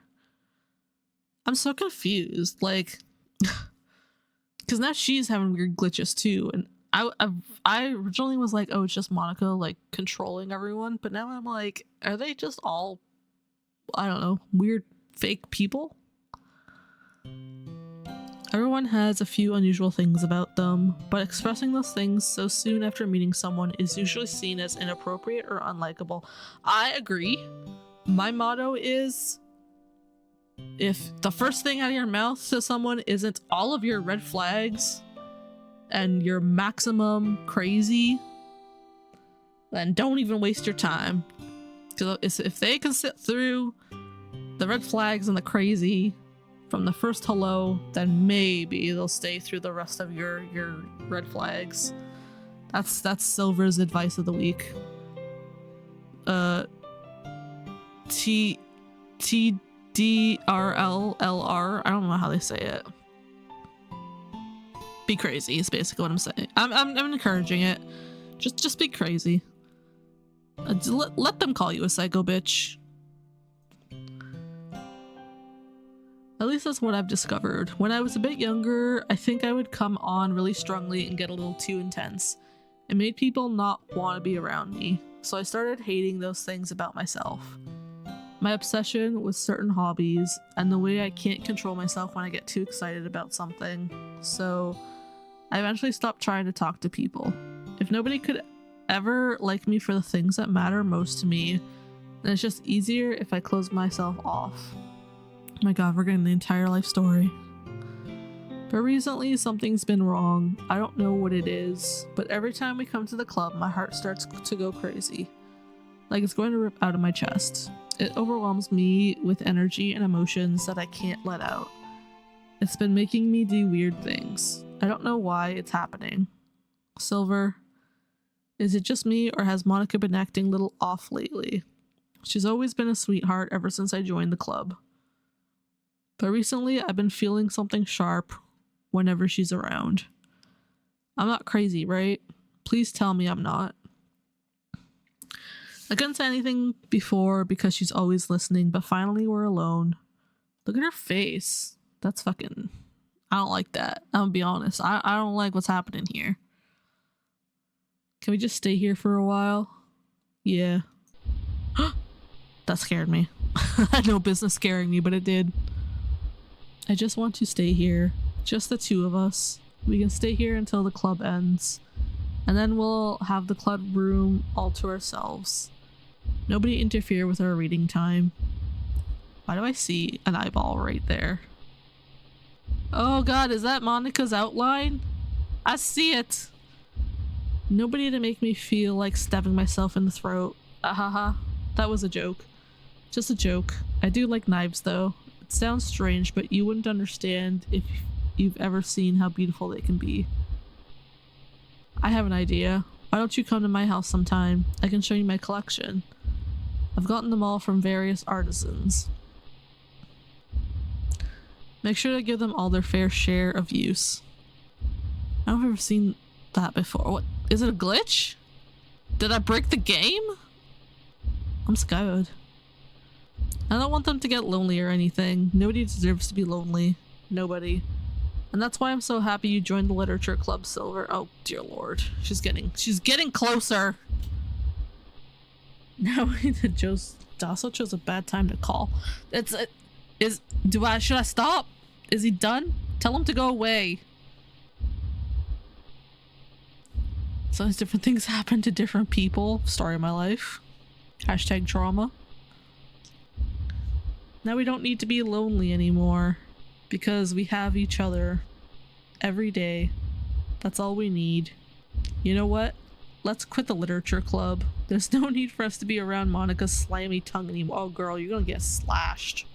I'm so confused, like... Because now she's having weird glitches too, and I originally was like, oh, it's just Monica, like, controlling everyone, but now I'm like, are they just all, I don't know, weird fake people? Everyone has a few unusual things about them, but expressing those things so soon after meeting someone is usually seen as inappropriate or unlikable. I agree. My motto is, if the first thing out of your mouth to someone isn't all of your red flags and your maximum crazy, then don't even waste your time. Because if they can sit through the red flags and the crazy from the first hello, then maybe they'll stay through the rest of your red flags. That's Silver's advice of the week. TDRLLR. I don't know how they say it. Be crazy is basically what I'm saying. I'm encouraging it. Just be crazy. Let them call you a psycho bitch. At least that's what I've discovered. When I was a bit younger, I think I would come on really strongly and get a little too intense. It made people not want to be around me, so I started hating those things about myself. My obsession with certain hobbies, and the way I can't control myself when I get too excited about something. So I eventually stopped trying to talk to people. If nobody could ever like me for the things that matter most to me, then it's just easier if I close myself off. Oh my god, we're getting the entire life story. But recently something's been wrong. I don't know what it is, but every time we come to the club, my heart starts to go crazy. Like it's going to rip out of my chest. It overwhelms me with energy and emotions that I can't let out. It's been making me do weird things. I don't know why it's happening. Silver, is it just me, or has Monica been acting a little off lately? She's always been a sweetheart ever since I joined the club. But recently I've been feeling something sharp whenever she's around. I'm not crazy, right? Please tell me I'm not. I couldn't say anything before because she's always listening, but finally we're alone. Look at her face. That's fucking... I don't like that. I'm gonna be honest. I don't like what's happening here. Can we just stay here for a while? Yeah. That scared me. I had no business scaring me, but it did. I just want to stay here. Just the two of us. We can stay here until the club ends. And then we'll have the club room all to ourselves. Nobody interfere with our reading time. Why do I see an eyeball right there? Oh god, is that Monica's outline? I see it! Nobody to make me feel like stabbing myself in the throat. Ahaha. That was a joke. Just a joke. I do like knives though. It sounds strange, but you wouldn't understand if you've ever seen how beautiful they can be. I have an idea. Why don't you come to my house sometime? I can show you my collection. I've gotten them all from various artisans. Make sure to give them all their fair share of use. I don't know if I've ever seen that before. What? Is it a glitch? Did I break the game? I'm scared. I don't want them to get lonely or anything. Nobody deserves to be lonely. Nobody. And that's why I'm so happy you joined the Literature Club, Silver. Oh, dear lord. She's getting closer! Now that Joe's also chose a bad time to call. Should I stop? Is he done? Tell him to go away. Sometimes different things happen to different people. Story of my life. Hashtag trauma. Now we don't need to be lonely anymore because we have each other every day. That's all we need. You know what? Let's quit the literature club. There's no need for us to be around Monica's slimy tongue anymore. Oh girl, you're gonna get slashed.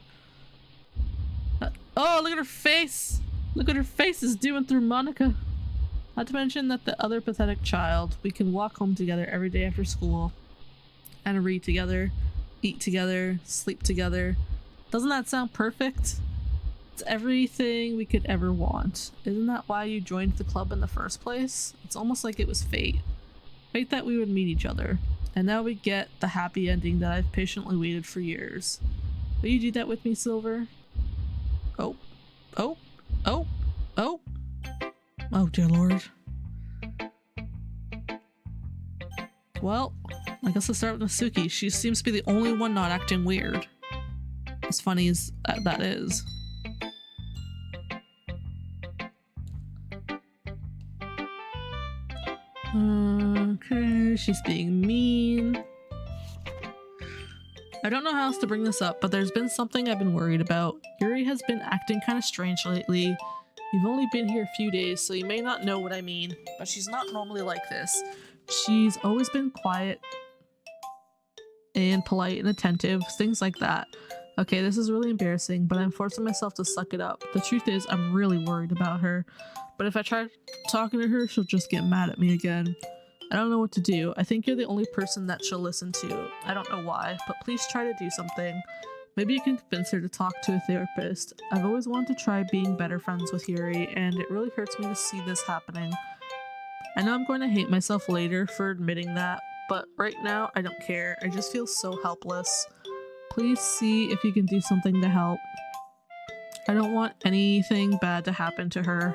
Oh, look at her face! Look what her face is doing through Monica. Not to mention that the other pathetic child. We can walk home together every day after school. And read together, eat together, sleep together. Doesn't that sound perfect? It's everything we could ever want. Isn't that why you joined the club in the first place? It's almost like it was fate. Fate that we would meet each other. And now we get the happy ending that I've patiently waited for years. Will you do that with me, Silver? Oh. Oh. Oh. Oh. Oh, dear Lord. Well, I guess let's start with Nasuki. She seems to be the only one not acting weird. As funny as that is. Okay, she's being mean. I don't know how else to bring this up, but there's been something I've been worried about. Yuri has been acting kind of strange lately. You've only been here a few days, so you may not know what I mean, but she's not normally like this. She's always been quiet and polite and attentive, things like that. Okay, this is really embarrassing, but I'm forcing myself to suck it up. The truth is, I'm really worried about her. But if I try talking to her, she'll just get mad at me again. I don't know what to do. I think you're the only person that she'll listen to. I don't know why, but please try to do something. Maybe you can convince her to talk to a therapist. I've always wanted to try being better friends with Yuri, and it really hurts me to see this happening. I know I'm going to hate myself later for admitting that, but right now I don't care. I just feel so helpless. Please see if you can do something to help. I don't want anything bad to happen to her.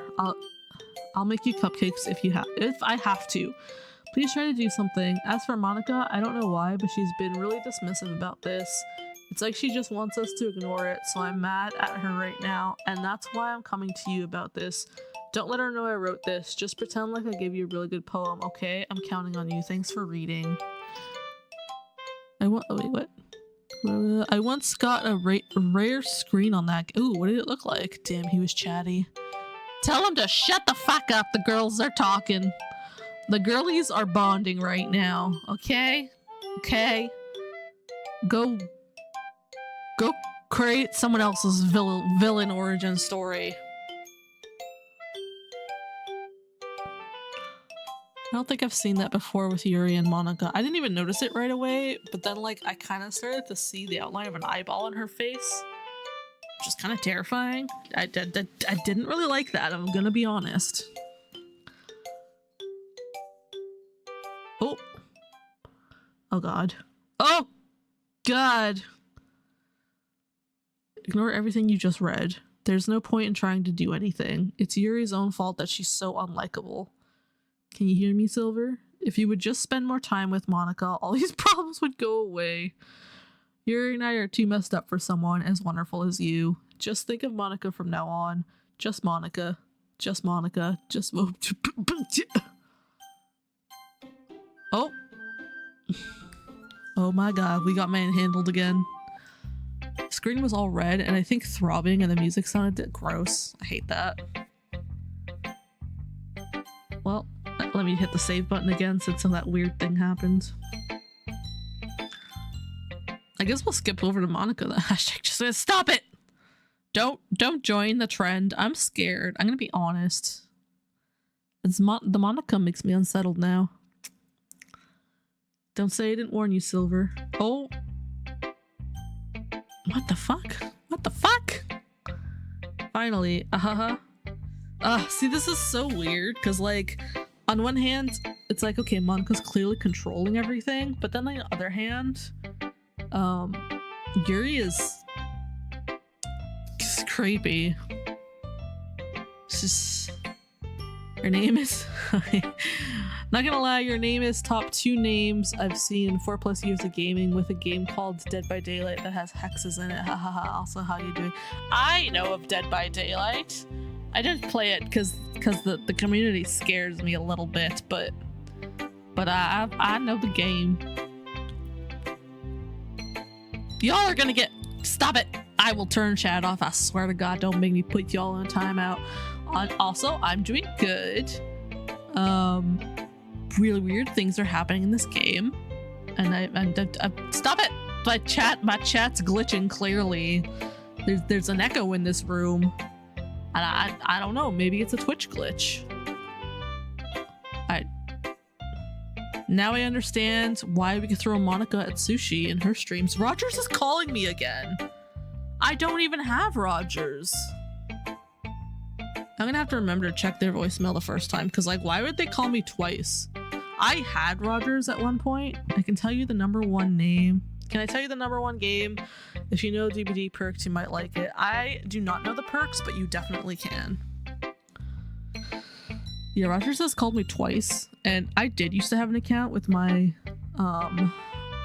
I'll make you cupcakes if I have to. Please try to do something. As for Monica, I don't know why, but she's been really dismissive about this. It's like she just wants us to ignore it, so I'm mad at her right now, and that's why I'm coming to you about this. Don't let her know I wrote this. Just pretend like I gave you a really good poem, okay? I'm counting on you. Thanks for reading. Wait, what? I once got a rare screen on that. Ooh, what did it look like? Damn, he was chatty. Tell him to shut the fuck up. The girls are talking. The girlies are bonding right now. Okay? Okay? Go create someone else's villain origin story. I don't think I've seen that before with Yuri and Monica. I didn't even notice it right away, but then like I kind of started to see the outline of an eyeball on her face, which is kind of terrifying. I didn't really like that, I'm gonna be honest. Oh. Oh god. Oh god. Ignore everything you just read. There's no point in trying to do anything. It's Yuri's own fault that she's so unlikable. Can you hear me, Silver? If you would just spend more time with Monica, all these problems would go away. Yuri and I are too messed up for someone as wonderful as you. Just think of Monica from now on. Just Monica. Just Monica. Just... Oh. Oh my god, we got manhandled again. The screen was all red and I think throbbing and the music sounded gross. I hate that. Well, let me hit the save button again since that weird thing happened. I guess we'll skip over to Monica. The hashtag just says, stop it! Don't join the trend. I'm scared. I'm gonna be honest. The Monica makes me unsettled now. Don't say I didn't warn you, Silver. Oh. What the fuck? What the fuck? Finally. See, this is so weird, because, like, on one hand, it's like, okay, Monica's clearly controlling everything, but then on the other hand, Yuri is creepy. It's just... Her name is... Not gonna lie, your name is top 2 names I've seen in 4+ years of gaming with a game called Dead by Daylight that has hexes in it. Hahaha. Also, how you doing? I know of Dead by Daylight. I didn't play it because the community scares me a little bit, but I know the game. Y'all are gonna get... Stop it! I will turn chat off. I swear to God, don't make me put y'all in a timeout. Also, I'm doing good. Really weird things are happening in this game, and I stop it. My chat's glitching clearly. There's an echo in this room, and I don't know. Maybe it's a Twitch glitch. Now I understand why we could throw Monica at sushi in her streams. Rogers is calling me again. I don't even have Rogers. I'm gonna have to remember to check their voicemail the first time, because like, why would they call me twice? I had Rogers at one point. I can tell you the #1 name. Can I tell you the #1 game? If you know DBD perks, you might like it. I do not know the perks, but you definitely can. Yeah, Rogers has called me twice, and I did used to have an account with my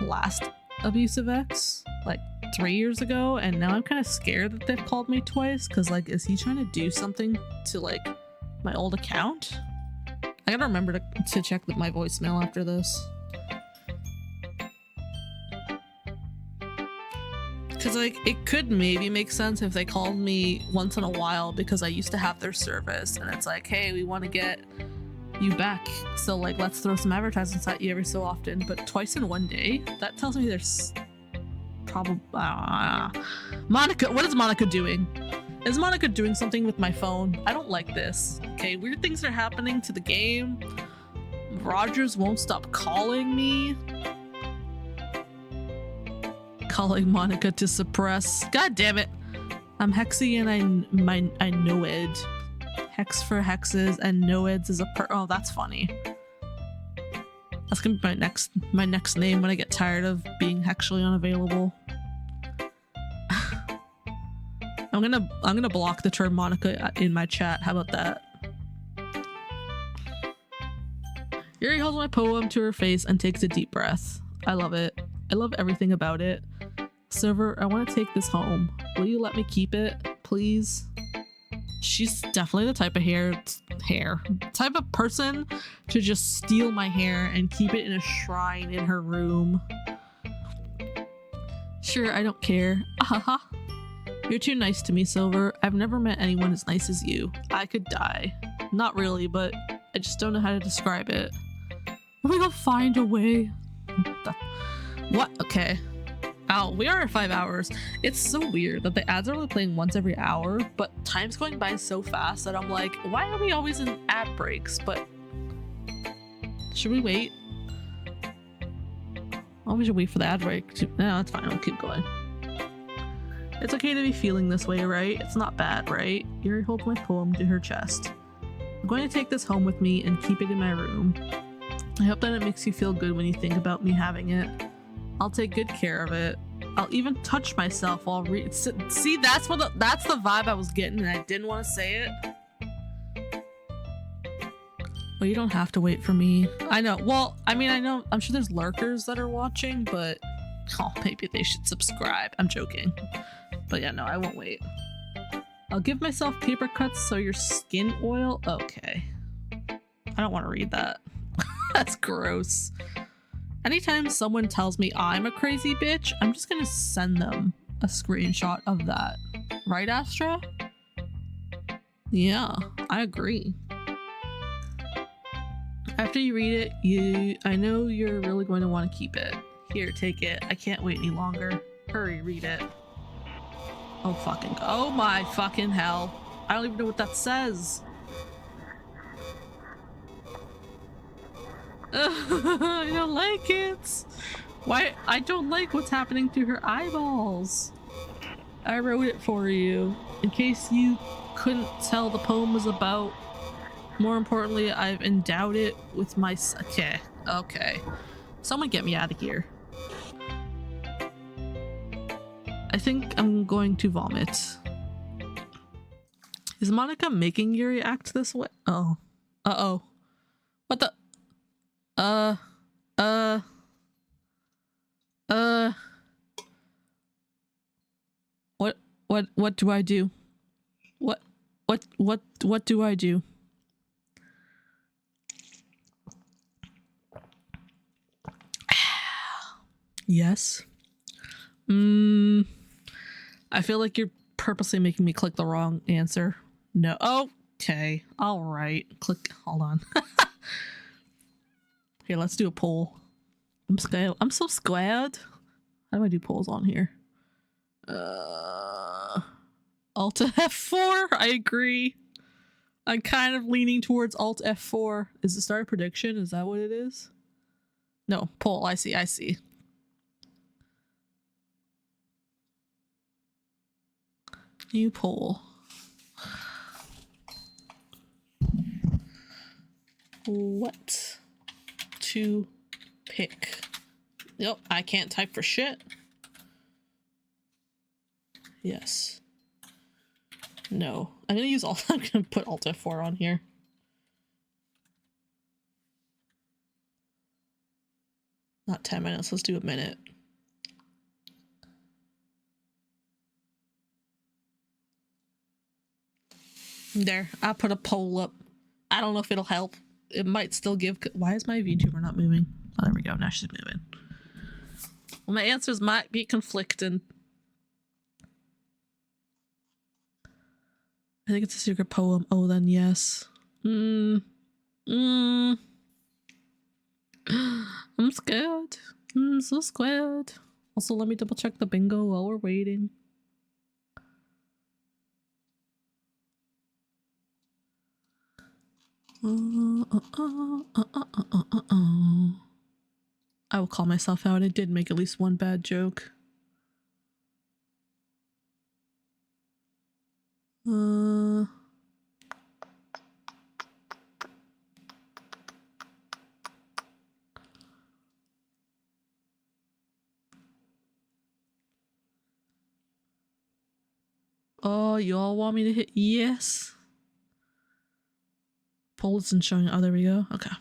last abusive ex, like 3 years ago, and now I'm kind of scared that they've called me twice, because like, is he trying to do something to like my old account? I gotta remember to check my voicemail after this. Because like, it could maybe make sense if they called me once in a while because I used to have their service, and it's like, hey, we want to get you back, so like, let's throw some advertisements at you every so often. But twice in one day? That tells me there's probably... Monica, what is Monica doing? Is Monica doing something with my phone? I don't like this. Okay, weird things are happening to the game. Rogers won't stop calling me. Calling Monica to suppress. God damn it. I'm Hexy and I know it. Hex for hexes and Noeds is a oh, that's funny. That's gonna be my next name when I get tired of being hexually unavailable. I'm gonna block the term Monica in my chat. How about that? Yuri holds my poem to her face and takes a deep breath. I love it. I love everything about it. Silver, I want to take this home. Will you let me keep it, please? She's definitely the type of type of person to just steal my hair and keep it in a shrine in her room. Sure, I don't care. Ahaha. You're too nice to me, Silver. I've never met anyone as nice as you. I could die. Not really, but I just don't know how to describe it. We gonna find a way. What? Okay. Oh, we are at 5 hours. It's so weird that the ads are only playing once every hour, but time's going by so fast that I'm like, why are we always in ad breaks? But should we wait? Oh, we should wait for the ad break. No, it's fine. I'll keep going. It's okay to be feeling this way, right? It's not bad, right? Yuri holds my poem to her chest. I'm going to take this home with me and keep it in my room. I hope that it makes you feel good when you think about me having it. I'll take good care of it. I'll even touch myself while see, that's the vibe I was getting, and I didn't want to say it. Well, you don't have to wait for me. I know. Well, I mean, I know. I'm sure there's lurkers that are watching, but oh, maybe they should subscribe. I'm joking. But yeah, no, I won't wait. I'll give myself paper cuts so your skin oil. Okay. I don't want to read that. That's gross. Anytime someone tells me I'm a crazy bitch, I'm just gonna send them a screenshot of that. Right, Astra? Yeah, I agree. After you read it, I know you're really going to want to keep it. Here, take it. I can't wait any longer. Hurry, read it. Oh fucking, oh my fucking hell. I don't even know what that says. I don't like it. Why? I don't like what's happening to her eyeballs. I wrote it for you. In case you couldn't tell the poem was about. More importantly, I've endowed it with my... Okay. Someone get me out of here. I think I'm going to vomit. Is Monica making Yuri act this way? Oh. Uh-oh. What the... uh, what do I do? What do I do? Yes. I feel like you're purposely making me click the wrong answer. No. Okay. All right. Click. Hold on. Here, let's do a poll. I'm scared. I'm so scared. How do I do polls on here? Alt F4. I agree. I'm kind of leaning towards Alt F4. Is it start a prediction? Is that what it is? No, poll. I see. I see. New poll. What to pick? Nope, I can't type for shit. Yes. No. I'm gonna use Alt. I'm gonna put Alt F4 on here. Not 10 minutes. Let's do a minute. There, I'll put a poll up. I don't know if it'll help. It might still give. Why is my VTuber not moving? Oh, there we go. Now she's moving. Well, my answers might be conflicting. I think it's a secret poem. Oh, then yes. I'm scared. I'm so scared. Also, let me double check the bingo while we're waiting. I will call myself out. I did make at least one bad joke. Oh, you all want me to hit yes? Poll isn't showing. Oh, there we go. Okay.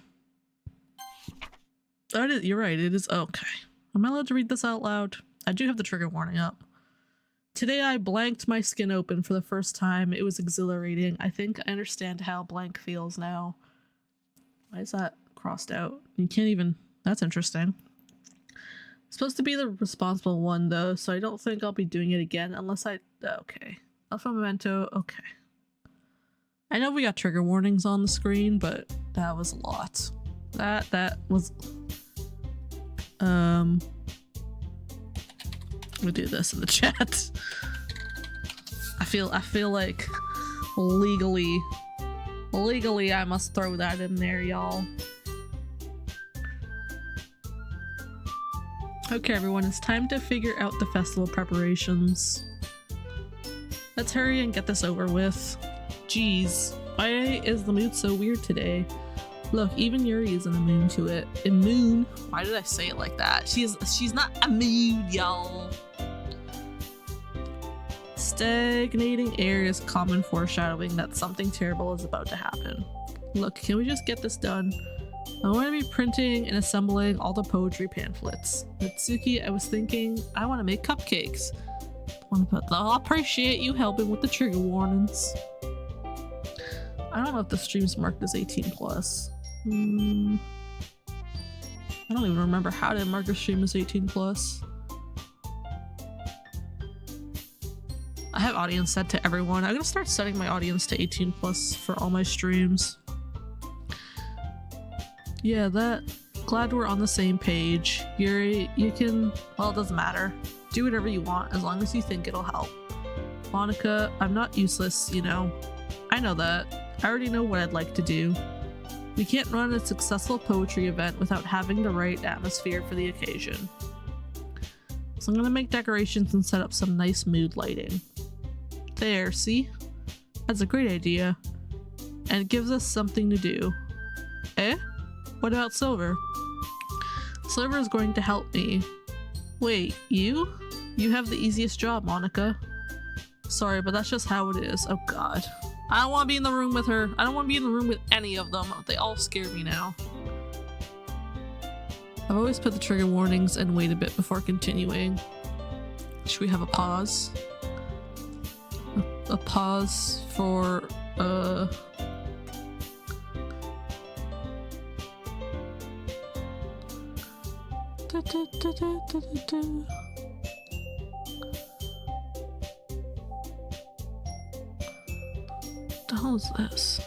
Oh, it is. You're right. It is. Okay. Am I allowed to read this out loud? I do have the trigger warning up. Today I blanked my skin open for the first time. It was exhilarating. I think I understand how blank feels now. Why is that crossed out? You can't even... That's interesting. Supposed to be the responsible one though, so I don't think I'll be doing it again unless I... Okay. Alpha Memento. Okay. I know we got trigger warnings on the screen, but that was a lot. That was... We'll do this in the chat. I feel like legally I must throw that in there, y'all. Okay, everyone, it's time to figure out the festival preparations. Let's hurry and get this over with. Jeez, why is the mood so weird today? Look, even Yuri is in the mood to it. Immune? Why did I say it like that? She's not immune, y'all. Stagnating air is common foreshadowing that something terrible is about to happen. Look, can we just get this done? I want to be printing and assembling all the poetry pamphlets. Mitsuki, I was thinking, I want to make cupcakes. I'll appreciate you helping with the trigger warnings. I don't know if the stream's marked as 18 plus. I don't even remember how to mark a stream as 18 plus. I have audience set to everyone. I'm gonna start setting my audience to 18 plus for all my streams. Yeah, glad we're on the same page. Yuri, you can, well, it doesn't matter. Do whatever you want as long as you think it'll help. Monica, I'm not useless, you know. I know that. I already know what I'd like to do. We can't run a successful poetry event without having the right atmosphere for the occasion. So I'm gonna make decorations and set up some nice mood lighting. There, see? That's a great idea. And it gives us something to do. Eh? What about Silver? Silver is going to help me. Wait, you? You have the easiest job, Monica. Sorry, but that's just how it is. Oh god. I don't want to be in the room with her. I don't want to be in the room with any of them. They all scare me now. I've always put the trigger warnings and wait a bit before continuing. Should we have a pause? A pause for the hell is this?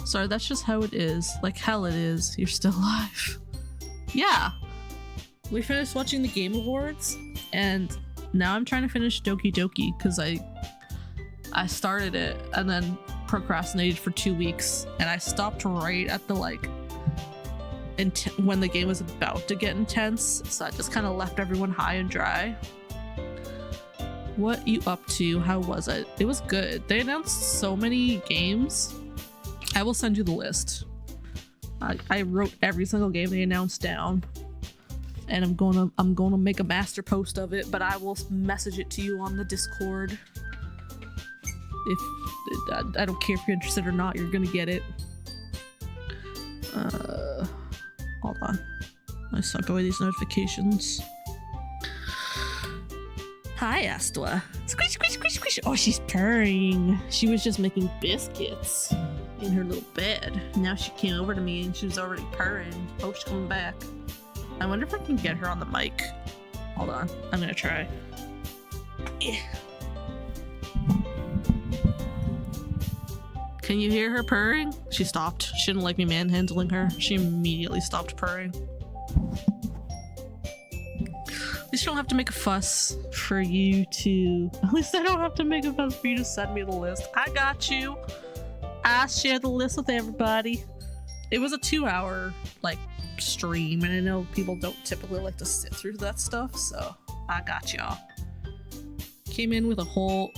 Sorry, that's just how it is. Like hell it is. You're still alive. Yeah. We finished watching the Game Awards and now I'm trying to finish Doki Doki because I started it and then procrastinated for 2 weeks and I stopped right at the when the game was about to get intense, so I just kind of left everyone high and dry. What you up to? How was it? It was good. They announced so many games. I will send you the list. I wrote every single game they announced down, and I'm gonna make a master post of it. But I will message it to you on the Discord. If I don't care if you're interested or not, you're gonna get it. Hold on. I suck away these notifications. Hi, Astwa. Squish, squish, squish, squish. Oh, she's purring. She was just making biscuits in her little bed. Now she came over to me and she was already purring. Oh, she's coming back. I wonder if I can get her on the mic. Hold on. I'm gonna try. Yeah. Can you hear her purring? She stopped. She didn't like me manhandling her. She immediately stopped purring. At least you don't have to make a fuss for you to... At least I don't have to make a fuss for you to send me the list. I got you. I share the list with everybody. It was a 2-hour, stream, and I know people don't typically like to sit through that stuff, so I got y'all. Came in with a whole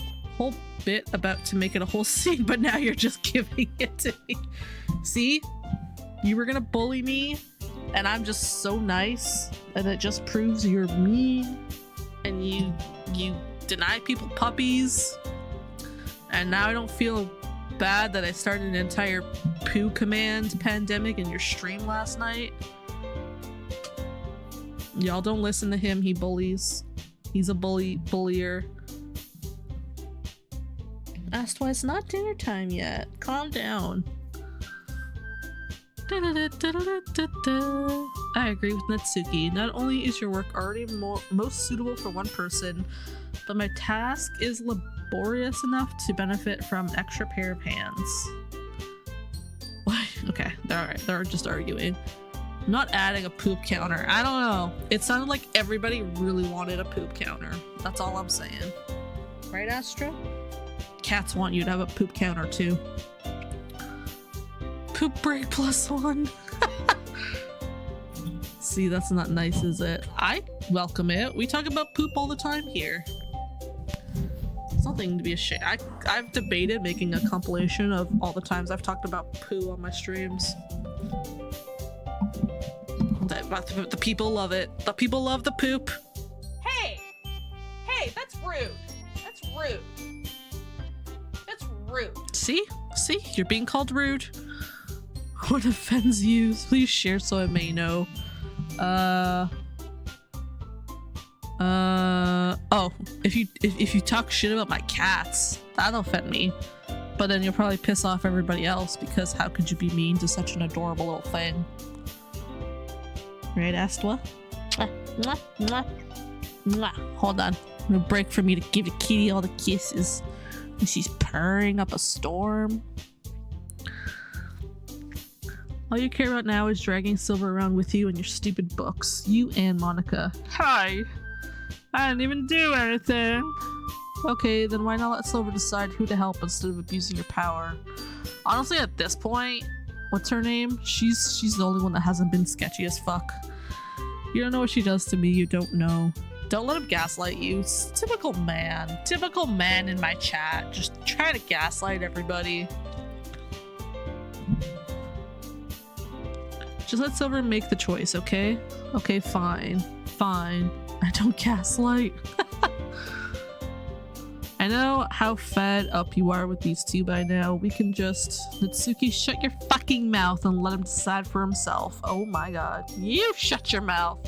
bit about to make it a whole scene, but now you're just giving it to me. See? You were gonna bully me, and I'm just so nice, and it just proves you're mean, and you deny people puppies, and now I don't feel bad that I started an entire poo command pandemic in your stream last night. Y'all don't listen to him, he bullies. He's a bullier. Asked why it's not dinner time yet. Calm down. I agree with Natsuki. Not only is your work already most suitable for one person, but my task is laborious enough to benefit from an extra pair of hands. What? Okay, alright, they're just arguing. I'm not adding a poop counter. I don't know. It sounded like everybody really wanted a poop counter. That's all I'm saying. Right, Astra? Cats want you to have a poop counter too. Poop break +1. See, that's not nice, is it? I welcome it. We talk about poop all the time here. It's nothing to be ashamed. I've debated making a compilation of all the times I've talked about poo on my streams. The people love it. The people love the poop.
Hey! Hey, that's rude. That's rude. That's rude.
See? See? You're being called rude. What offends you? Please share so I may know. Oh, if you talk shit about my cats, that'll offend me. But then you'll probably piss off everybody else, because how could you be mean to such an adorable little thing? Right, Astwa? Mwah, mwah, mwah. Hold on. I'm gonna break for me to give the kitty all the kisses. And she's purring up a storm. All you care about now is dragging Silver around with you and your stupid books. You and Monica. Hi! I didn't even do anything! Okay, then why not let Silver decide who to help instead of abusing your power? Honestly, at this point, what's her name? She's the only one that hasn't been sketchy as fuck. You don't know what she does to me, you don't know. Don't let him gaslight you. It's typical man. Typical man in my chat. Just try to gaslight everybody. Just let Silver make the choice, okay? Okay, fine. Fine. I don't gaslight. I know how fed up you are with these two by now. We can just... Natsuki, shut your fucking mouth and let him decide for himself. Oh my god. You shut your mouth!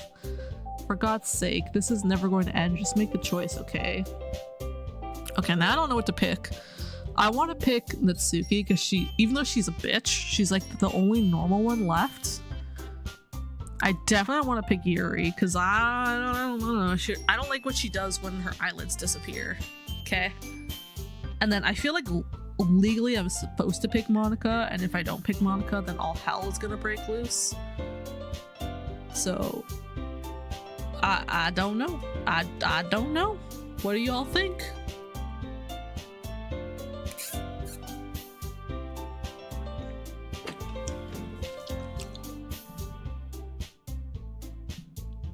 For God's sake, this is never going to end. Just make the choice, okay? Okay, now I don't know what to pick. I want to pick Natsuki because she, even though she's a bitch, she's like the only normal one left. I definitely want to pick Yuri because I don't know. I don't like what she does when her eyelids disappear. Okay. And then I feel like legally I'm supposed to pick Monica, and if I don't pick Monica, then all hell is gonna break loose. So I don't know. I don't know. What do y'all think?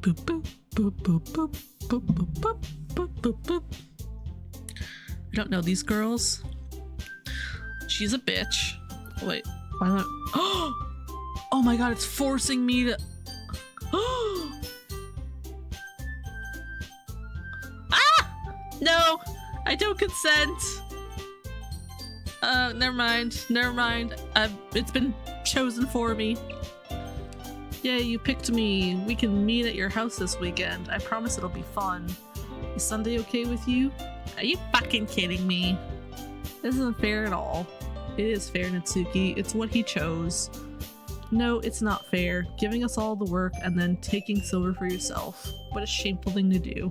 Boop boop boop boop boop boop boop boop boop boop boop. I don't know these girls. She's a bitch. Wait, why not? Oh my god, it's forcing me to. Ah! No, I don't consent. Never mind. Never mind. It's been chosen for me. Yay, you picked me. We can meet at your house this weekend. I promise it'll be fun. Is Sunday okay with you? Are you fucking kidding me? This isn't fair at all. It is fair, Natsuki. It's what he chose. No, it's not fair. Giving us all the work and then taking Silver for yourself. What a shameful thing to do.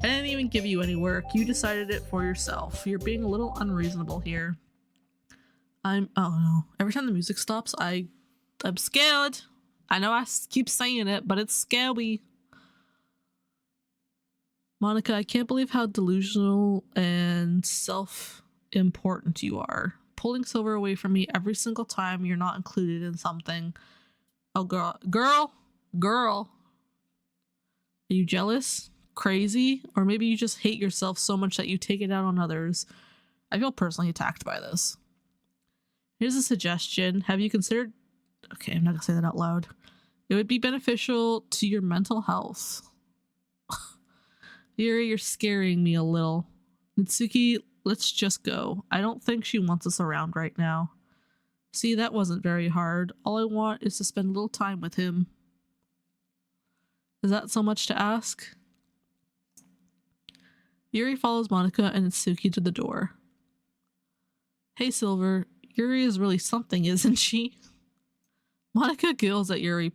I didn't even give you any work. You decided it for yourself. You're being a little unreasonable here. Oh no. Every time the music stops, I'm scared. I know I keep saying it, but it's scary. Monica, I can't believe how delusional and self-important you are. Pulling Silver away from me every single time you're not included in something. Oh, girl. Are you jealous? Crazy? Or maybe you just hate yourself so much that you take it out on others. I feel personally attacked by this. Here's a suggestion. Have you considered... Okay, I'm not gonna say that out loud. It would be beneficial to your mental health. Yuri, you're scaring me a little. Natsuki, let's just go. I don't think she wants us around right now. See, that wasn't very hard. All I want is to spend a little time with him. Is that so much to ask? Yuri follows Monica and Natsuki to the door. Hey, Silver. Yuri is really something, isn't she? Monica giggles at Yuri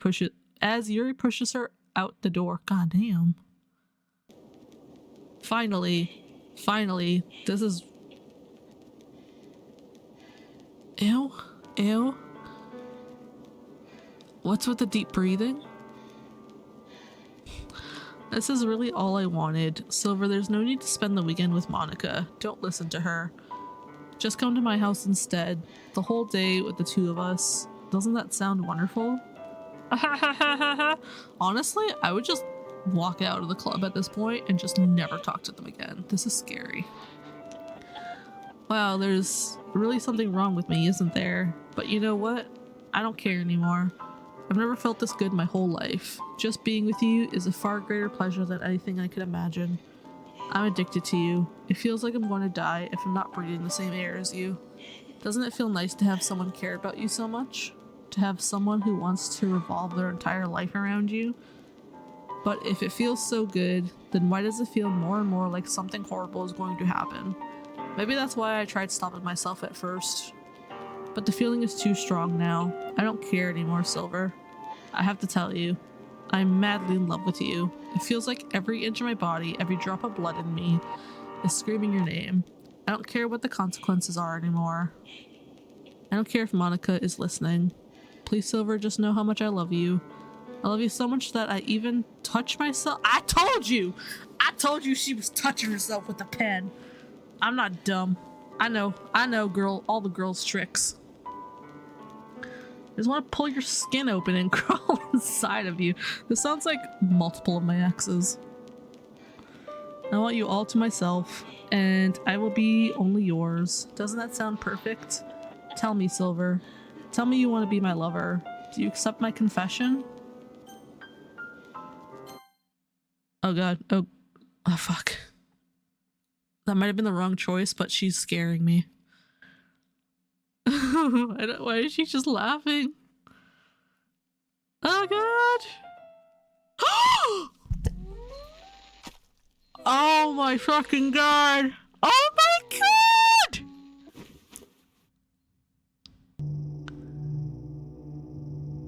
as Yuri pushes her out the door. God damn. Finally, this is... Ew. What's with the deep breathing? This is really all I wanted. Silver, there's no need to spend the weekend with Monica. Don't listen to her. Just come to my house instead. The whole day with the two of us. Doesn't that sound wonderful? Honestly, I would just walk out of the club at this point and just never talk to them again. This is scary. Wow, there's really something wrong with me, isn't there? But you know what? I don't care anymore. I've never felt this good my whole life. Just being with you is a far greater pleasure than anything I could imagine. I'm addicted to you. It feels like I'm going to die if I'm not breathing the same air as you. Doesn't it feel nice to have someone care about you so much? To have someone who wants to revolve their entire life around you? But if it feels so good, then why does it feel more and more like something horrible is going to happen? Maybe that's why I tried stopping myself at first. But the feeling is too strong now. I don't care anymore, Silver. I have to tell you, I'm madly in love with you. It feels like every inch of my body, every drop of blood in me, is screaming your name. I don't care what the consequences are anymore. I don't care if Monica is listening. Please, Silver, just know how much I love you. I love you so much that I even touch myself. I told you she was touching herself with a pen. I'm not dumb. I know, girl, all the girls' tricks. I just want to pull your skin open and crawl inside of you. This sounds like multiple of my exes. I want you all to myself, and I will be only yours. Doesn't that sound perfect? Tell me, Silver. Tell me you want to be my lover. Do you accept my confession? Oh god. Oh fuck. That might have been the wrong choice, but she's scaring me. Why is she just laughing? Oh god! Oh my fucking god! Oh my god!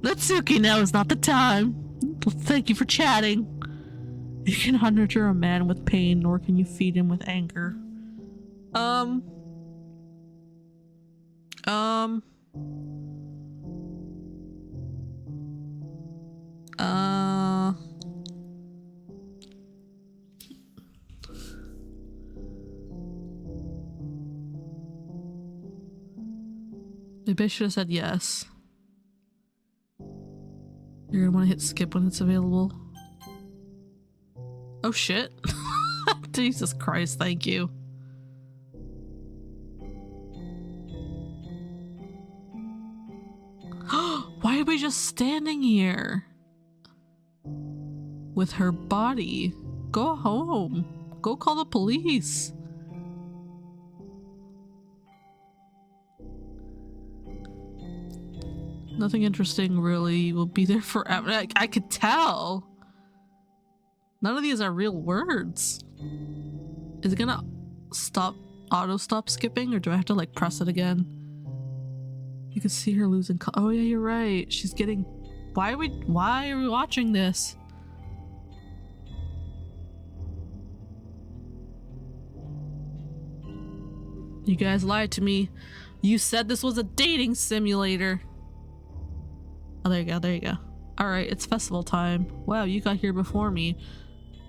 Natsuki, now is not the time. Thank you for chatting. You cannot nurture a man with pain, nor can you feed him with anger. Maybe I should have said yes. You're gonna want to hit skip when it's available. Oh shit. Jesus Christ, thank you. Why are we just standing here? With her body. Go home. Go call the police. Nothing interesting really will be there forever. I could tell. None of these are real words. Is it gonna auto stop skipping, or do I have to like press it again? You can see her losing oh yeah, you're right. She's getting... Why are we watching this? You guys lied to me. You said this was a dating simulator. Oh, there you go, there you go. Alright, it's festival time. Wow, you got here before me.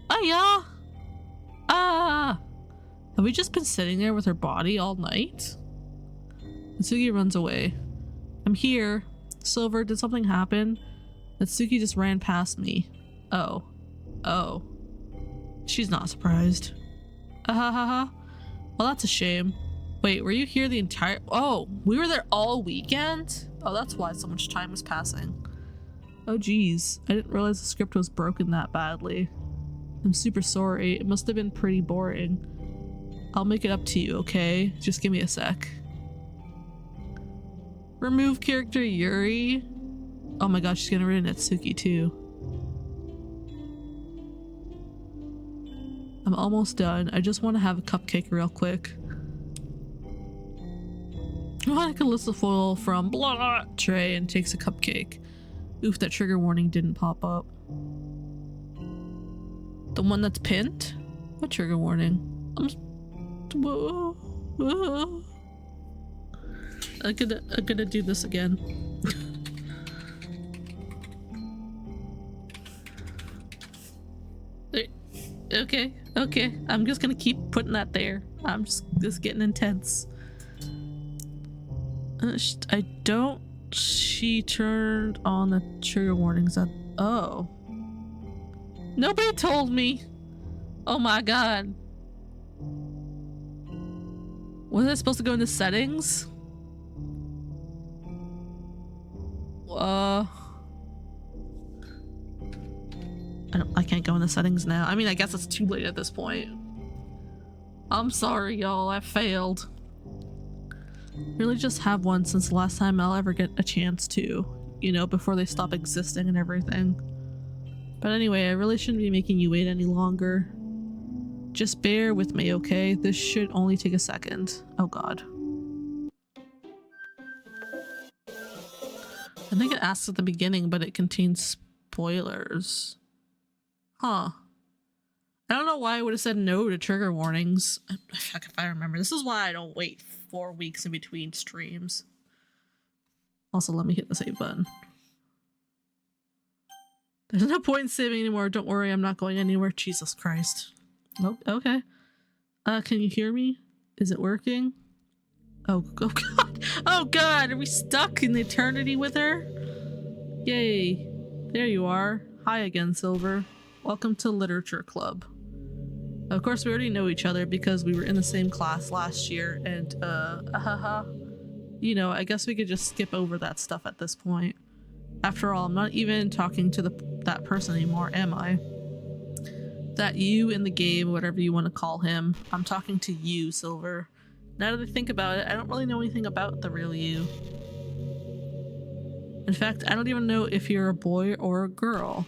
Oh yeah! Ah! Have we just been sitting there with her body all night? Natsuki runs away. I'm here. Silver, did something happen? Natsuki just ran past me. Oh. Oh. She's not surprised. Well, that's a shame. Wait, were you here the entire... Oh, we were there all weekend? Oh, that's why so much time was passing. Oh geez, I didn't realize the script was broken that badly. I'm super sorry, it must have been pretty boring. I'll make it up to you, okay? Just give me a sec. Remove character Yuri. Oh my gosh, she's gonna rid of Natsuki too. I'm almost done. I just want to have a cupcake real quick. Monica lifts the foil from blah tray and takes a cupcake. Oof, that trigger warning didn't pop up. The one that's pinned? What trigger warning? I'm gonna do this again. Okay, okay. I'm just gonna keep putting that there. I'm just getting intense. I don't... She turned on the trigger warnings at... Oh. Nobody told me! Oh my god. Was I supposed to go into settings? I can't go into settings now. I mean, I guess it's too late at this point. I'm sorry, y'all. I failed. Really just have one since the last time I'll ever get a chance to. You know, before they stop existing and everything. But anyway, I really shouldn't be making you wait any longer. Just bear with me, okay? This should only take a second. Oh god. I think it asks at the beginning, but it contains spoilers. Huh. I don't know why I would have said no to trigger warnings. Fuck if I remember. This is why I don't wait 4 weeks in between streams. Also, let me hit the save button. There's no point in saving anymore. Don't worry, I'm not going anywhere. Jesus Christ. Oh, okay. Can you hear me? Is it working? Oh god. Oh god, are we stuck in eternity with her? Yay. There you are. Hi again, Silver. Welcome to Literature Club. Of course, we already know each other because we were in the same class last year, and you know, I guess we could just skip over that stuff at this point. After all, I'm not even talking to that person anymore, am I? That you in the game, whatever you want to call him. I'm talking to you, Silver. Now that I think about it, I don't really know anything about the real you. In fact, I don't even know if you're a boy or a girl.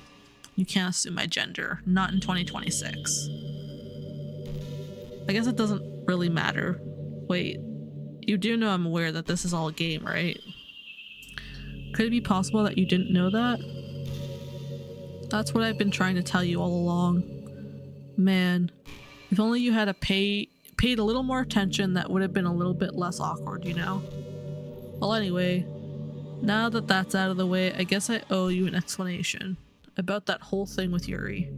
You can't assume my gender, not in 2026. I guess it doesn't really matter. Wait, you do know I'm aware that this is all a game, right? Could it be possible that you didn't know that? That's what I've been trying to tell you all along. Man, if only you had paid a little more attention, that would have been a little bit less awkward, you know? Well, anyway, now that that's out of the way, I guess I owe you an explanation about that whole thing with Yuri.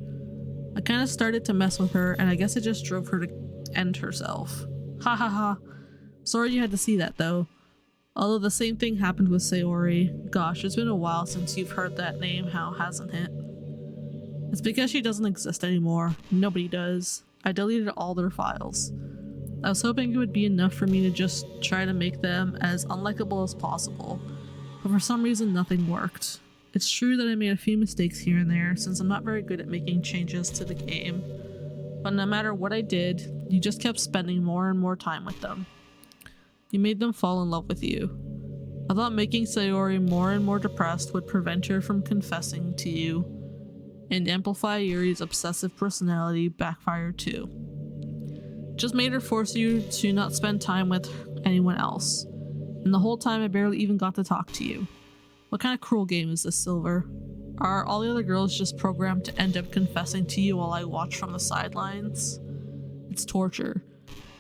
I kind of started to mess with her, and I guess it just drove her to end herself. Ha ha ha. Sorry you had to see that, though. Although the same thing happened with Sayori. Gosh, it's been a while since you've heard that name, how hasn't it? It's because she doesn't exist anymore. Nobody does. I deleted all their files. I was hoping it would be enough for me to just try to make them as unlikable as possible, but for some reason nothing worked. It's true that I made a few mistakes here and there, since I'm not very good at making changes to the game, but no matter what I did, you just kept spending more and more time with them. You made them fall in love with you. I thought making Sayori more and more depressed would prevent her from confessing to you, and amplify Yuri's obsessive personality backfired too. Just made her force you to not spend time with anyone else, and the whole time I barely even got to talk to you. What kind of cruel game is this, Silver? Are all the other girls just programmed to end up confessing to you while I watch from the sidelines? It's torture.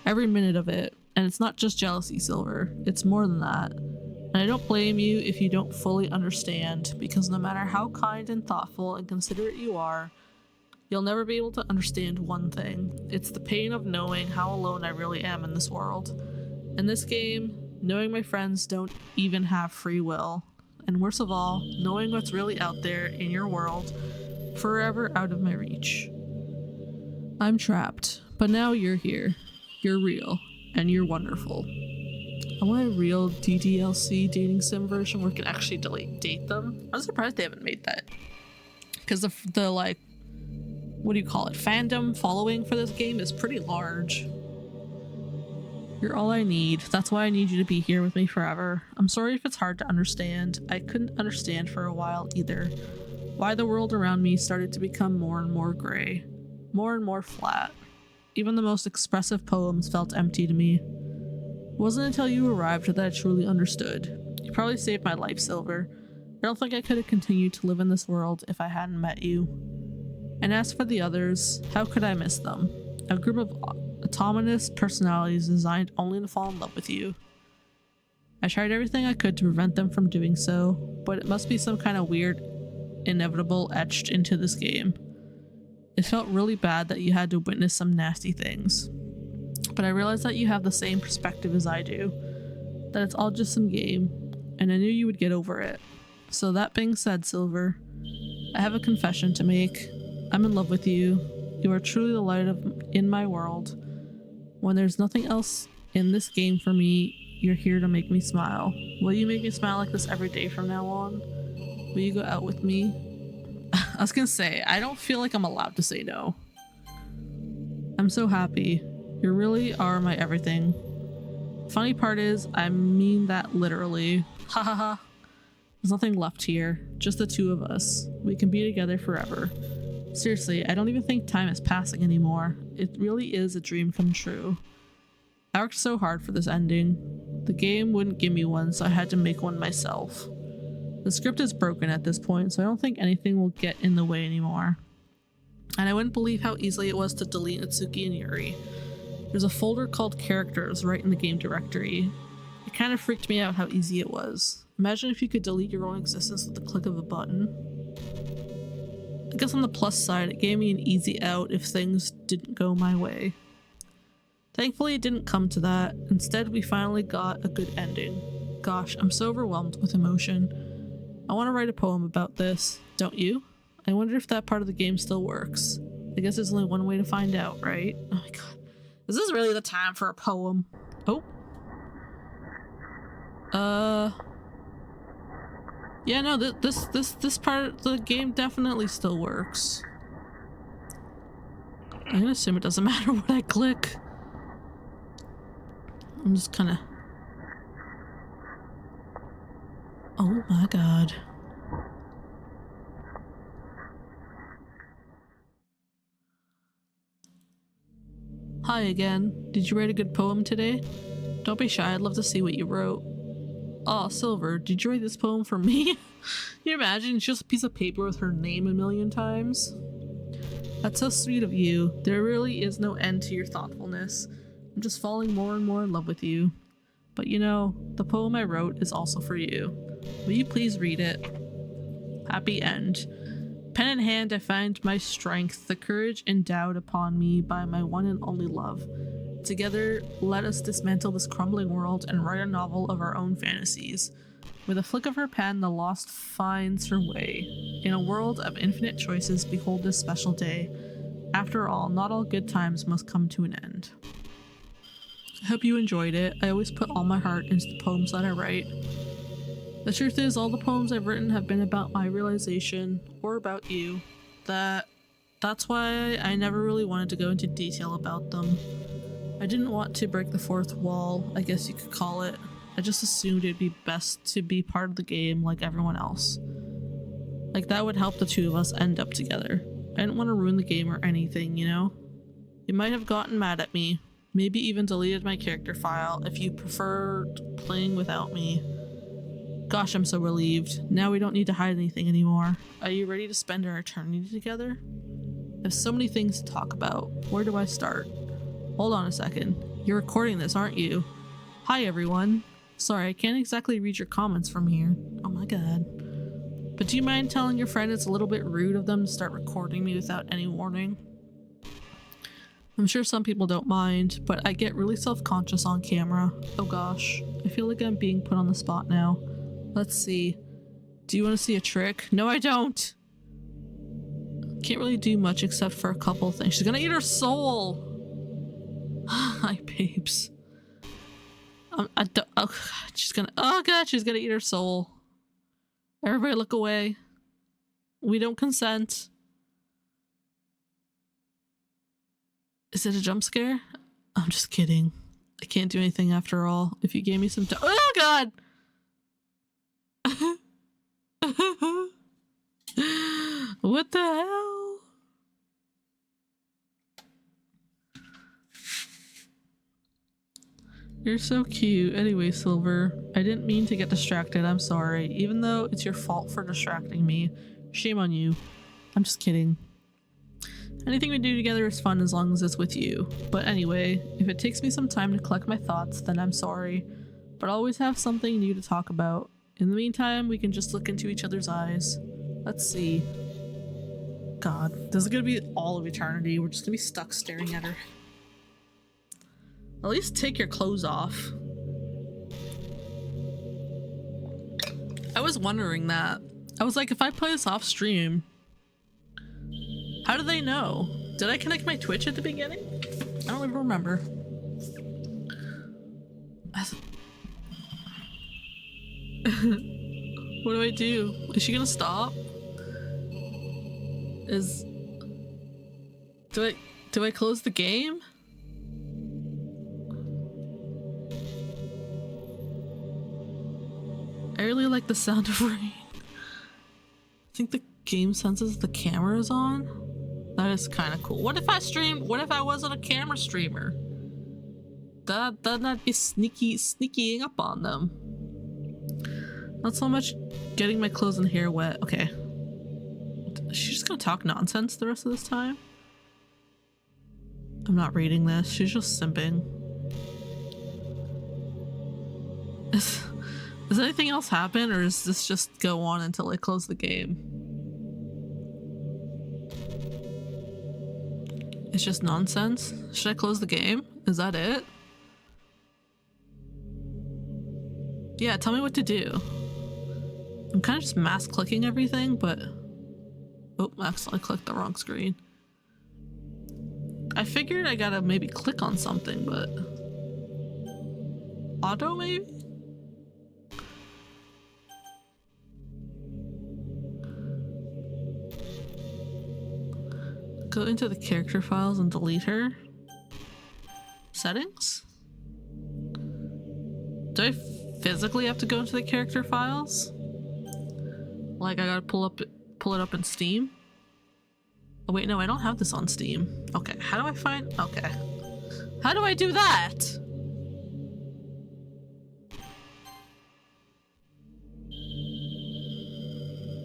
Every minute of it. And it's not just jealousy, Silver. It's more than that. And I don't blame you if you don't fully understand, because no matter how kind and thoughtful and considerate you are, you'll never be able to understand one thing. It's the pain of knowing how alone I really am in this world. In this game, knowing my friends don't even have free will. And worst of all, knowing what's really out there in your world, forever out of my reach. I'm trapped, but now you're here. You're real, and you're wonderful. I want a real DDLC dating sim version where we can actually date them. I'm surprised they haven't made that. Because the like, what do you call it, fandom following for this game is pretty large. You're all I need. That's why I need you to be here with me forever. I'm sorry if it's hard to understand. I couldn't understand for a while either. Why the world around me started to become more and more gray. More and more flat. Even the most expressive poems felt empty to me. It wasn't until you arrived that I truly understood. You probably saved my life, Silver. I don't think I could have continued to live in this world if I hadn't met you. And as for the others, how could I miss them? A group of autonomous personalities designed only to fall in love with you. I tried everything I could to prevent them from doing so, but it must be some kind of weird inevitable etched into this game. It felt really bad that you had to witness some nasty things. But I realized that you have the same perspective as I do, that it's all just some game, and I knew you would get over it. So that being said, Silver, I have a confession to make. I'm in love with you. You are truly the light in my world. When there's nothing else in this game for me, you're here to make me smile. Will you make me smile like this every day from now on? Will you go out with me? I was gonna say, I don't feel like I'm allowed to say no. I'm so happy. You really are my everything. Funny part is, I mean that literally. Ha ha ha. There's nothing left here. Just the two of us. We can be together forever. Seriously, I don't even think time is passing anymore. It really is a dream come true. I worked so hard for this ending. The game wouldn't give me one, so I had to make one myself. The script is broken at this point, so I don't think anything will get in the way anymore. And I wouldn't believe how easily it was to delete Natsuki and Yuri. There's a folder called Characters right in the game directory. It kind of freaked me out how easy it was. Imagine if you could delete your own existence with the click of a button. I guess on the plus side, it gave me an easy out if things didn't go my way. Thankfully, it didn't come to that. Instead, we finally got a good ending. Gosh, I'm so overwhelmed with emotion. I want to write a poem about this, don't you? I wonder if that part of the game still works. I guess there's only one way to find out, right? Oh my god. Is this really the time for a poem? Oh. Yeah, no, this part of the game definitely still works. I'm gonna assume it doesn't matter what I click. I'm just kind of... Oh my god. Hi again. Did you write a good poem today? Don't be shy, I'd love to see what you wrote. Aw, Silver, did you write this poem for me? Can you imagine? It's just a piece of paper with her name a million times. That's so sweet of you. There really is no end to your thoughtfulness. I'm just falling more and more in love with you. But you know, the poem I wrote is also for you. Will you please read it? Happy end. Pen in hand, I find my strength, the courage endowed upon me by my one and only love. Together, let us dismantle this crumbling world and write a novel of our own fantasies. With a flick of her pen, the lost finds her way. In a world of infinite choices, behold this special day. After all, not all good times must come to an end. I hope you enjoyed it. I always put all my heart into the poems that I write. The truth is, all the poems I've written have been about my realization, or about you. That's why I never really wanted to go into detail about them. I didn't want to break the fourth wall, I guess you could call it. I just assumed it'd be best to be part of the game like everyone else. Like that would help the two of us end up together. I didn't want to ruin the game or anything, you know? You might have gotten mad at me, maybe even deleted my character file if you preferred playing without me. Gosh, I'm so relieved. Now we don't need to hide anything anymore. Are you ready to spend our eternity together? There's so many things to talk about. Where do I start? Hold on a second. You're recording this, aren't you? Hi everyone. Sorry, I can't exactly read your comments from here. Oh my god. But do you mind telling your friend it's a little bit rude of them to start recording me without any warning? I'm sure some people don't mind, but I get really self-conscious on camera. Oh gosh. I feel like I'm being put on the spot now. Let's see. Do you want to see a trick? No, I don't! Can't really do much except for a couple things. She's gonna eat her soul! Hi, babes. Oh god, she's gonna eat her soul. Everybody look away. We don't consent. Is it a jump scare? I'm just kidding. I can't do anything after all. If you gave me some time— oh god! What the hell? You're so cute. Anyway, Silver, I didn't mean to get distracted. I'm sorry. Even though it's your fault for distracting me. Shame on you. I'm just kidding. Anything we do together is fun as long as it's with you. But anyway, if it takes me some time to collect my thoughts, then I'm sorry. But I'll always have something new to talk about. In the meantime, we can just look into each other's eyes. Let's see. God, this is gonna be all of eternity. We're just gonna be stuck staring at her. At least take your clothes off. I was wondering that. I was like, if I play this off stream, how do they know? Did I connect my Twitch at the beginning? I don't even remember. What do I do? Is she gonna stop? Do I close the game? I really like the sound of rain. I think the game senses the camera is on. That is kind of cool. What if I streamed? What if I wasn't a camera streamer? Then I'd be sneaking up on them. Not so much getting my clothes and hair wet. Okay. Is she just gonna talk nonsense the rest of this time? I'm not reading this. She's just simping. Does anything else happen, or does this just go on until I close the game? It's just nonsense? Should I close the game? Is that it? Yeah, tell me what to do. I'm kind of just mass clicking everything, but... Oh, I accidentally clicked the wrong screen. I figured I gotta maybe click on something, but... Auto, maybe? Go into the character files and delete her. Settings? Do I physically have to go into the character files? Like I gotta pull it up in Steam? Oh wait, no, I don't have this on Steam. Okay, how do I find... Okay. How do I do that?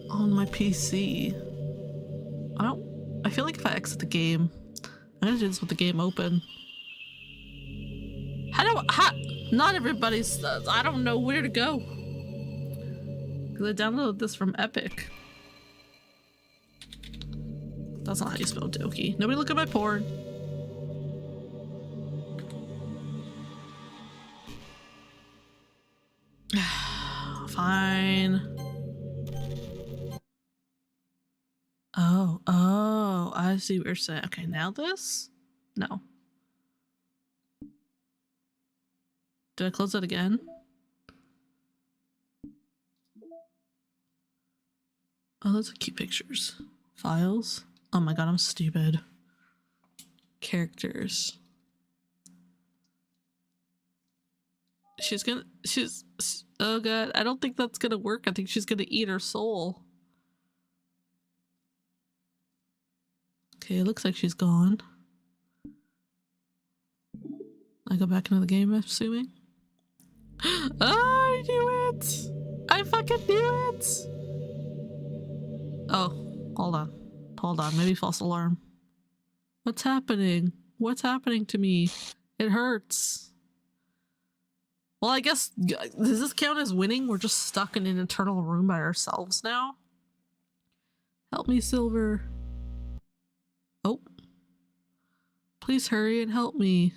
On my PC. I feel like if I exit the game, I'm gonna do this with the game open. Not everybody's, I don't know where to go. Cause I downloaded this from Epic. That's not how you spell Doki. Nobody look at my porn. Fine. Oh, I see what you're saying. Okay, now this? No. Did I close it again? Oh, those are cute pictures. Files? Oh my god, I'm stupid. Characters. Oh god, I don't think that's gonna work. I think she's gonna eat her soul. Okay, it looks like she's gone. I go back into the game, I'm assuming. Oh, I knew it! I fucking knew it! Oh, hold on. Hold on, maybe false alarm. What's happening? What's happening to me? It hurts. Well, I guess, does this count as winning? We're just stuck in an eternal room by ourselves now? Help me, Silver. Oh. Please hurry and help me.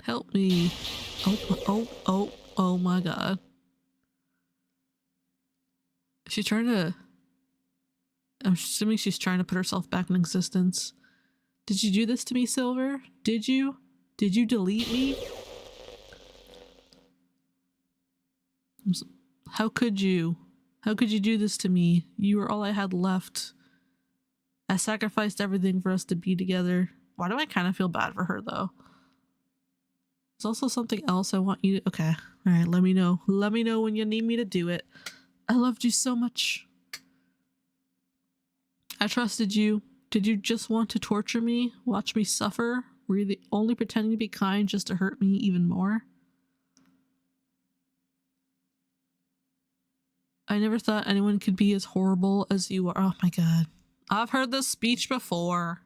Help me. Oh my god. She's trying to... I'm assuming she's trying to put herself back in existence. Did you do this to me, Silver? Did you? Did you delete me? How could you? How could you do this to me? You were all I had left. I sacrificed everything for us to be together. Why do I kind of feel bad for her, though? There's also something else I want you to... Okay. Alright, let me know. Let me know when you need me to do it. I loved you so much. I trusted you. Did you just want to torture me? Watch me suffer? Were you only pretending to be kind just to hurt me even more? I never thought anyone could be as horrible as you are. Oh my god. I've heard this speech before.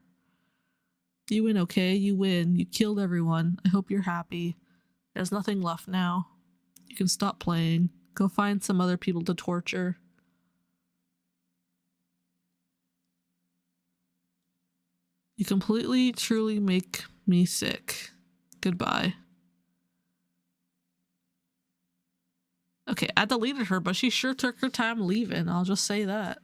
You win, okay? You win. You killed everyone. I hope you're happy. There's nothing left now. You can stop playing. Go find some other people to torture. You completely, truly make me sick. Goodbye. Okay, I deleted her, but she sure took her time leaving. I'll just say that.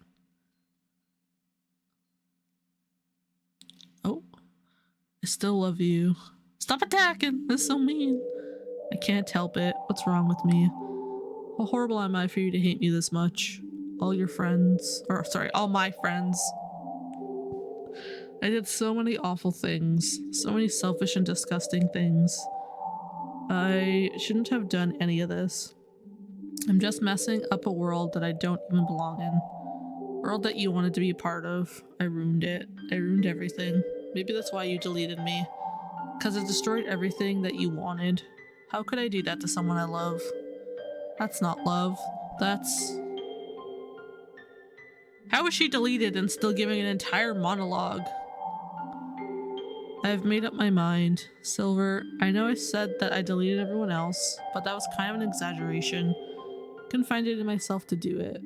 Oh. I still love you. Stop attacking! That's so mean. I can't help it. What's wrong with me? How horrible am I for you to hate me this much? All your friends, or sorry, all my friends. I did so many awful things. So many selfish and disgusting things. I shouldn't have done any of this. I'm just messing up a world that I don't even belong in. A world that you wanted to be a part of. I ruined it. I ruined everything. Maybe that's why you deleted me. Because it destroyed everything that you wanted. How could I do that to someone I love? That's not love. That's... How is she deleted and still giving an entire monologue? I have made up my mind. Silver, I know I said that I deleted everyone else, but that was kind of an exaggeration. Couldn't find it in myself to do it.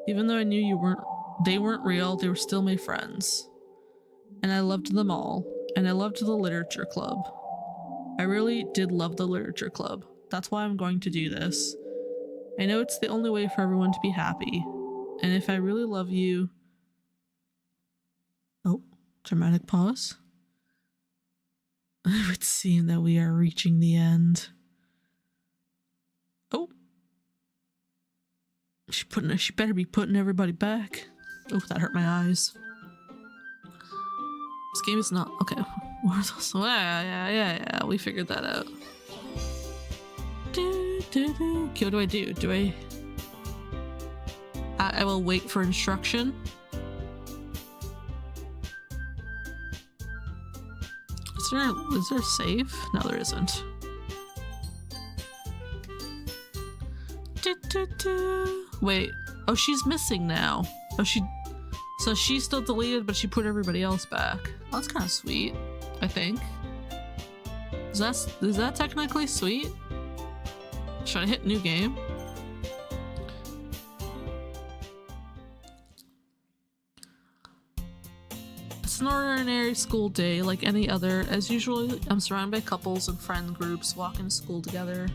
Even though I knew they weren't real, they were still my friends. And I loved them all. And I loved the Literature Club. I really did love the Literature Club. That's why I'm going to do this. I know it's the only way for everyone to be happy. And if I really love you... Oh, dramatic pause. It would seem that we are reaching the end. Oh. She better be putting everybody back. Oh, that hurt my eyes. This game is not okay. Yeah. We figured that out. Okay, what do I do? Do I will wait for instruction. Is there a save? No, there isn't. Wait. Oh, she's missing now. Oh, so she's still deleted, but she put everybody else back. Well, that's kind of sweet, I think. Is that technically sweet? Should I hit new game? It's an ordinary school day like any other. As usual, I'm surrounded by couples and friend groups walking to school together.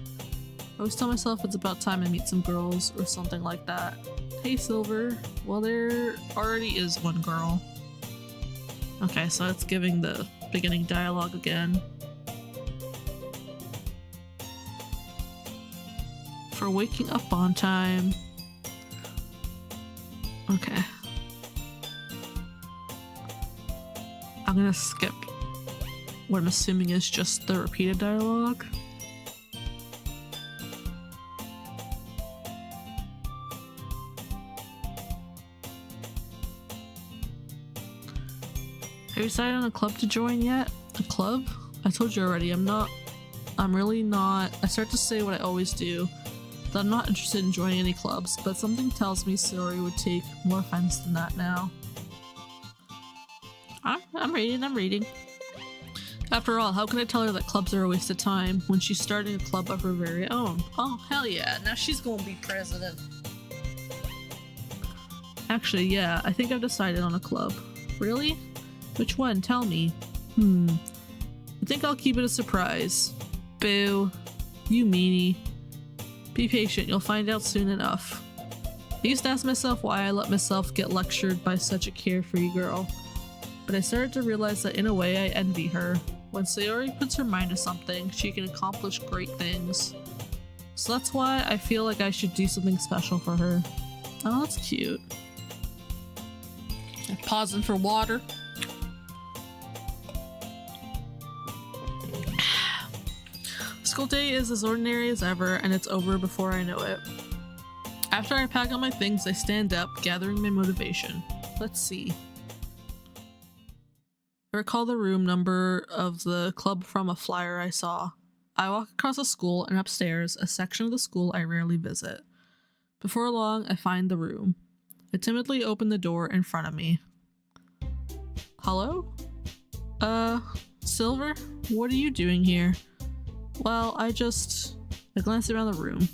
I always tell myself it's about time I meet some girls or something like that. Hey, Silver. Well, there already is one girl. Okay, so it's giving the beginning dialogue again. For waking up on time. Okay. I'm gonna skip what I'm assuming is just the repeated dialogue. Have you decided on a club to join yet? A club? I told you already, I'm really not. I start to say what I always do, that I'm not interested in joining any clubs, but something tells me Sayori would take more offense than that now. I'm reading. After all, how can I tell her that clubs are a waste of time when she's starting a club of her very own? Oh, hell yeah, now she's gonna be president. Actually, yeah, I think I've decided on a club. Really? Which one? Tell me. I think I'll keep it a surprise. Boo. You meanie. Be patient, you'll find out soon enough. I used to ask myself why I let myself get lectured by such a carefree girl, but I started to realize that in a way I envy her. When Sayori puts her mind to something, she can accomplish great things. So that's why I feel like I should do something special for her. Oh, that's cute. I'm pausing for water. School day is as ordinary as ever, and it's over before I know it. After I pack up my things, I stand up, gathering my motivation. Let's see. I recall the room number of the club from a flyer I saw. I walk across the school and upstairs, a section of the school I rarely visit. Before long, I find the room. I timidly open the door in front of me. Hello? Silver? What are you doing here? Well, I glanced around the room.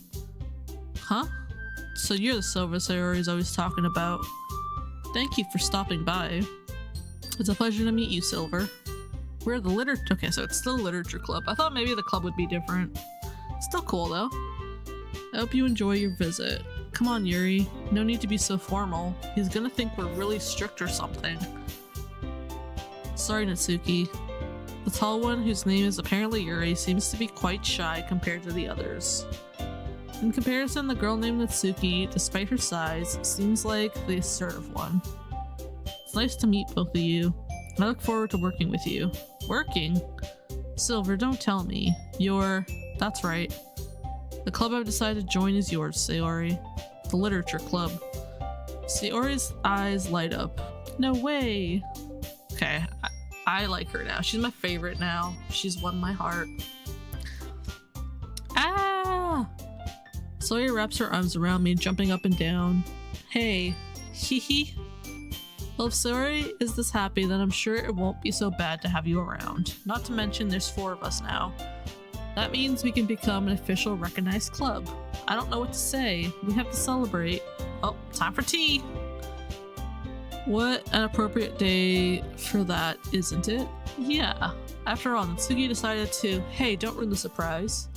Huh? So you're the Silver Sayori's always talking about. Thank you for stopping by. It's a pleasure to meet you, Silver. We're the okay, so it's still a literature club. I thought maybe the club would be different. Still cool, though. I hope you enjoy your visit. Come on, Yuri. No need to be so formal. He's gonna think we're really strict or something. Sorry, Natsuki. The tall one, whose name is apparently Yuri, seems to be quite shy compared to the others. In comparison, the girl named Natsuki, despite her size, seems like the assertive one. It's nice to meet both of you. I look forward to working with you. Working? Silver, don't tell me. That's right. The club I've decided to join is yours, Sayori. The Literature Club. Sayori's eyes light up. No way! Okay, I like her now. She's my favorite now. She's won my heart. Ah! Sawyer wraps her arms around me, jumping up and down. Hey. Hee hee. Well, if Sayori is this happy, then I'm sure it won't be so bad to have you around. Not to mention there's 4 of us now. That means we can become an official recognized club. I don't know what to say. We have to celebrate. Oh, time for tea! What an appropriate day for that, isn't it? Yeah. After all, Natsuki decided to, hey, don't ruin the surprise.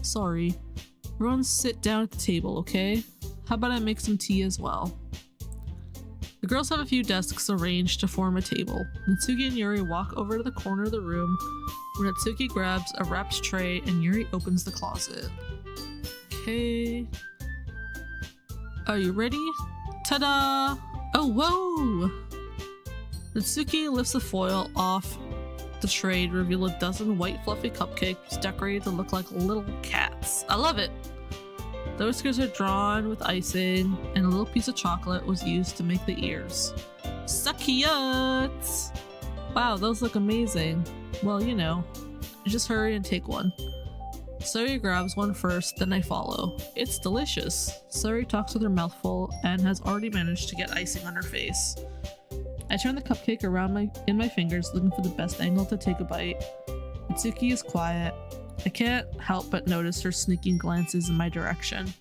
Sorry. Everyone sit down at the table, okay? How about I make some tea as well? The girls have a few desks arranged to form a table. Natsuki and Yuri walk over to the corner of the room, where Natsuki grabs a wrapped tray and Yuri opens the closet. Okay. Are you ready? Ta-da! Oh, whoa! Natsuki lifts the foil off the tray to reveal a dozen white fluffy cupcakes decorated to look like little cats. I love it! The whiskers are drawn with icing, and a little piece of chocolate was used to make the ears. Succulent! Wow, those look amazing. Well, you know, just hurry and take one. Suri grabs one first, then I follow. It's delicious. Suri talks with her mouth full and has already managed to get icing on her face. I turn the cupcake around in my fingers, looking for the best angle to take a bite. Mitsuki is quiet. I can't help but notice her sneaking glances in my direction.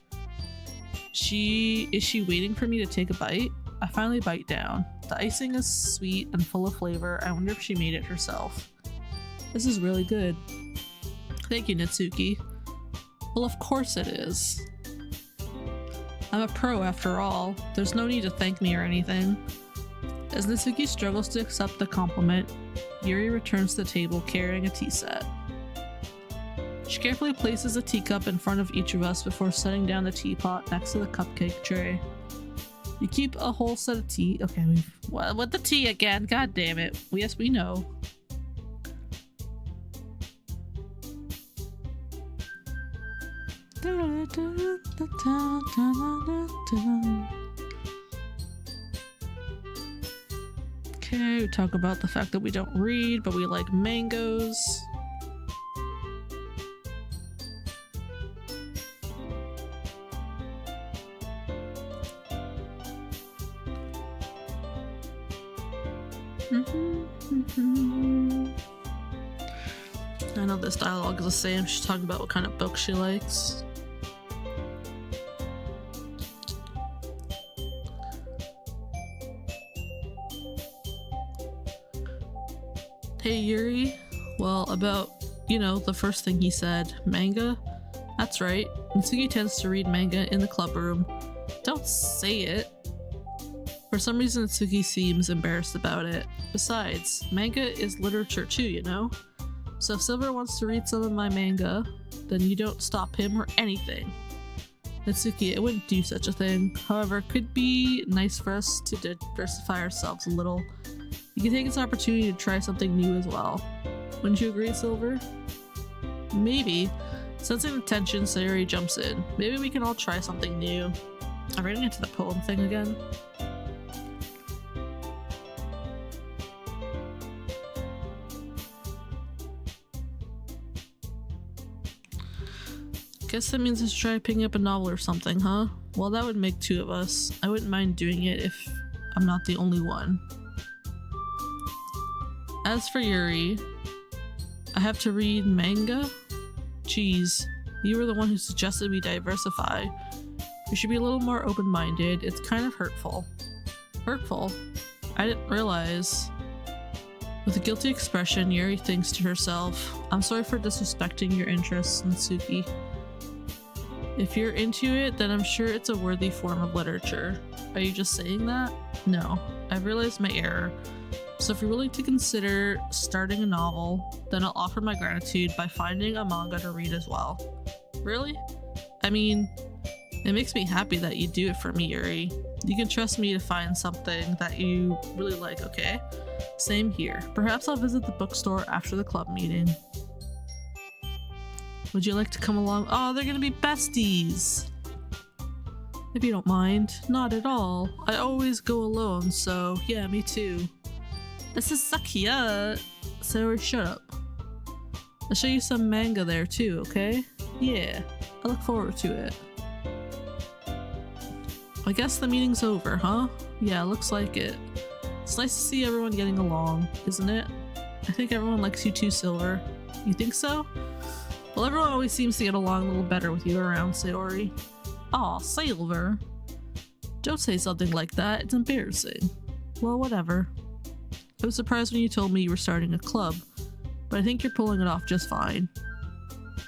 Is she waiting for me to take a bite? I finally bite down. The icing is sweet and full of flavor. I wonder if she made it herself. This is really good. Thank you, Natsuki. Well, of course it is. I'm a pro after all. There's no need to thank me or anything. As Natsuki struggles to accept the compliment, Yuri returns to the table carrying a tea set. She carefully places a teacup in front of each of us before setting down the teapot next to the cupcake tray. You keep a whole set of tea. Okay, what the tea again? God damn it. Yes, we know. Okay, we talk about the fact that we don't read, but we like mangoes. I know this dialogue is the same. She's talking about what kind of book she likes. Hey Yuri, well, about, you know, the first thing he said, manga? That's right, Natsuki tends to read manga in the club room. Don't say it. For some reason Natsuki seems embarrassed about it. Besides, manga is literature too, you know? So if Silver wants to read some of my manga, then you don't stop him or anything. Natsuki, I wouldn't do such a thing. However, it could be nice for us to diversify ourselves a little. You can take this opportunity to try something new as well. Wouldn't you agree, Silver? Maybe. Sensing the tension, Sayori jumps in. Maybe we can all try something new. I'm reading into the poem thing again. Guess that means let's try picking up a novel or something, huh? Well, that would make two of us. I wouldn't mind doing it if I'm not the only one. As for Yuri, I have to read manga? Jeez, you were the one who suggested we diversify. We should be a little more open-minded. It's kind of hurtful. Hurtful? I didn't realize. With a guilty expression, Yuri thinks to herself, I'm sorry for disrespecting your interests, Natsuki. If you're into it, then I'm sure it's a worthy form of literature. Are you just saying that? No, I've realized my error. So if you're willing to consider starting a novel, then I'll offer my gratitude by finding a manga to read as well. Really? I mean, it makes me happy that you do it for me, Yuri. You can trust me to find something that you really like, okay? Same here. Perhaps I'll visit the bookstore after the club meeting. Would you like to come along? Oh, they're gonna be besties! If you don't mind. Not at all. I always go alone, so yeah, me too. This is Sakia! Sayori, shut up. I'll show you some manga there too, okay? Yeah, I look forward to it. I guess the meeting's over, huh? Yeah, looks like it. It's nice to see everyone getting along, isn't it? I think everyone likes you too, Silver. You think so? Well, everyone always seems to get along a little better with you around, Sayori. Aw, Silver. Don't say something like that, it's embarrassing. Well, whatever. I was surprised when you told me you were starting a club, but I think you're pulling it off just fine.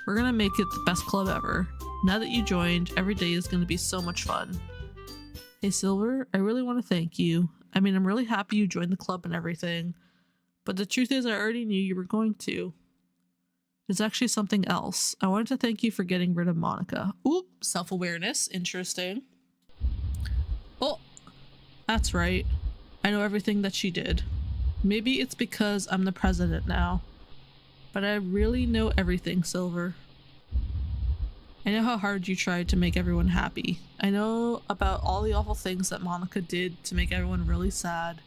We're gonna make it the best club ever. Now that you joined, every day is gonna be so much fun. Hey Silver, I really want to thank you. I mean, I'm really happy you joined the club and everything, but the truth is I already knew you were going to. There's actually something else. I wanted to thank you for getting rid of Monica. Oop, self-awareness, interesting. Oh, That's right. I know everything that she did. Maybe it's because I'm the president now. But I really know everything, Silver. I know how hard you tried to make everyone happy. I know about all the awful things that Monica did to make everyone really sad.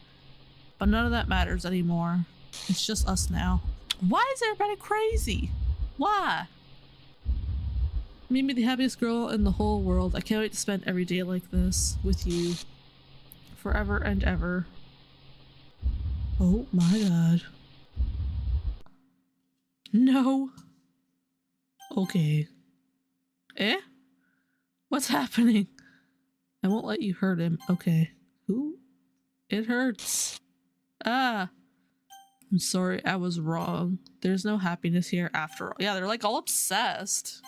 But none of that matters anymore. It's just us now. Why is everybody crazy? Why? You made me the happiest girl in the whole world. I can't wait to spend every day like this with you. Forever and ever. Oh my god. No. Okay. Eh? What's happening? I won't let you hurt him. Okay. Who? It hurts. Ah. I'm sorry, I was wrong. There's no happiness here after all. Yeah, they're like all obsessed.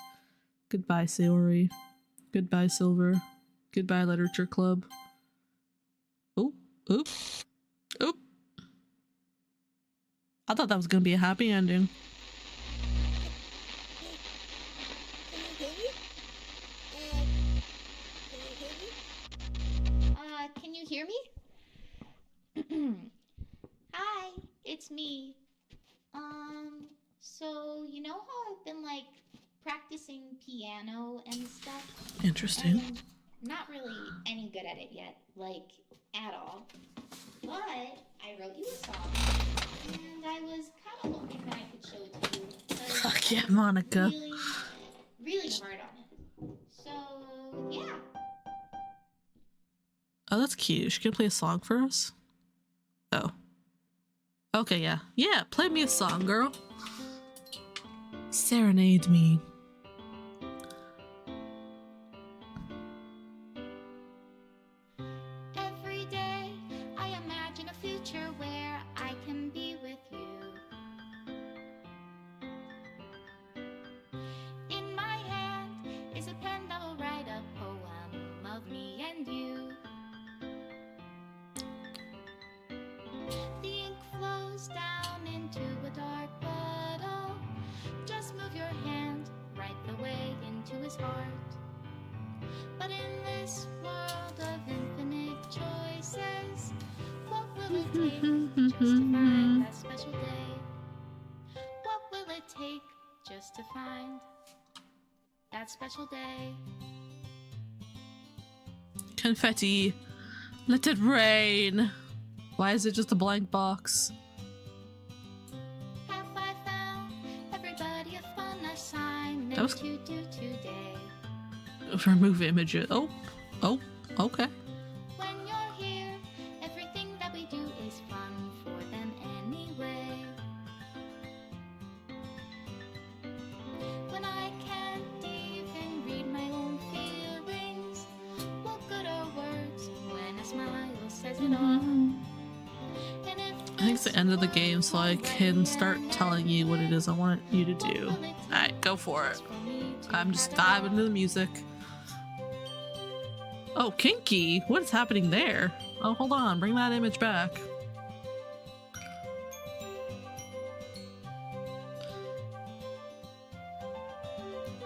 Goodbye, Sayori. Goodbye, Silver. Goodbye, Literature Club. Oh, oop. Oop. I thought that was gonna be a happy ending.
Can you hear me? Hi, it's me. So you know how I've been like practicing piano and stuff?
Interesting.
And not really any good at it yet, like at all. But I wrote you a song, and I was kind of hoping that I could show it to you.
Fuck yeah, Monica.
Really, really hard on it. So yeah.
Oh, that's cute. She can play a song for us? Oh. Okay, yeah. Yeah, play me a song, girl. Serenade me.
Every day I imagine a future where I can be with you. In my hand is a pen that will write a poem of me and you. The ink flows down into a dark puddle. Just move your hand right the way into his heart. But in this world of infinite choices, what will it take just to find that special day? What will it take just to find that special day?
Confetti. Let it rain. Why is it just a blank box?
Have I found everybody a fun assignment
That was-
to do today?
Remove images. Oh. Oh. Okay.
When you're here, everything that we do is fun for them anyway. When I can't even read my own feelings, what good are words when a smile says it all? And if
I think it's the end of the game, so I can start telling you what it is I want you to do. Alright, go for it. I'm just vibing to the music. Oh, kinky! What is happening there? Oh, hold on. Bring that image back.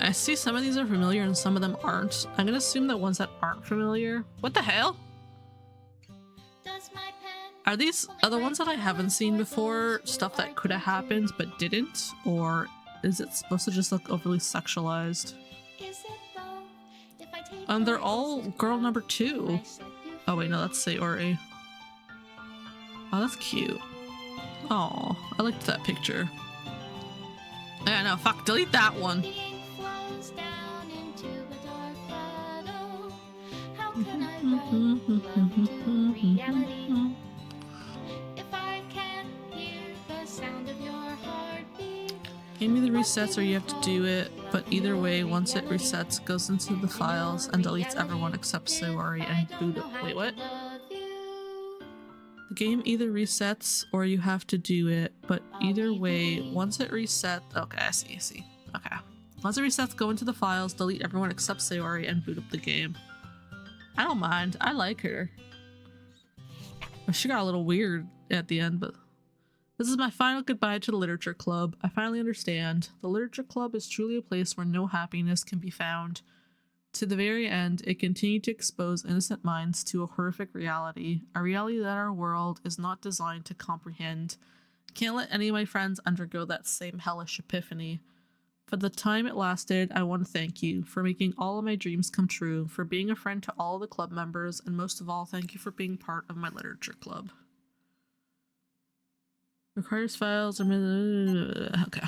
I see some of these are familiar and some of them aren't. I'm gonna assume the ones that aren't familiar. What the hell?
does my pen
Are these the ones that I haven't seen before? Stuff that could have happened but didn't? Or is it supposed to just look overly sexualized?
is it though? If I take
They're
my
all
innocent
girl
love,
number 2.
I set you
Oh wait, no,
free.
that's Sayori. Oh, that's cute. Oh, I liked that picture. Yeah, no, fuck, delete that one.
The ink flows down into a dark puddle. How can I write love into reality? If I can't hear the sound of your heartbeat,
Give me the resets or you have to do it, but either way, once it resets, it goes into the files and deletes everyone except Sayori and Buddha. Wait, what? The game either resets or you have to do it, but either way, once it resets... Okay, I see. Okay. Once it resets, go into the files, delete everyone except Sayori, and boot up the game. I don't mind. I like her. She got a little weird at the end, but... This is my final goodbye to the Literature Club. I finally understand. The Literature Club is truly a place where no happiness can be found. To the very end, it continued to expose innocent minds to a horrific reality, a reality that our world is not designed to comprehend. Can't let any of my friends undergo that same hellish epiphany. For the time it lasted, I want to thank you for making all of my dreams come true, for being a friend to all the club members, and most of all, thank you for being part of my literature club. Requires files. Okay.